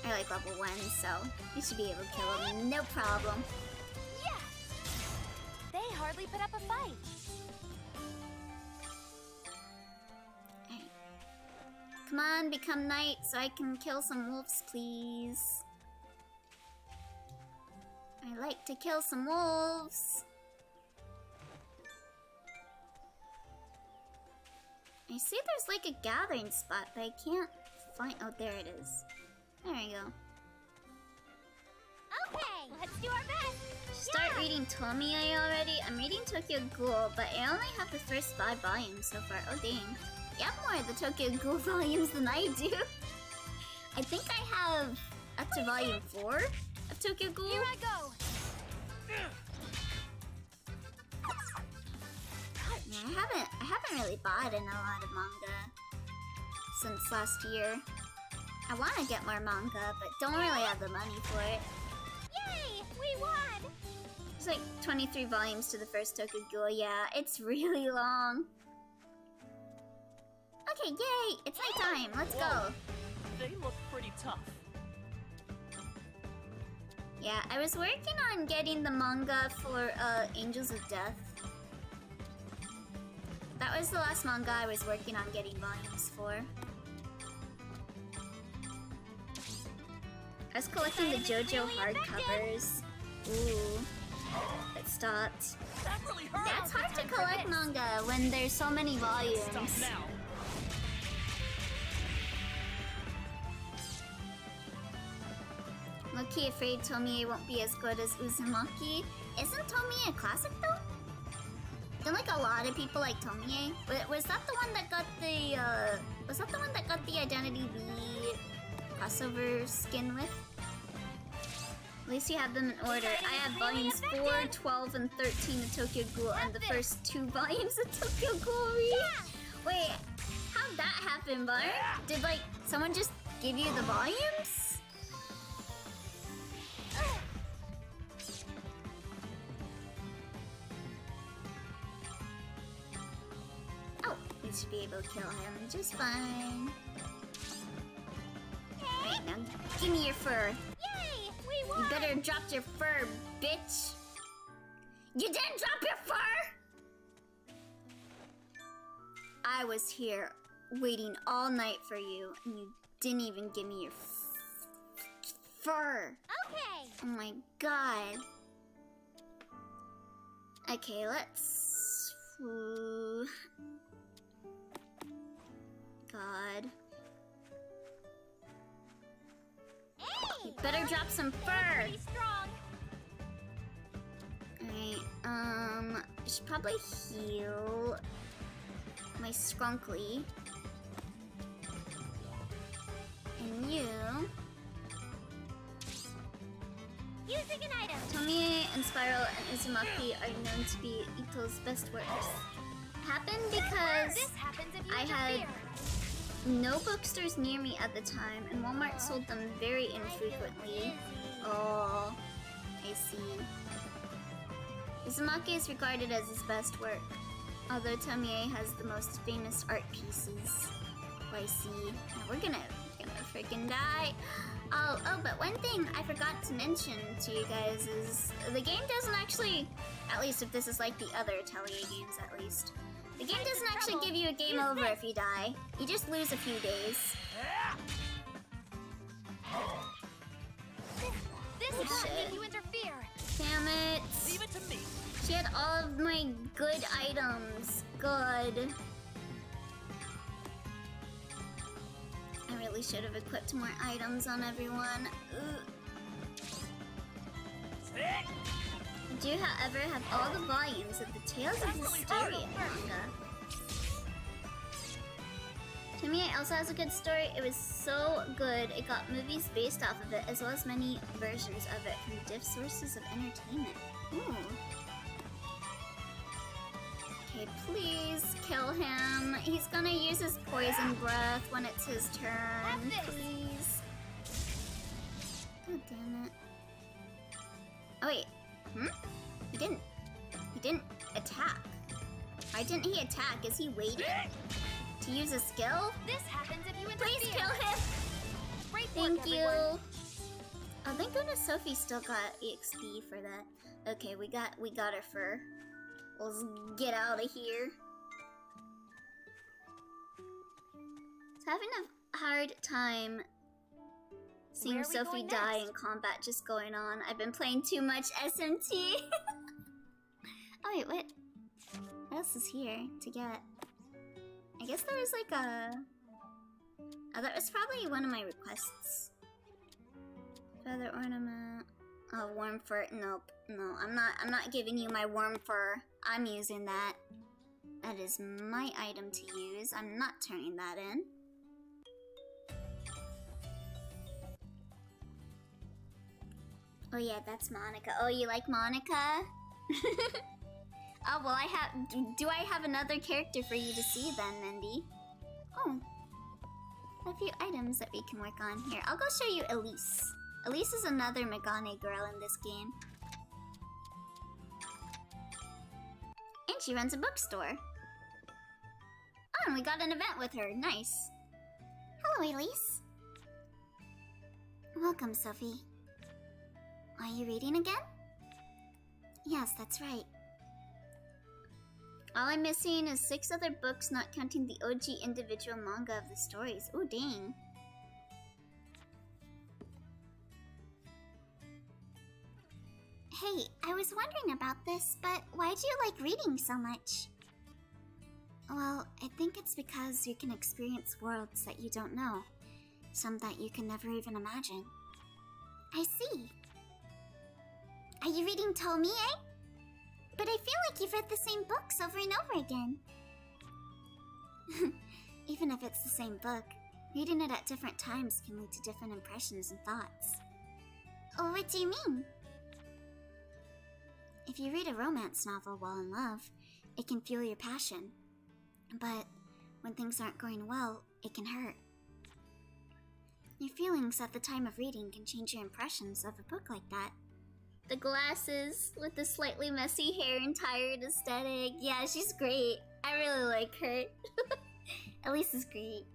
are like level 1, so we should be able to kill them, no problem. Yeah. They hardly put up a fight. Alright. Come on, become knight so I can kill some wolves, please. I like to kill some wolves. I see there's like a gathering spot, but I can't find... Oh, there it is. There we go. Okay, let's do our best. Start reading Tomie already? I'm reading Tokyo Ghoul, but I only have the first 5 volumes so far. Oh, dang. You have more of the Tokyo Ghoul volumes than I do. I think I have up to volume 4 of Tokyo Ghoul. Here I go. Yeah, I haven't really bought in a lot of manga since last year. I want to get more manga, but don't really have the money for it. Yay, we won. There's like 23 volumes to the first Tokyo Ghoul. Yeah, it's really long. Okay, yay! It's nighttime. Let's go. They look pretty tough. Yeah, I was working on getting the manga for Angels of Death. That was the last manga I was working on getting volumes for. I was collecting the JoJo hardcovers. Ooh. It stopped. That really hurt. Yeah, it's hard to collect manga when there's so many Stop volumes. now. Low-key afraid Tomie won't be as good as Uzumaki. Isn't Tomie a classic though? Don't like a lot of people like Tomie. Was that the one that got the was that the one that got the Identity V crossover skin with? At least you have them in order. I have volumes 4, 12, and 13 of Tokyo Ghoul and the first 2 volumes of Tokyo Ghoul read. Wait, how'd that happen, Bar? Did like someone just give you the volumes? Oh, we should be able to kill him just fine. Right, now give me your fur. Yay, we won. You better drop your fur, bitch. You didn't drop your fur! I was here waiting all night for you, and you didn't even give me your fur. Okay. Oh my god. Okay, let's... Ooh. God. Hey, You better drop some fur! pretty strong. Alright, I should probably heal my Skrunkly. And you... Using an item. Tomie and Spiral and Uzumaki are known to be Ito's best works. Happened because This happens if you I had interfere. no bookstores near me at the time, and Walmart sold them very infrequently. Oh, I see. Uzumaki is regarded as his best work, although Tomie has the most famous art pieces. Oh, I see. Now we're gonna freaking die. Oh, but one thing I forgot to mention to you guys is the game doesn't actually, at least if this is like the other Atelier games at least, the game doesn't actually give you a game over if you die. You just lose a few days. This Oh, happens shit. if you interfere. Damn it. Leave it to me. She had all of my good items. Good. I really should have equipped more items on everyone. Ugh. Do you, however, have all the volumes of the Tales of Hysteria manga? Tomie also has a good story. It was so good, it got movies based off of it, as well as many versions of it from diff sources of entertainment. Ooh. Okay, please kill him. He's gonna use his poison breath when it's his turn. Please. God damn it. Oh wait. He didn't attack. Why didn't he attack? Is he waiting to use a skill? This happens if you interfere. Please kill him! Great work, Thank you. everyone. Oh, thank goodness Sophie still got EXP for that. Okay, we got her fur. Let's get out of here. It's having a hard time seeing Where are we Sophie going die next? in combat just going on. I've been playing too much SMT. Oh wait, what else is here to get? I guess there was like a... Oh, that was probably one of my requests. Feather ornament. Oh, warm fur. Nope. No, I'm not giving you my warm fur. I'm using that. That is my item to use. I'm not turning that in. Oh yeah, that's Monica. Oh, you like Monica? Oh, well, do I have another character for you to see then, Mindy? Oh. A few items that we can work on here. I'll go show you Elise. Elise is another Megane girl in this game. And she runs a bookstore. Oh, and we got an event with her. Nice. Hello, Elise. Welcome, Sophie. Are you reading again? Yes, that's right. All I'm missing is 6 other books, not counting the OG individual manga of the stories. Ooh, dang. Hey, I was wondering about this, but why do you like reading so much? Well, I think it's because you can experience worlds that you don't know. Some that you can never even imagine. I see. Are you reading Tomie? But I feel like you've read the same books over and over again. Even if it's the same book, reading it at different times can lead to different impressions and thoughts. Oh, what do you mean? If you read a romance novel while in love, it can fuel your passion. But when things aren't going well, it can hurt. Your feelings at the time of reading can change your impressions of a book like that. The glasses with the slightly messy hair and tired aesthetic. Yeah, she's great. I really like her. Elise is great.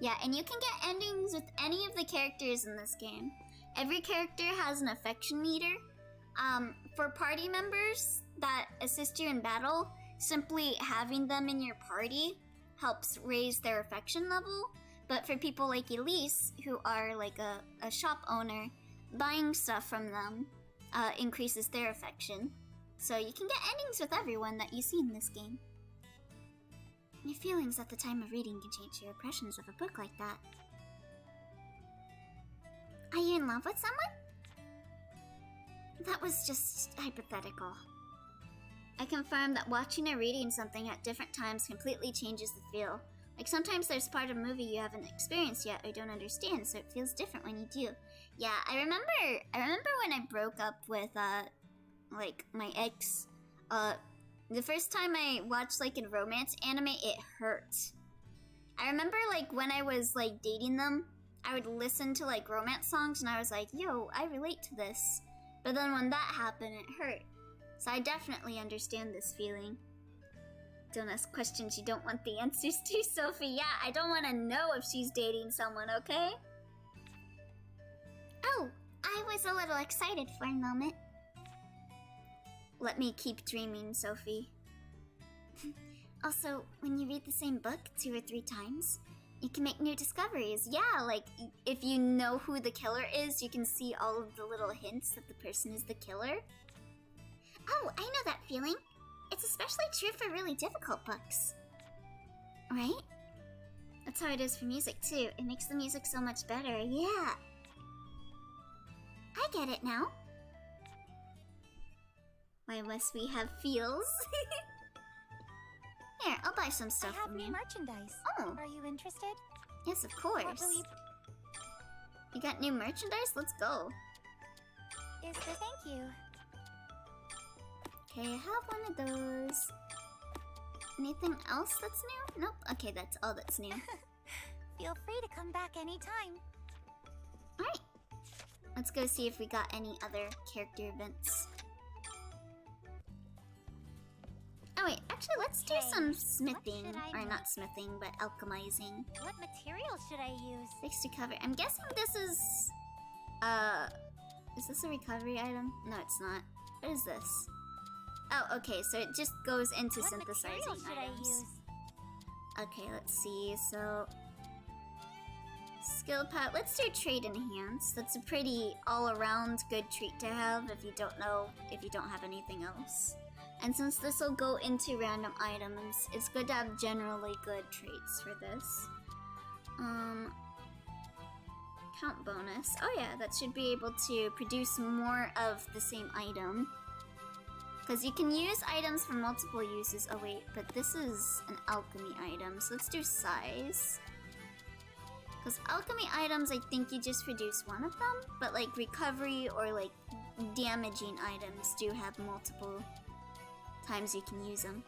Yeah, and you can get endings with any of the characters in this game. Every character has an affection meter. For party members that assist you in battle, simply having them in your party helps raise their affection level. But for people like Elise, who are like a shop owner, buying stuff from them increases their affection. So you can get endings with everyone that you see in this game. Your feelings at the time of reading can change your impressions of a book like that. Are you in love with someone? That was just hypothetical. I confirm that watching or reading something at different times completely changes the feel. Like sometimes there's part of a movie you haven't experienced yet or don't understand, so it feels different when you do. Yeah, I remember when I broke up with like my ex. The first time I watched like a romance anime, it hurt. I remember like when I was like dating them, I would listen to like romance songs and I was like, yo, I relate to this. But then when that happened, it hurt. So I definitely understand this feeling. Don't ask questions you don't want the answers to, Sophie. Yeah, I don't want to know if she's dating someone, okay? Oh, I was a little excited for a moment. Let me keep dreaming, Sophie. Also, when you read the same book 2 or 3 times, you can make new discoveries. Yeah, like, if you know who the killer is, you can see all of the little hints that the person is the killer. Oh, I know that feeling. It's especially true for really difficult books. Right? That's how it is for music, too. It makes the music so much better. Yeah. I get it now. Why must we have feels? Here, I'll buy some stuff I have from new you. merchandise. Oh. Are you interested? Yes, of course. What will you... You got new merchandise? Let's go. Is there... Thank you. Okay, I have one of those. Anything else that's new? Nope. Okay, that's all that's new. Feel free to come back anytime. Alright. Let's go see if we got any other character events. Oh wait, actually let's do Okay, some what smithing. should I Or make? not smithing, but alchemizing. What material should I use? Fixed recovery. I'm guessing this is this a recovery item? No, it's not. What is this? Oh, okay, so it just goes into What synthesizing material should I items. use? Okay, let's see. So skill pot. Let's do trade enhance. That's a pretty all-around good trait to have if you don't have anything else. And since this will go into random items, it's good to have generally good traits for this. Count bonus. Oh yeah, that should be able to produce more of the same item. Because you can use items for multiple uses. Oh wait, but this is an alchemy item, so let's do size. Because alchemy items, I think you just produce one of them, but like recovery or like damaging items do have multiple times you can use them.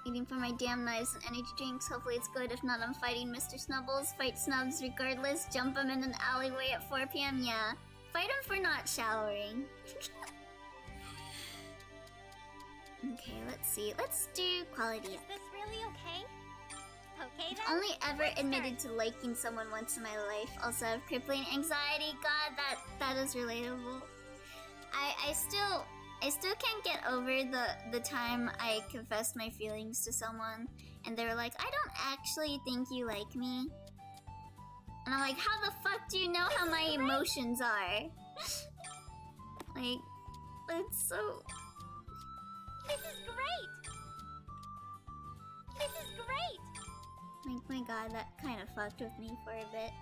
Eating for my damn knives and energy drinks. Hopefully it's good. If not, I'm fighting Mr. Snubbles. Fight Snubs regardless. Jump him in an alleyway at 4 p.m. Yeah. Fight him for not showering. Okay, let's see. Let's do quality. Is this really okay? Okay then. Only ever Let's admitted start. to liking someone once in my life. Also have crippling anxiety. God, that is relatable. I still can't get over the time I confessed my feelings to someone and they were like, I don't actually think you like me. And I'm like, how the fuck do you know how my emotions are? Like, it's so... This is great. This is great. Like, my god, that kind of fucked with me for a bit.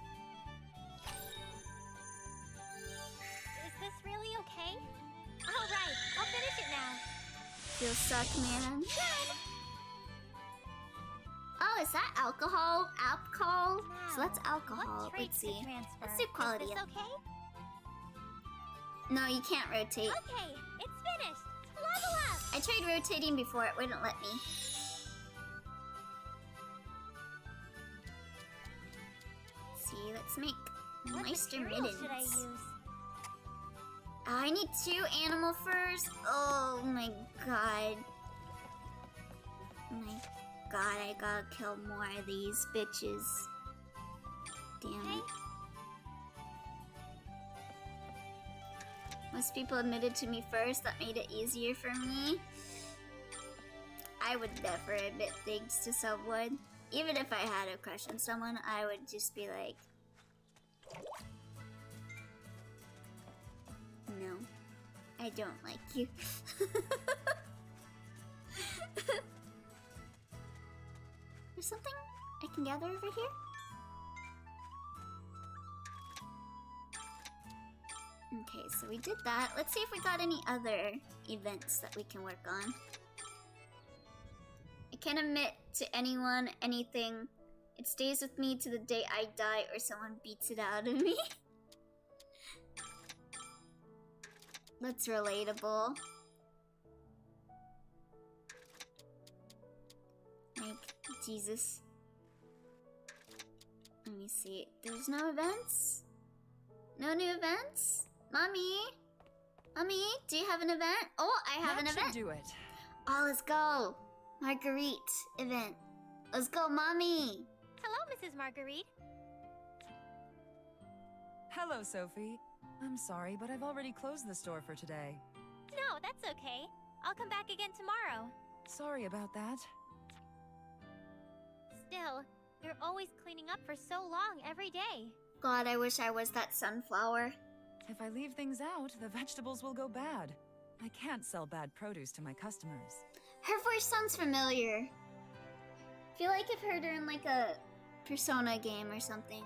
Is this really okay? All right, I'll finish it now. Feel suck, man. Oh, is that alcohol? Alcohol? So that's alcohol. What traits Let's see. to transfer? Let's do quality. Is this okay? No, you can't rotate. Okay, it's finished. Level up. I tried rotating before, it wouldn't let me. Let's see, let's make What Meister material Middens. should I use? I need 2 animal furs. Oh my god. My god, I gotta kill more of these bitches. Damn Okay. it. Most people admitted to me first, that made it easier for me. I would never admit things to someone. Even if I had a crush on someone, I would just be like, no, I don't like you. There's something I can gather over here? Okay, so we did that. Let's see if we got any other events that we can work on. I can't admit to anyone anything. It stays with me to the day I die or someone beats it out of me. That's relatable. Like, Jesus. Let me see. There's no events? No new events? Mommy? Mommy, do you have an event? Oh, I have an That should event. do it. Oh, let's go. Marguerite event. Let's go, Mommy. Hello, Mrs. Marguerite. Hello, Sophie. I'm sorry, but I've already closed the store for today. No, that's okay. I'll come back again tomorrow. Sorry about that. Still, you're always cleaning up for so long every day. God, I wish I was that sunflower. If I leave things out, the vegetables will go bad. I can't sell bad produce to my customers. Her voice sounds familiar. Feel like I've heard her in like a Persona game or something.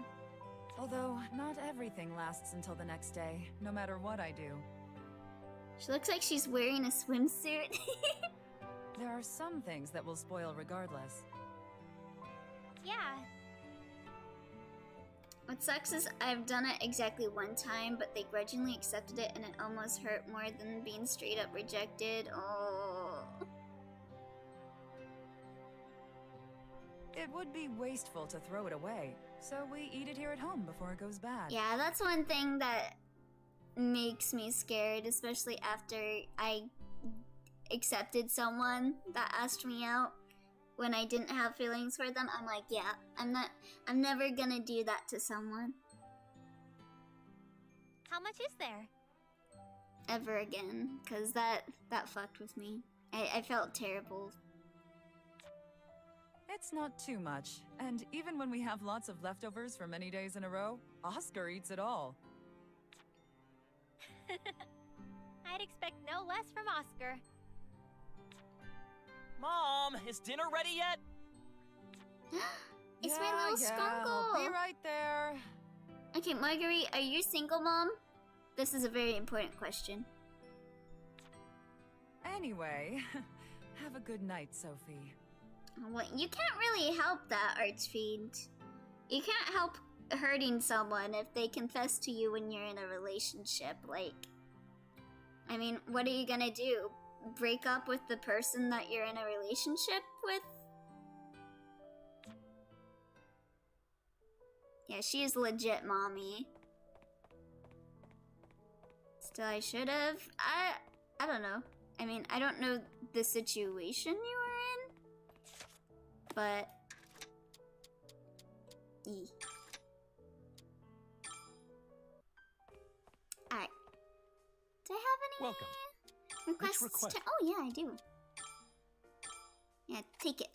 Although, not everything lasts until the next day, no matter what I do. She looks like she's wearing a swimsuit. There are some things that will spoil regardless. Yeah. What sucks is I've done it exactly one time, but they grudgingly accepted it and it almost hurt more than being straight up rejected. Oh. It would be wasteful to throw it away, so we eat it here at home before it goes bad. Yeah, that's one thing that makes me scared, especially after I accepted someone that asked me out when I didn't have feelings for them. I'm like, yeah, I'm never gonna do that to someone How much is there? ever again, because that fucked with me. I felt terrible. It's not too much, and even when we have lots of leftovers for many days in a row, Oscar eats it all. I'd expect no less from Oscar. Mom, is dinner ready yet? It's my little I'll be skunkle. right there. Okay, Marguerite, are you single, Mom? This is a very important question. Anyway, have a good night, Sophie. Well, you can't really help that, Archfiend. You can't help hurting someone if they confess to you when you're in a relationship. Like, I mean, what are you gonna do? Break up with the person that you're in a relationship with? Yeah, she is legit mommy. Still, I should have. I don't know. I mean, I don't know the situation you were in, but alright. Do I have any Welcome. requests? Which request? Oh yeah, I do. Yeah, take it.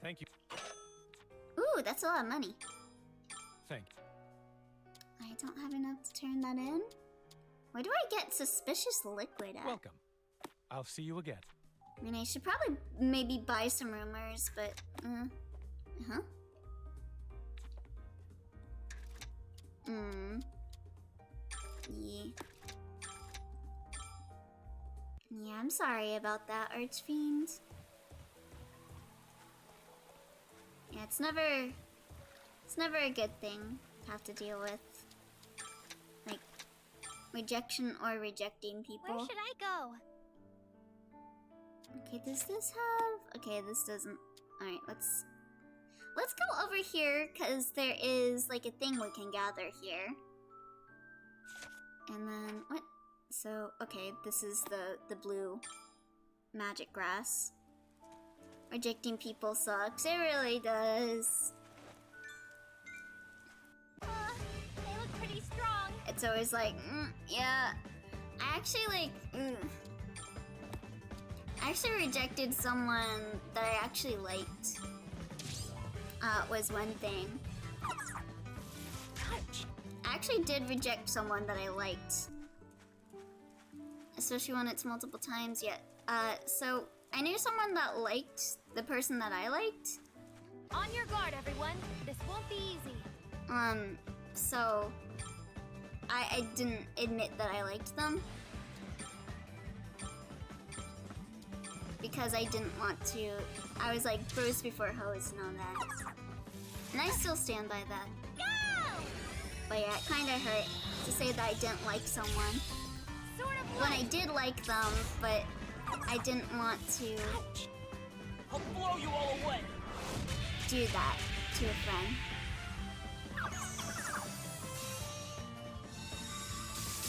Thank you. Ooh, that's a lot of money. Thank you. I don't have enough to turn that in. Where do I get suspicious liquid at? Welcome. I'll see you again. I mean, I should probably maybe buy some rumors, but, huh? Yeah. Yeah, I'm sorry about that, Archfiend. Yeah, it's never a good thing to have to deal with. Like, rejection or rejecting people. Where should I go? Okay, does this have... Okay, this doesn't... Alright, let's go over here, because there is, like, a thing we can gather here. And then... What? So, okay, this is the blue magic grass. Rejecting people sucks. It really does. They look pretty strong. It's always like, yeah. I actually, like... I actually rejected someone that I actually liked. Was one thing. I actually did reject someone that I liked. Especially when it's multiple times, yet. So, I knew someone that liked the person that I liked. On your guard, everyone. This won't be easy. So... I didn't admit that I liked them. Because I didn't want to... I was like, bros before hoes and all that. And I still stand by that. Go! But yeah, it kinda hurt to say that I didn't like someone. Sort of When like... I did like them, but I didn't want to I'll blow you all away. do that to a friend.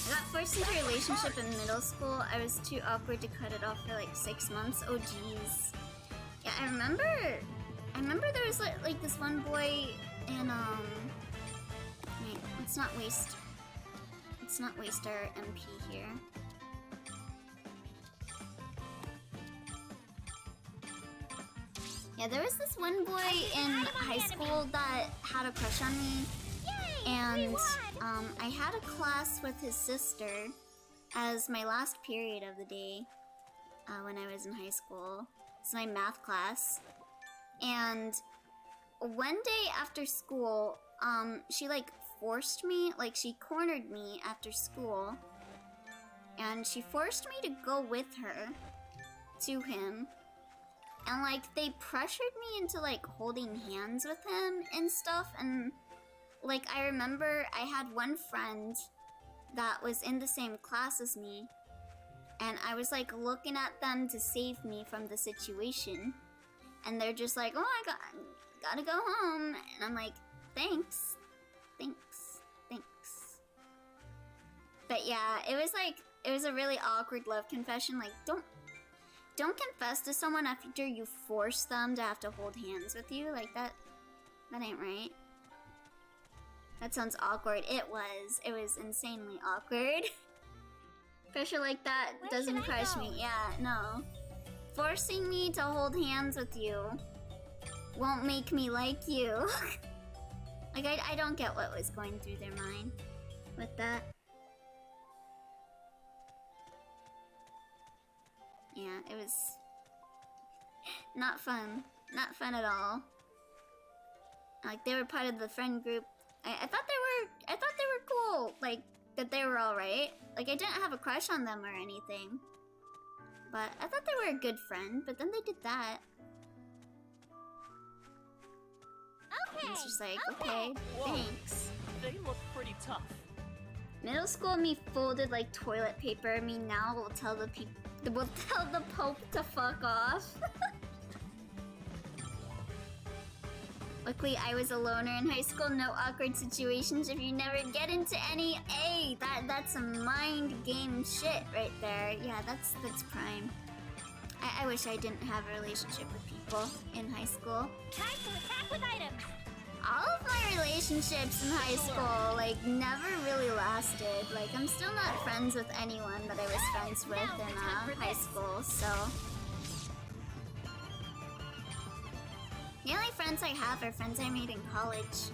I got forced into a relationship in middle school. I was too awkward to cut it off for like 6 months. Oh jeez. Yeah, I remember there was like this one boy in wait, let's not waste our MP here. Yeah, there was this one boy in high school that had a crush on me. Yay! And we won! I had a class with his sister as my last period of the day when I was in high school. It's my math class. And one day after school, she like forced me, like she cornered me after school. And she forced me to go with her to him. And like they pressured me into like holding hands with him and stuff. And like, I remember I had one friend that was in the same class as me, and I was like looking at them to save me from the situation, and they're just like, oh, I gotta go home, and I'm like, thanks. But yeah, it was a really awkward love confession. Like, don't confess to someone after you force them to have to hold hands with you. Like, that ain't right. That sounds awkward. It was insanely awkward. Pressure like that doesn't crush me. Yeah, no. Forcing me to hold hands with you won't make me like you. Like, I don't get what was going through their mind with that. Yeah, it was not fun. Not fun at all. Like, they were part of the friend group. I thought they were cool. Like, that they were alright. Like, I didn't have a crush on them or anything. But I thought they were a good friend, but then they did that. Okay. And it's just like, okay, Whoa. thanks. They look pretty tough. Middle school me folded like toilet paper. Me now will tell the Pope to fuck off. Luckily, I was a loner in high school. No awkward situations. If you never get into any, that's a mind game shit right there. Yeah, that's prime. I wish I didn't have a relationship with people in high school. Time to attack with items. All of my relationships in high school, like, never really lasted. Like, I'm still not friends with anyone that I was friends with in high school, so... The only friends I have are friends I made in college.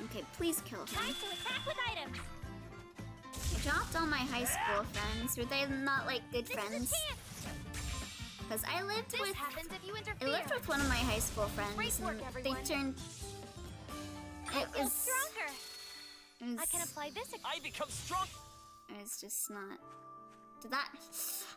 Okay, please kill him. Time to attack with items. I dropped all my high school friends. Were they not, like, good friends? Because I lived This with... happens if you I interfere. lived with one of my high school friends, Great work, and everyone. they turned... I It feel was... stronger. It was... I can apply this. I become strong. It was just not... Did that...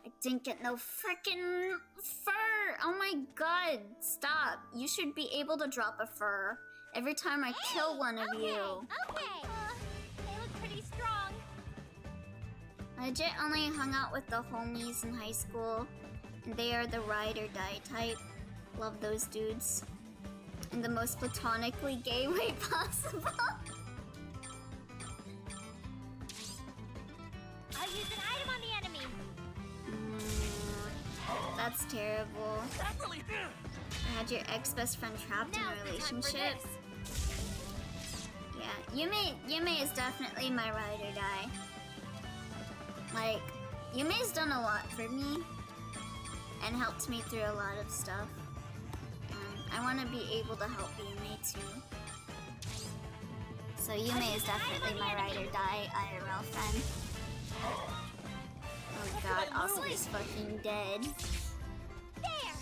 I didn't get no freaking fur! Oh my god! Stop! You should be able to drop a fur every time I kill one of you. Okay. They look pretty strong. I legit only hung out with the homies in high school, and they are the ride or die type. Love those dudes. In the most platonically gay way possible. I'll use an item on the enemy. That's terrible. That really. I had your ex-best friend trapped Now's in a the time for relationship. this. Yeah, Yume is definitely my ride or die. Like, Yume's done a lot for me and helped me through a lot of stuff. And I want to be able to help Yume too. So Yume is definitely my ride or die IRL friend. Oh god, also he's fucking dead. There.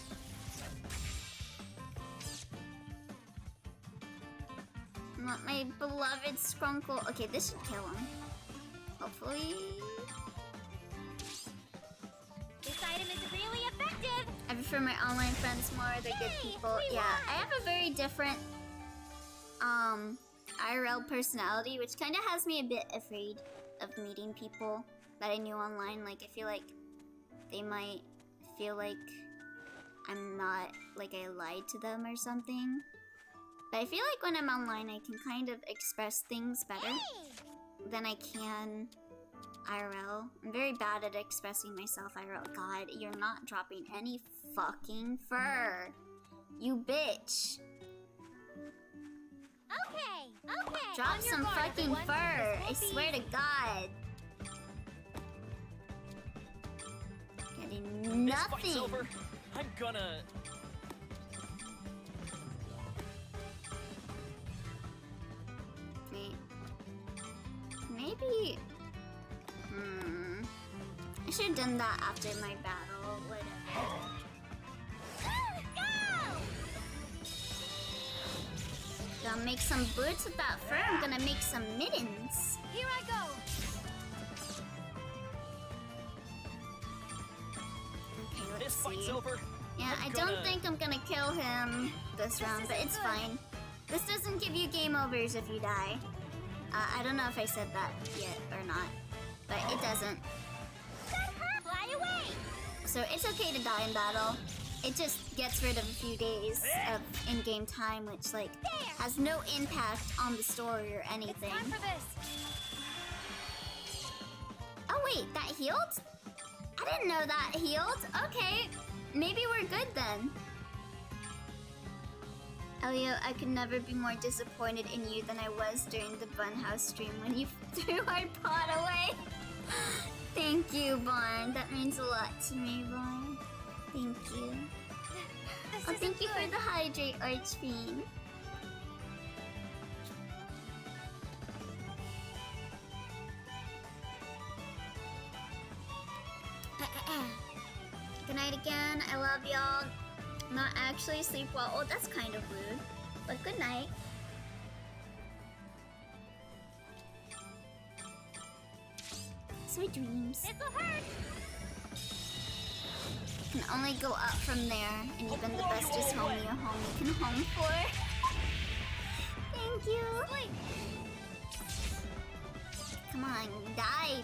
Not my beloved Skrunkle. Okay, this should kill him. Hopefully. This item is really effective. I prefer my online friends more. They're good Yay, people. we Yeah, won. I have a very different IRL personality, which kind of has me a bit afraid of meeting people that I knew online. Like, I feel like they might feel like I'm not, like I lied to them or something. But I feel like when I'm online, I can kind of express things better than I can IRL. I'm very bad at expressing myself IRL. God, you're not dropping any fucking fur. You bitch. Okay. Drop On your some guard, fucking everyone. fur. I This will swear be- to God. Getting This fight's nothing. over. I'm gonna. Wait. Maybe. I should have done that after my battle. Whatever. Gonna make some boots with that fur. I'm gonna make some mittens. Here I go. Okay, This let's fight's see. over. Yeah, I don't think I'm gonna kill him this round, but it's fine. This doesn't give you game overs if you die. I don't know if I said that yet or not, but it doesn't. Fly away! So it's okay to die in battle. It just gets rid of a few days of in-game time, which like has no impact on the story or anything. Time for this. Oh wait, that healed? I didn't know that healed. Okay, maybe we're good then. Elio, I could never be more disappointed in you than I was during the Bunhouse stream when you threw our pot away. Thank you, Barn. That means a lot to me, Barn. Thank you. Oh, thank you for the hydrate, Archfiend. Good night again. I love y'all. Not actually sleep well. Oh, that's kind of rude. But good night. Sweet dreams. This'll hurt. Can only go up from there, and even the bestest homie a homie can home for. Thank you. Come on, die.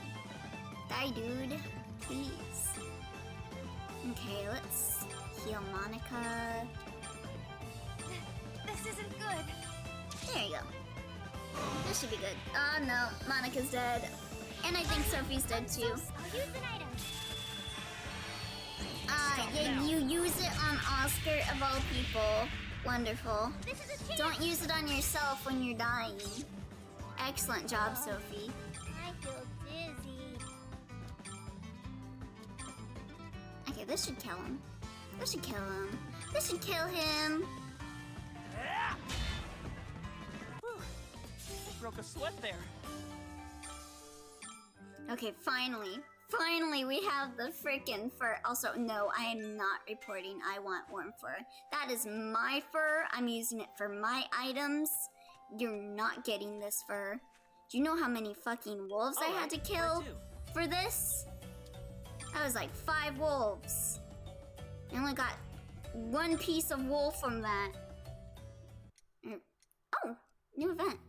Die, dude. Please. Okay, let's heal Monica. This isn't good. There you go. This should be good. Oh no, Monica's dead. And I think Sophie's dead too. I'll use an item. Yeah, you use it on Oscar of all people. Wonderful. This is a chance. Don't use it on yourself when you're dying. Excellent job, Sophie. I feel dizzy. Okay, this should kill him. This should kill him. This should kill him. Broke a sweat there. Okay, finally. Finally, we have the frickin' fur. Also, no, I am not reporting. I want warm fur. That is my fur. I'm using it for my items. You're not getting this fur. Do you know how many fucking wolves I had to kill for this? That was like 5 wolves. I only got 1 piece of wool from that. Oh, new event.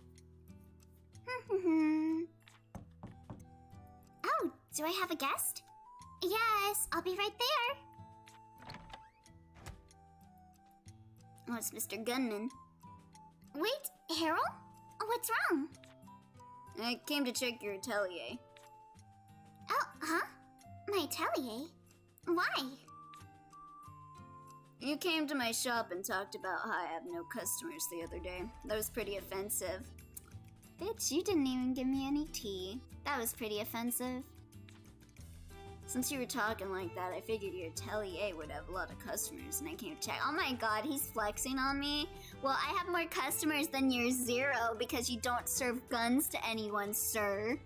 Oh, do I have a guest? Yes, I'll be right there. Oh, it's Mr. Gunman. Wait, Harold? What's wrong? I came to check your atelier. Oh, huh? My atelier? Why? You came to my shop and talked about how I have no customers the other day. That was pretty offensive. Bitch, you didn't even give me any tea. That was pretty offensive. Since you were talking like that, I figured your atelier would have a lot of customers, and I came to check. Oh my god, he's flexing on me. Well, I have more customers than your 0 because you don't serve guns to anyone, sir.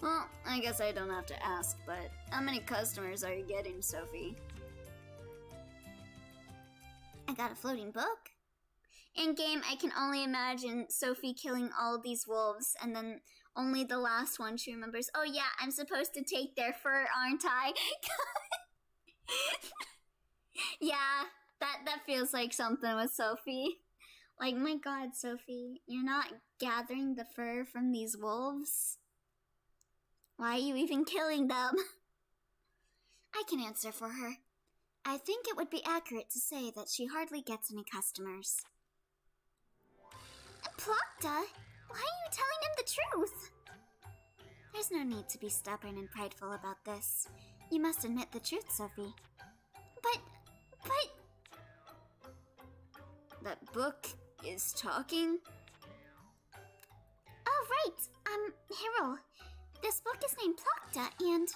Well, I guess I don't have to ask, but how many customers are you getting, Sophie? I got a floating book. In game, I can only imagine Sophie killing all these wolves, and then only the last one she remembers, oh yeah, I'm supposed to take their fur, aren't I? Yeah, that feels like something with Sophie. Like, my god, Sophie, you're not gathering the fur from these wolves? Why are you even killing them? I can answer for her. I think it would be accurate to say that she hardly gets any customers. Plokta, why are you telling him the truth? There's no need to be stubborn and prideful about this. You must admit the truth, Sophie. But... That book is talking? Oh, right. Hero. This book is named Plokta, and...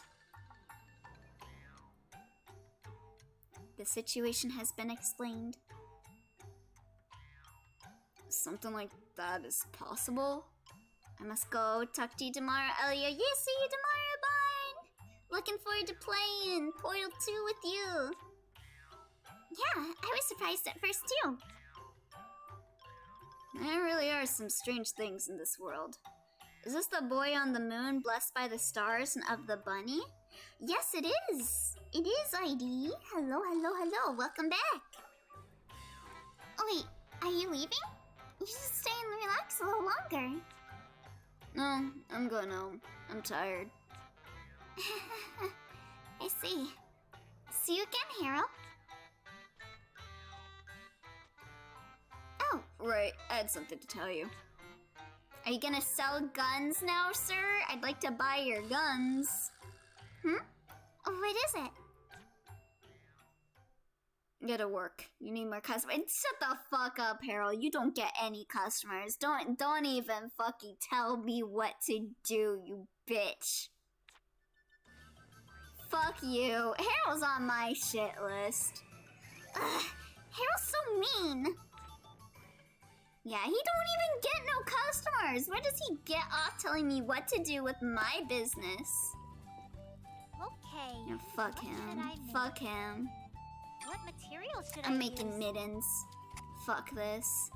The situation has been explained. Something like that is possible? I must go. Talk to you tomorrow, Elia. Yeah, see you tomorrow, Barn! Looking forward to playing Portal 2 with you. Yeah, I was surprised at first, too. There really are some strange things in this world. Is this the boy on the moon blessed by the stars and of the bunny? Yes, it is. It is ID. Hello, hello, hello. Welcome back. Oh wait, are you leaving? You should stay and relax a little longer. No, I'm going home. I'm tired. I see. See you again, Harold. Oh, right. I had something to tell you. Are you gonna sell guns now, sir? I'd like to buy your guns. Hmm? Oh, what is it? Gotta work. You need more customers. Shut the fuck up, Harold. You don't get any customers. Don't even fucking tell me what to do, you bitch. Fuck you. Harold's on my shit list. Ugh, Harold's so mean. Yeah, he don't even get no customers. Where does he get off telling me what to do with my business? Okay. Yeah, fuck what should him. I make? Fuck him. What material should I I'm making use? mittens. Fuck this.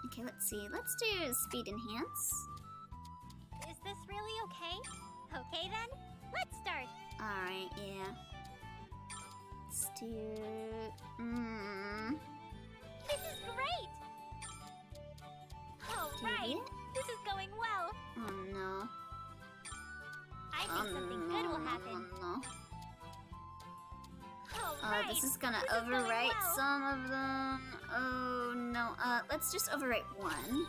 Okay, let's see. Let's do speed enhance. Is this really okay? Okay then, let's start. Alright, yeah. Let's do... This is great! Alright, this is going well. Oh no. I think something good will happen. Oh no. Alright, This is gonna this is going overwrite well. some of them. Oh no. Let's just overwrite one.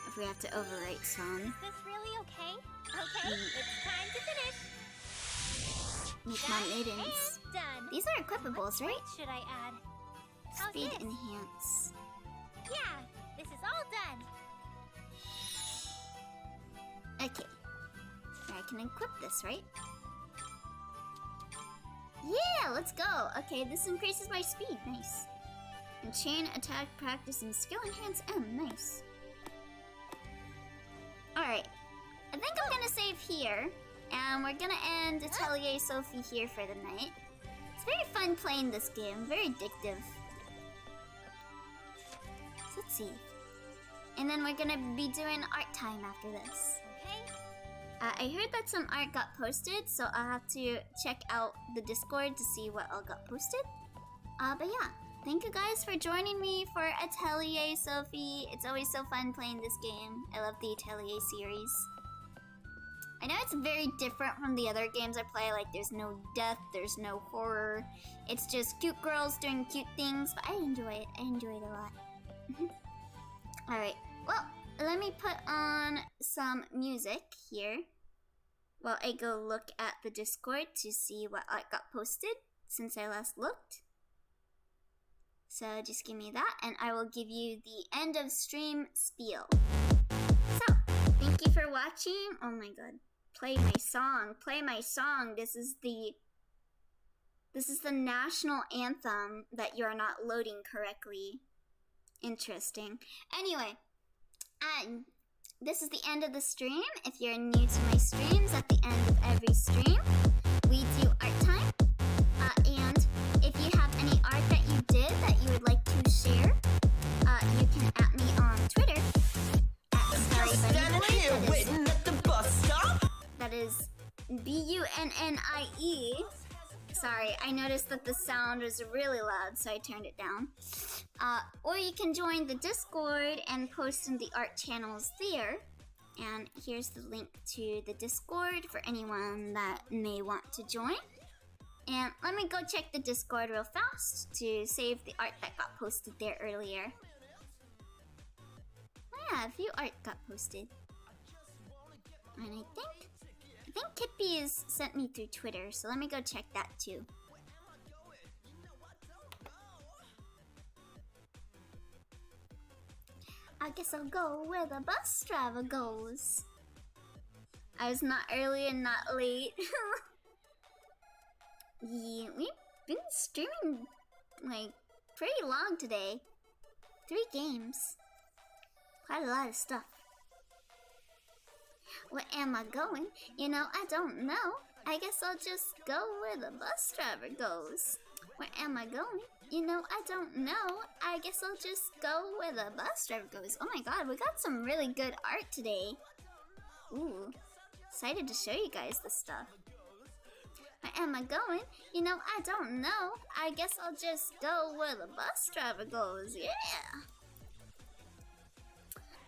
If we have to overwrite some. Is this really okay? Okay, it's time to finish. Make my Done mittens. and done. These are equipables, right? What should I add? How's Speed this? enhance. Yeah, this is all done. Okay. I can equip this, right? Yeah, let's go. Okay, this increases my speed. Nice. And chain attack practice and skill enhance M. Nice. Alright. I think I'm gonna save here. And we're gonna end Atelier Sophie here for the night. It's very fun playing this game. Very addictive. So let's see. And then we're gonna be doing art time after this. Okay? I heard that some art got posted, so I'll have to check out the Discord to see what all got posted. But yeah, thank you guys for joining me for Atelier Sophie. It's always so fun playing this game. I love the Atelier series. I know it's very different from the other games I play, like there's no death, there's no horror. It's just cute girls doing cute things, but I enjoy it. I enjoy it a lot. Alright, well, let me put on some music here while I go look at the Discord to see what art got posted since I last looked. So just give me that and I will give you the end of stream spiel. So, thank you for watching. Oh my god. Play my song. Play my song. This is the national anthem that you're not loading correctly. Interesting. Anyway, this is the end of the stream. If you're new to my streams, at the end of every stream, we do art time. And if you have any art that you did that you would like to share, you can at me on Twitter at that is BUNNIE. Sorry, I noticed that the sound was really loud, so I turned it down. Or you can join the Discord and post in the art channels there. And here's the link to the Discord for anyone that may want to join. And let me go check the Discord real fast to save the art that got posted there earlier. Oh yeah, a few art got posted. And I think Kippy has sent me through Twitter, so let me go check that too. I guess I'll go where the bus driver goes. I was not early and not late. Yeah, we've been streaming like pretty long today. 3 games. Quite a lot of stuff. Where am I going? You know, I don't know. I guess I'll just go where the bus driver goes. Where am I going? You know, I don't know. I guess I'll just go where the bus driver goes. Oh my god, we got some really good art today. Ooh, excited to show you guys this stuff. Where am I going? You know, I don't know. I guess I'll just go where the bus driver goes. Yeah.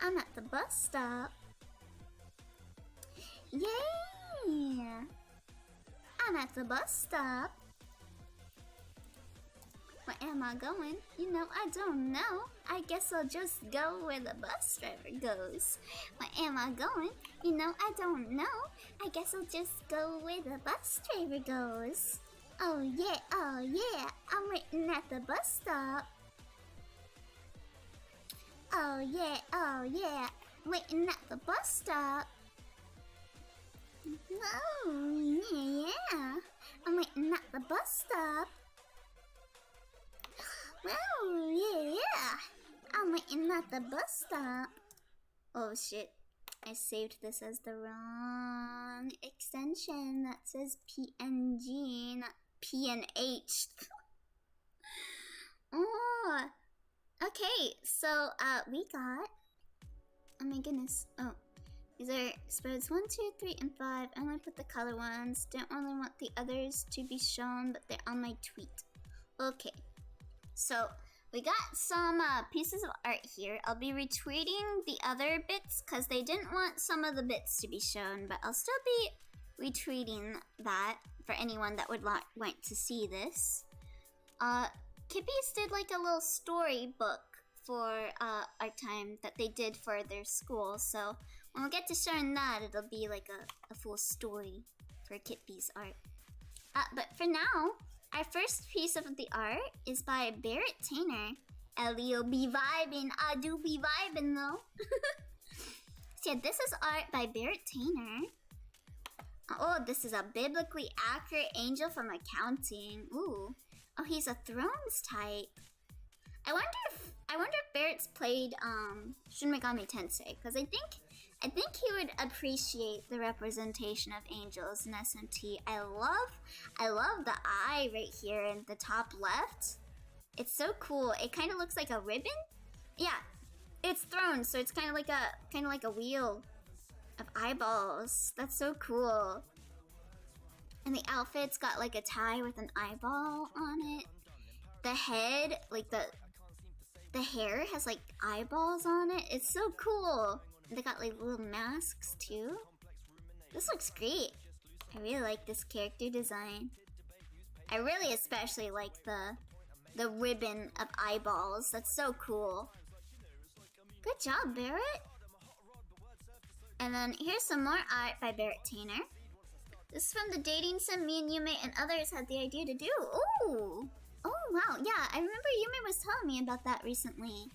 I'm at the bus stop. Yeah. I'm at the bus stop. Where am I going? You know, I don't know. I guess I'll just go where the bus driver goes. Where am I going? You know, I don't know. I guess I'll just go where the bus driver goes. Oh yeah, I'm waiting at the bus stop. Oh yeah, waiting at the bus stop. Oh yeah, I'm waiting at the bus stop. Oh yeah, I'm waiting at the bus stop. Oh shit, I saved this as the wrong extension. That says PNG, not PNH. Oh, okay, so we got, oh my goodness, oh, these are spreads 1, 2, 3, and 5. I'm gonna put the color ones. Don't really want the others to be shown, but they're on my tweet. Okay, so we got some pieces of art here. I'll be retweeting the other bits because they didn't want some of the bits to be shown, but I'll still be retweeting that for anyone that would want to see this. Kippies did like a little storybook for art time that they did for their school, so when we get to showing that, it'll be like a full story for Kippies art. But for now, our first piece of the art is by Barrett Tainer. Elio be vibing, I do be vibing though. So yeah, this is art by Barrett Tainer. Oh, this is a biblically accurate angel from accounting. Ooh. Oh, he's a Thrones type. I wonder if Barrett's played Shin Megami Tensei, because I think he would appreciate the representation of angels in SMT. I love the eye right here in the top left. It's so cool. It kind of looks like a ribbon. Yeah, it's thrown, so it's kind of like a wheel of eyeballs. That's so cool. And the outfit's got like a tie with an eyeball on it. The head, like the hair has like eyeballs on it. It's so cool. They got like little masks too. This looks great. I really like this character design. I really especially like the ribbon of eyeballs. That's so cool. Good job, Barrett. And then here's some more art by Barrett Tainer. This is from the dating sim me and Yume and others had the idea to do. Ooh! Oh wow, yeah, I remember Yume was telling me about that recently.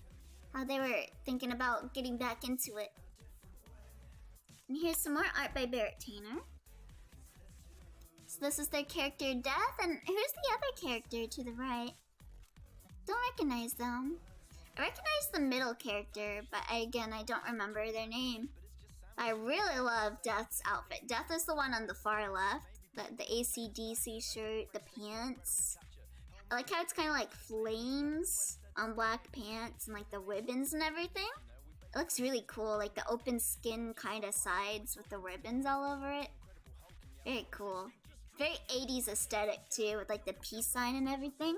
How they were thinking about getting back into it. And here's some more art by Barrett Tainer. So this is their character Death, and who's the other character to the right? Don't recognize them. I recognize the middle character, but I don't remember their name. I really love Death's outfit. Death is the one on the far left. The AC/DC shirt, the pants. I like how it's kind of like flames on black pants and like the ribbons and everything. It looks really cool, like the open skin kind of sides with the ribbons all over it. Very cool. Very 80s aesthetic too, with like the peace sign and everything.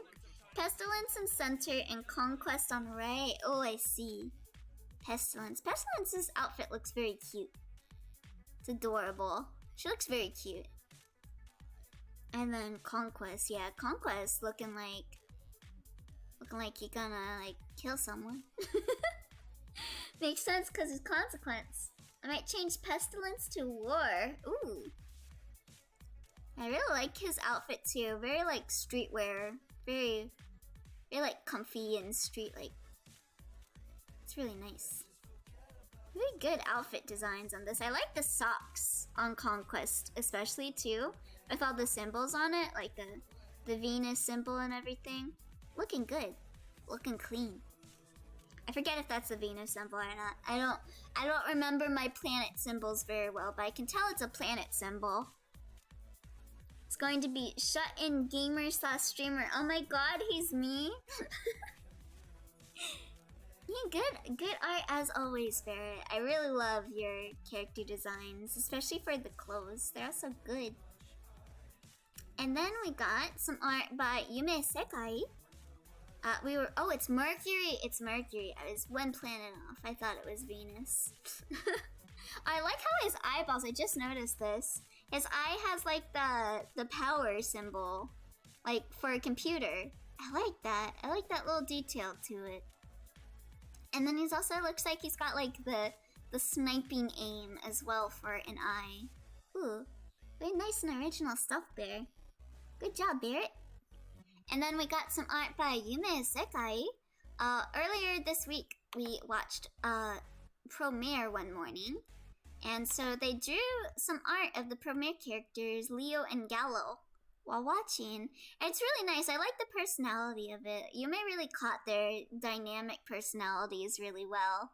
Pestilence in center and Conquest on right. Oh, I see. Pestilence. Pestilence's outfit looks very cute. It's adorable. She looks very cute. And then Conquest, yeah, Conquest looking like he gonna like kill someone. Makes sense because it's consequence. I might change Pestilence to War. Ooh. I really like his outfit too. Very like streetwear. Very like comfy and street like. It's really nice. Really good outfit designs on this. I like the socks on Conquest especially too. With all the symbols on it, like the Venus symbol and everything. Looking good. Looking clean. I forget if that's a Venus symbol or not. I don't remember my planet symbols very well, but I can tell it's a planet symbol. It's going to be shut-in gamer/streamer. Oh my god, he's me. Yeah, good art as always, Barrett. I really love your character designs, especially for the clothes. They're also good. And then we got some art by Yume Sekai. Oh, it's Mercury. It's Mercury. I was one planet off. I thought it was Venus. I like how his eyeballs, I just noticed this. His eye has like the power symbol, like for a computer. I like that. I like that little detail to it. And then he's also looks like he's got like the sniping aim as well for an eye. Ooh, very nice and original stuff there. Good job, Barrett. And then we got some art by Yume Sekai. Earlier this week, we watched Premiere one morning. And so they drew some art of the Premiere characters, Leo and Gallo, while watching. And it's really nice. I like the personality of it. Yume really caught their dynamic personalities really well.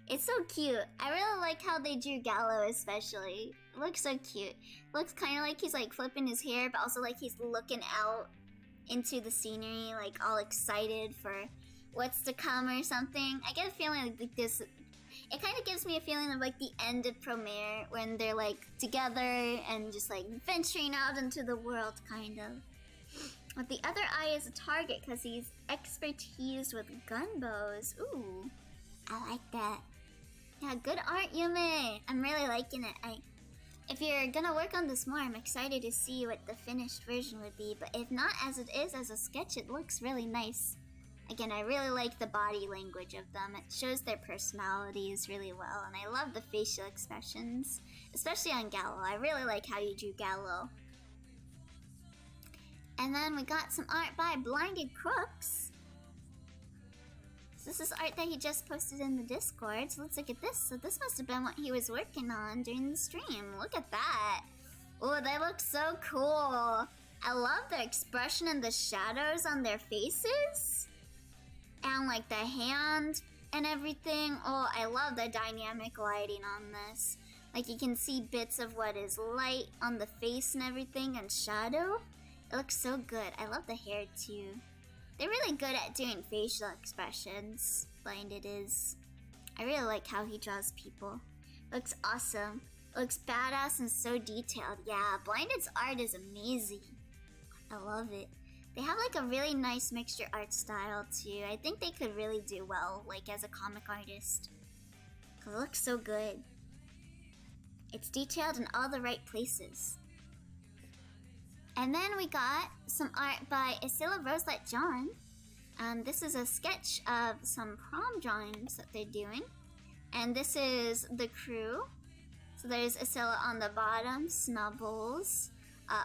It's so cute. I really like how they drew Gallo especially. It looks so cute. Looks kind of like he's like flipping his hair, but also like he's looking out into the scenery, like all excited for what's to come or something. I get a feeling like this, it kind of gives me a feeling of like the end of Premiere when they're like together and just like venturing out into the world kind of. But the other eye is a target because he's expertise with gun bows. Ooh, I like that. Yeah, good art, Yume. I'm really liking it. If you're gonna work on this more, I'm excited to see what the finished version would be. But if not as it is as a sketch, it looks really nice. Again, I really like the body language of them. It shows their personalities really well. And I love the facial expressions, especially on Gallo. I really like how you drew Gallo. And then we got some art by Blinded Crooks. This is art that he just posted in the Discord, so let's look at this. So this must have been what he was working on during the stream. Look at that. Oh, they look so cool. I love the expression and the shadows on their faces. And like the hand and everything. Oh, I love the dynamic lighting on this. Like you can see bits of what is light on the face and everything and shadow. It looks so good. I love the hair too. They're really good at doing facial expressions, Blinded is. I really like how he draws people. Looks awesome. Looks badass and so detailed. Yeah, Blinded's art is amazing. I love it. They have like a really nice mixture art style too. I think they could really do well, like as a comic artist. 'Cause it looks so good. It's detailed in all the right places. And then we got some art by Isilla Roselight John. This is a sketch of some prom drawings that they're doing. And this is the crew. So there's Isilla on the bottom, Snubbles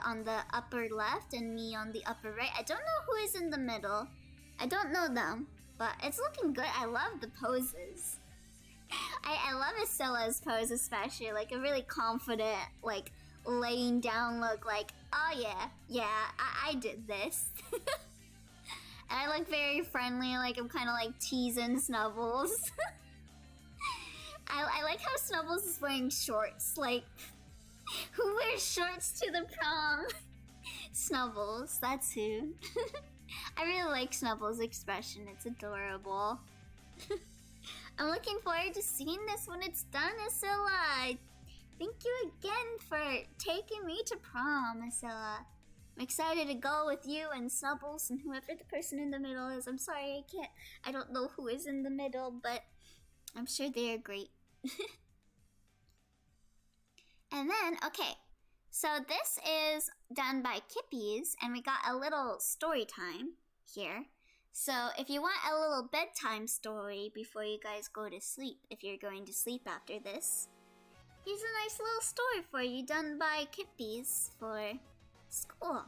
on the upper left, and me on the upper right. I don't know who is in the middle. I don't know them, but it's looking good. I love the poses. I love Isilla's pose especially, like a really confident, like laying down look, like, oh yeah, I did this. And I look very friendly, like I'm kind of like teasing Snubbles. I like how Snubbles is wearing shorts, like, who wears shorts to the prom? Snubbles, that's who. I really like Snubbles' expression, it's adorable. I'm looking forward to seeing this when it's done, Isilla. Thank you again for taking me to prom, Isilla. I'm excited to go with you and Snubbles and whoever the person in the middle is. I'm sorry, I don't know who is in the middle, but I'm sure they are great. And then, okay, so this is done by Kippies, and we got a little story time here. So if you want a little bedtime story before you guys go to sleep, if you're going to sleep after this, here's a nice little story for you done by Kippies for school.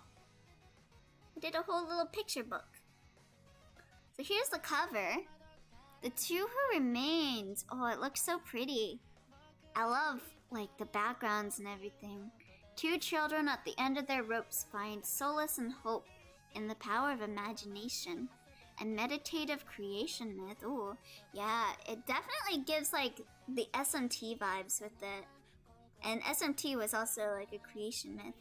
I did a whole little picture book. So here's the cover. The Two Who Remained. Oh, it looks so pretty. I love, like, the backgrounds and everything. Two children at the end of their ropes find solace and hope in the power of imagination. A meditative creation myth. Ooh, yeah, it definitely gives, like, the SMT vibes with it. And SMT was also, like, a creation myth.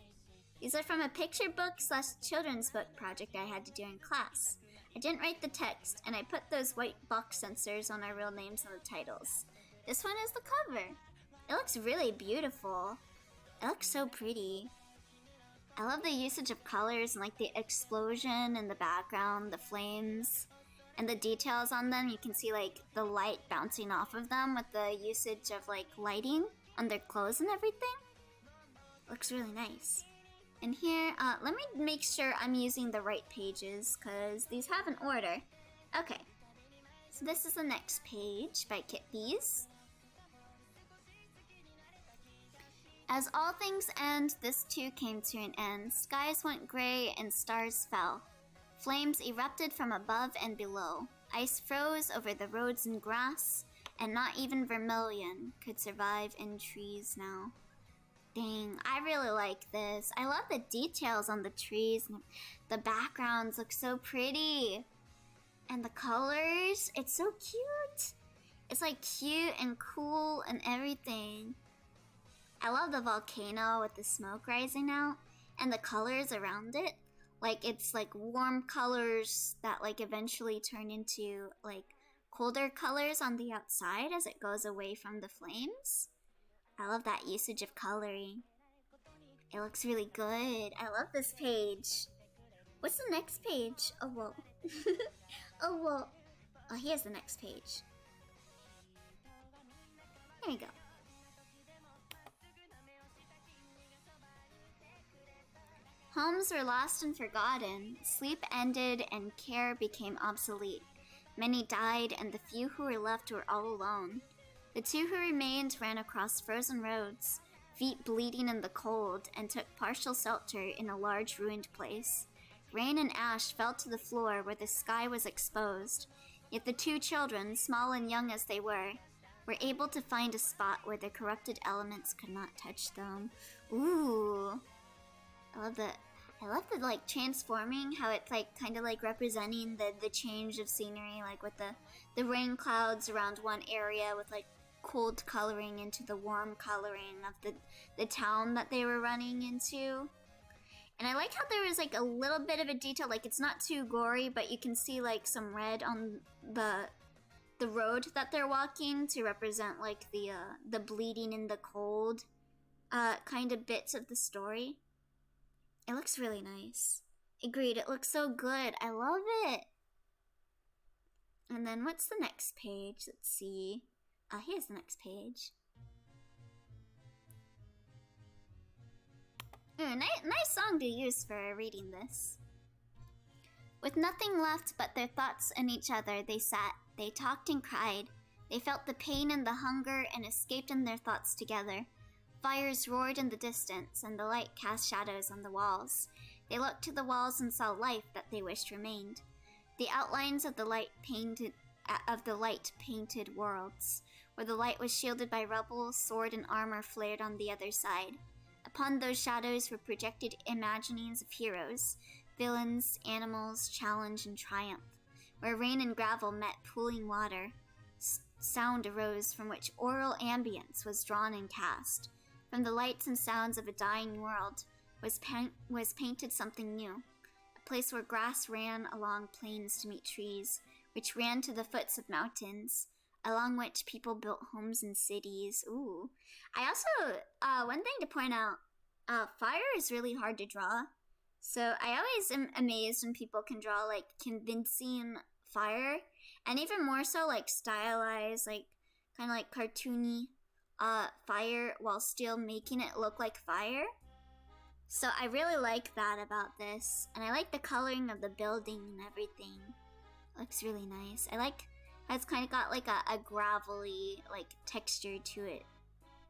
These are from a picture book / children's book project I had to do in class. I didn't write the text, and I put those white box sensors on our real names on the titles. This one is the cover. It looks really beautiful. It looks so pretty. I love the usage of colors and like the explosion in the background, the flames, and the details on them. You can see like the light bouncing off of them with the usage of like lighting on their clothes and everything. Looks really nice. And here, let me make sure I'm using the right pages because these have an order. Okay, so this is the next page by Kit Bees. As all things end, this too came to an end. Skies went gray and stars fell. Flames erupted from above and below. Ice froze over the roads and grass, and not even vermilion could survive in trees now. Dang, I really like this. I love the details on the trees. And the backgrounds look so pretty. And the colors, it's so cute. It's like cute and cool and everything. I love the volcano with the smoke rising out and the colors around it. Like it's like warm colors that like eventually turn into like colder colors on the outside as it goes away from the flames. I love that usage of coloring. It looks really good. I love this page. What's the next page? Oh, whoa. Oh, whoa. Oh, here's the next page. There you go. Homes were lost and forgotten. Sleep ended and care became obsolete. Many died and the few who were left were all alone. The two who remained ran across frozen roads, feet bleeding in the cold, and took partial shelter in a large ruined place. Rain and ash fell to the floor where the sky was exposed, yet the two children, small and young as they were able to find a spot where the corrupted elements could not touch them. Ooh. I love the like transforming, how it's like kind of like representing the change of scenery, like with the rain clouds around one area with like cold coloring into the warm coloring of the town that they were running into. And I like how there was like a little bit of a detail, like it's not too gory, but you can see like some red on the road that they're walking to represent like the bleeding in the cold kind of bits of the story. It looks really nice. Agreed, it looks so good. I love it. And then what's the next page? Let's see. Here's the next page. Ooh, nice song to use for reading this. With nothing left but their thoughts and each other, they sat. They talked and cried. They felt the pain and the hunger and escaped in their thoughts together. Fires roared in the distance, and the light cast shadows on the walls. They looked to the walls and saw life that they wished remained. The outlines of the light painted worlds, where the light was shielded by rubble, sword and armor flared on the other side. Upon those shadows were projected imaginings of heroes, villains, animals, challenge and triumph. Where rain and gravel met pooling water, sound arose from which oral ambience was drawn and cast. From the lights and sounds of a dying world was painted something new, a place where grass ran along plains to meet trees, which ran to the foots of mountains, along which people built homes and cities. Ooh. I also, one thing to point out, fire is really hard to draw. So I always am amazed when people can draw like convincing fire, and even more so like stylized, like kind of like cartoony fire while still making it look like fire. So I really like that about this, and I like the coloring of the building and everything. It looks really nice. I like how it's kind of got like a gravelly like texture to it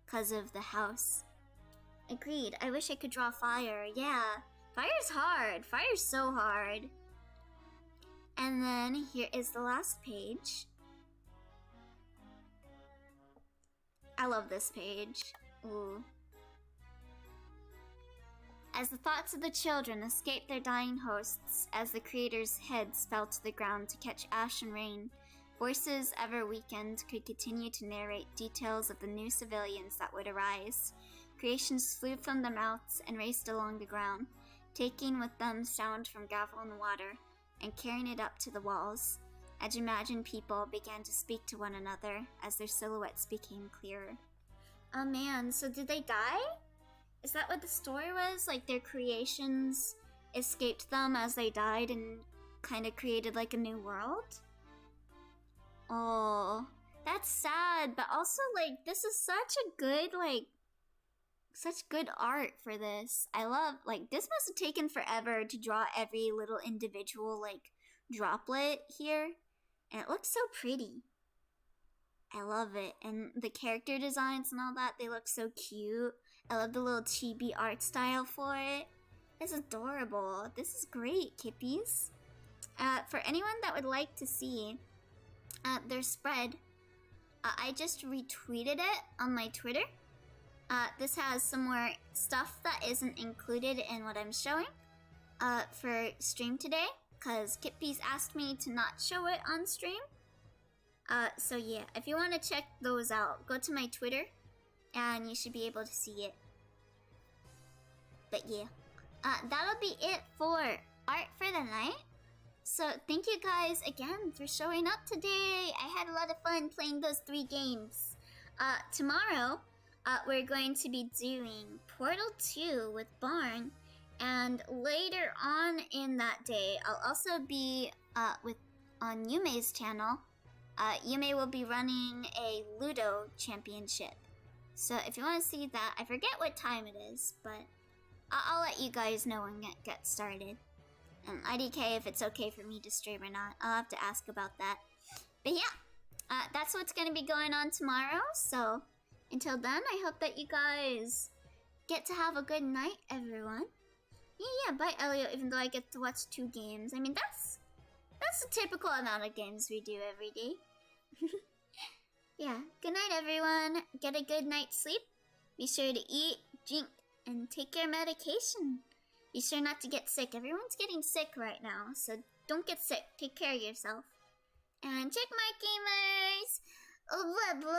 because of the house. Agreed. I wish I could draw fire. Yeah, fire's hard. Fire's so hard. And then here is the last page. I love this page. Ooh. As the thoughts of the children escaped their dying hosts, as the creators' heads fell to the ground to catch ash and rain, voices ever weakened could continue to narrate details of the new civilians that would arise. Creations flew from their mouths and raced along the ground, taking with them sound from gravel and water, and carrying it up to the walls. As imagined people began to speak to one another as their silhouettes became clearer. Oh man, so did they die? Is that what the story was? Like their creations escaped them as they died and kind of created like a new world? Oh, that's sad, but also like this is such a good such good art for this. I love, like, this must have taken forever to draw every little individual like droplet here, and it looks so pretty. I love it. And the character designs and all that, they look so cute. I love the little chibi art style for it. It's adorable. This is great, Kippies. For anyone that would like to see their spread, I just retweeted it on my Twitter. This has some more stuff that isn't included in what I'm showing for stream today, because Kippies asked me to not show it on stream. So yeah, if you want to check those out, go to my Twitter, and you should be able to see it. But yeah, that'll be it for art for the night. So thank you guys again for showing up today. I had a lot of fun playing those 3 games. Tomorrow, we're going to be doing Portal 2 with Barn, and later on in that day, I'll also be on Yume's channel. Yume will be running a Ludo championship. So if you want to see that, I forget what time it is, but I'll let you guys know when it gets started. And IDK if it's okay for me to stream or not. I'll have to ask about that. But yeah, that's what's going to be going on tomorrow. So until then, I hope that you guys get to have a good night, everyone. Yeah, bye Elliot, even though I get to watch 2 games. I mean, that's the typical amount of games we do every day. Yeah, good night everyone. Get a good night's sleep. Be sure to eat, drink, and take your medication. Be sure not to get sick. Everyone's getting sick right now, so don't get sick. Take care of yourself. And check mark gamers! Oh, blah, blah.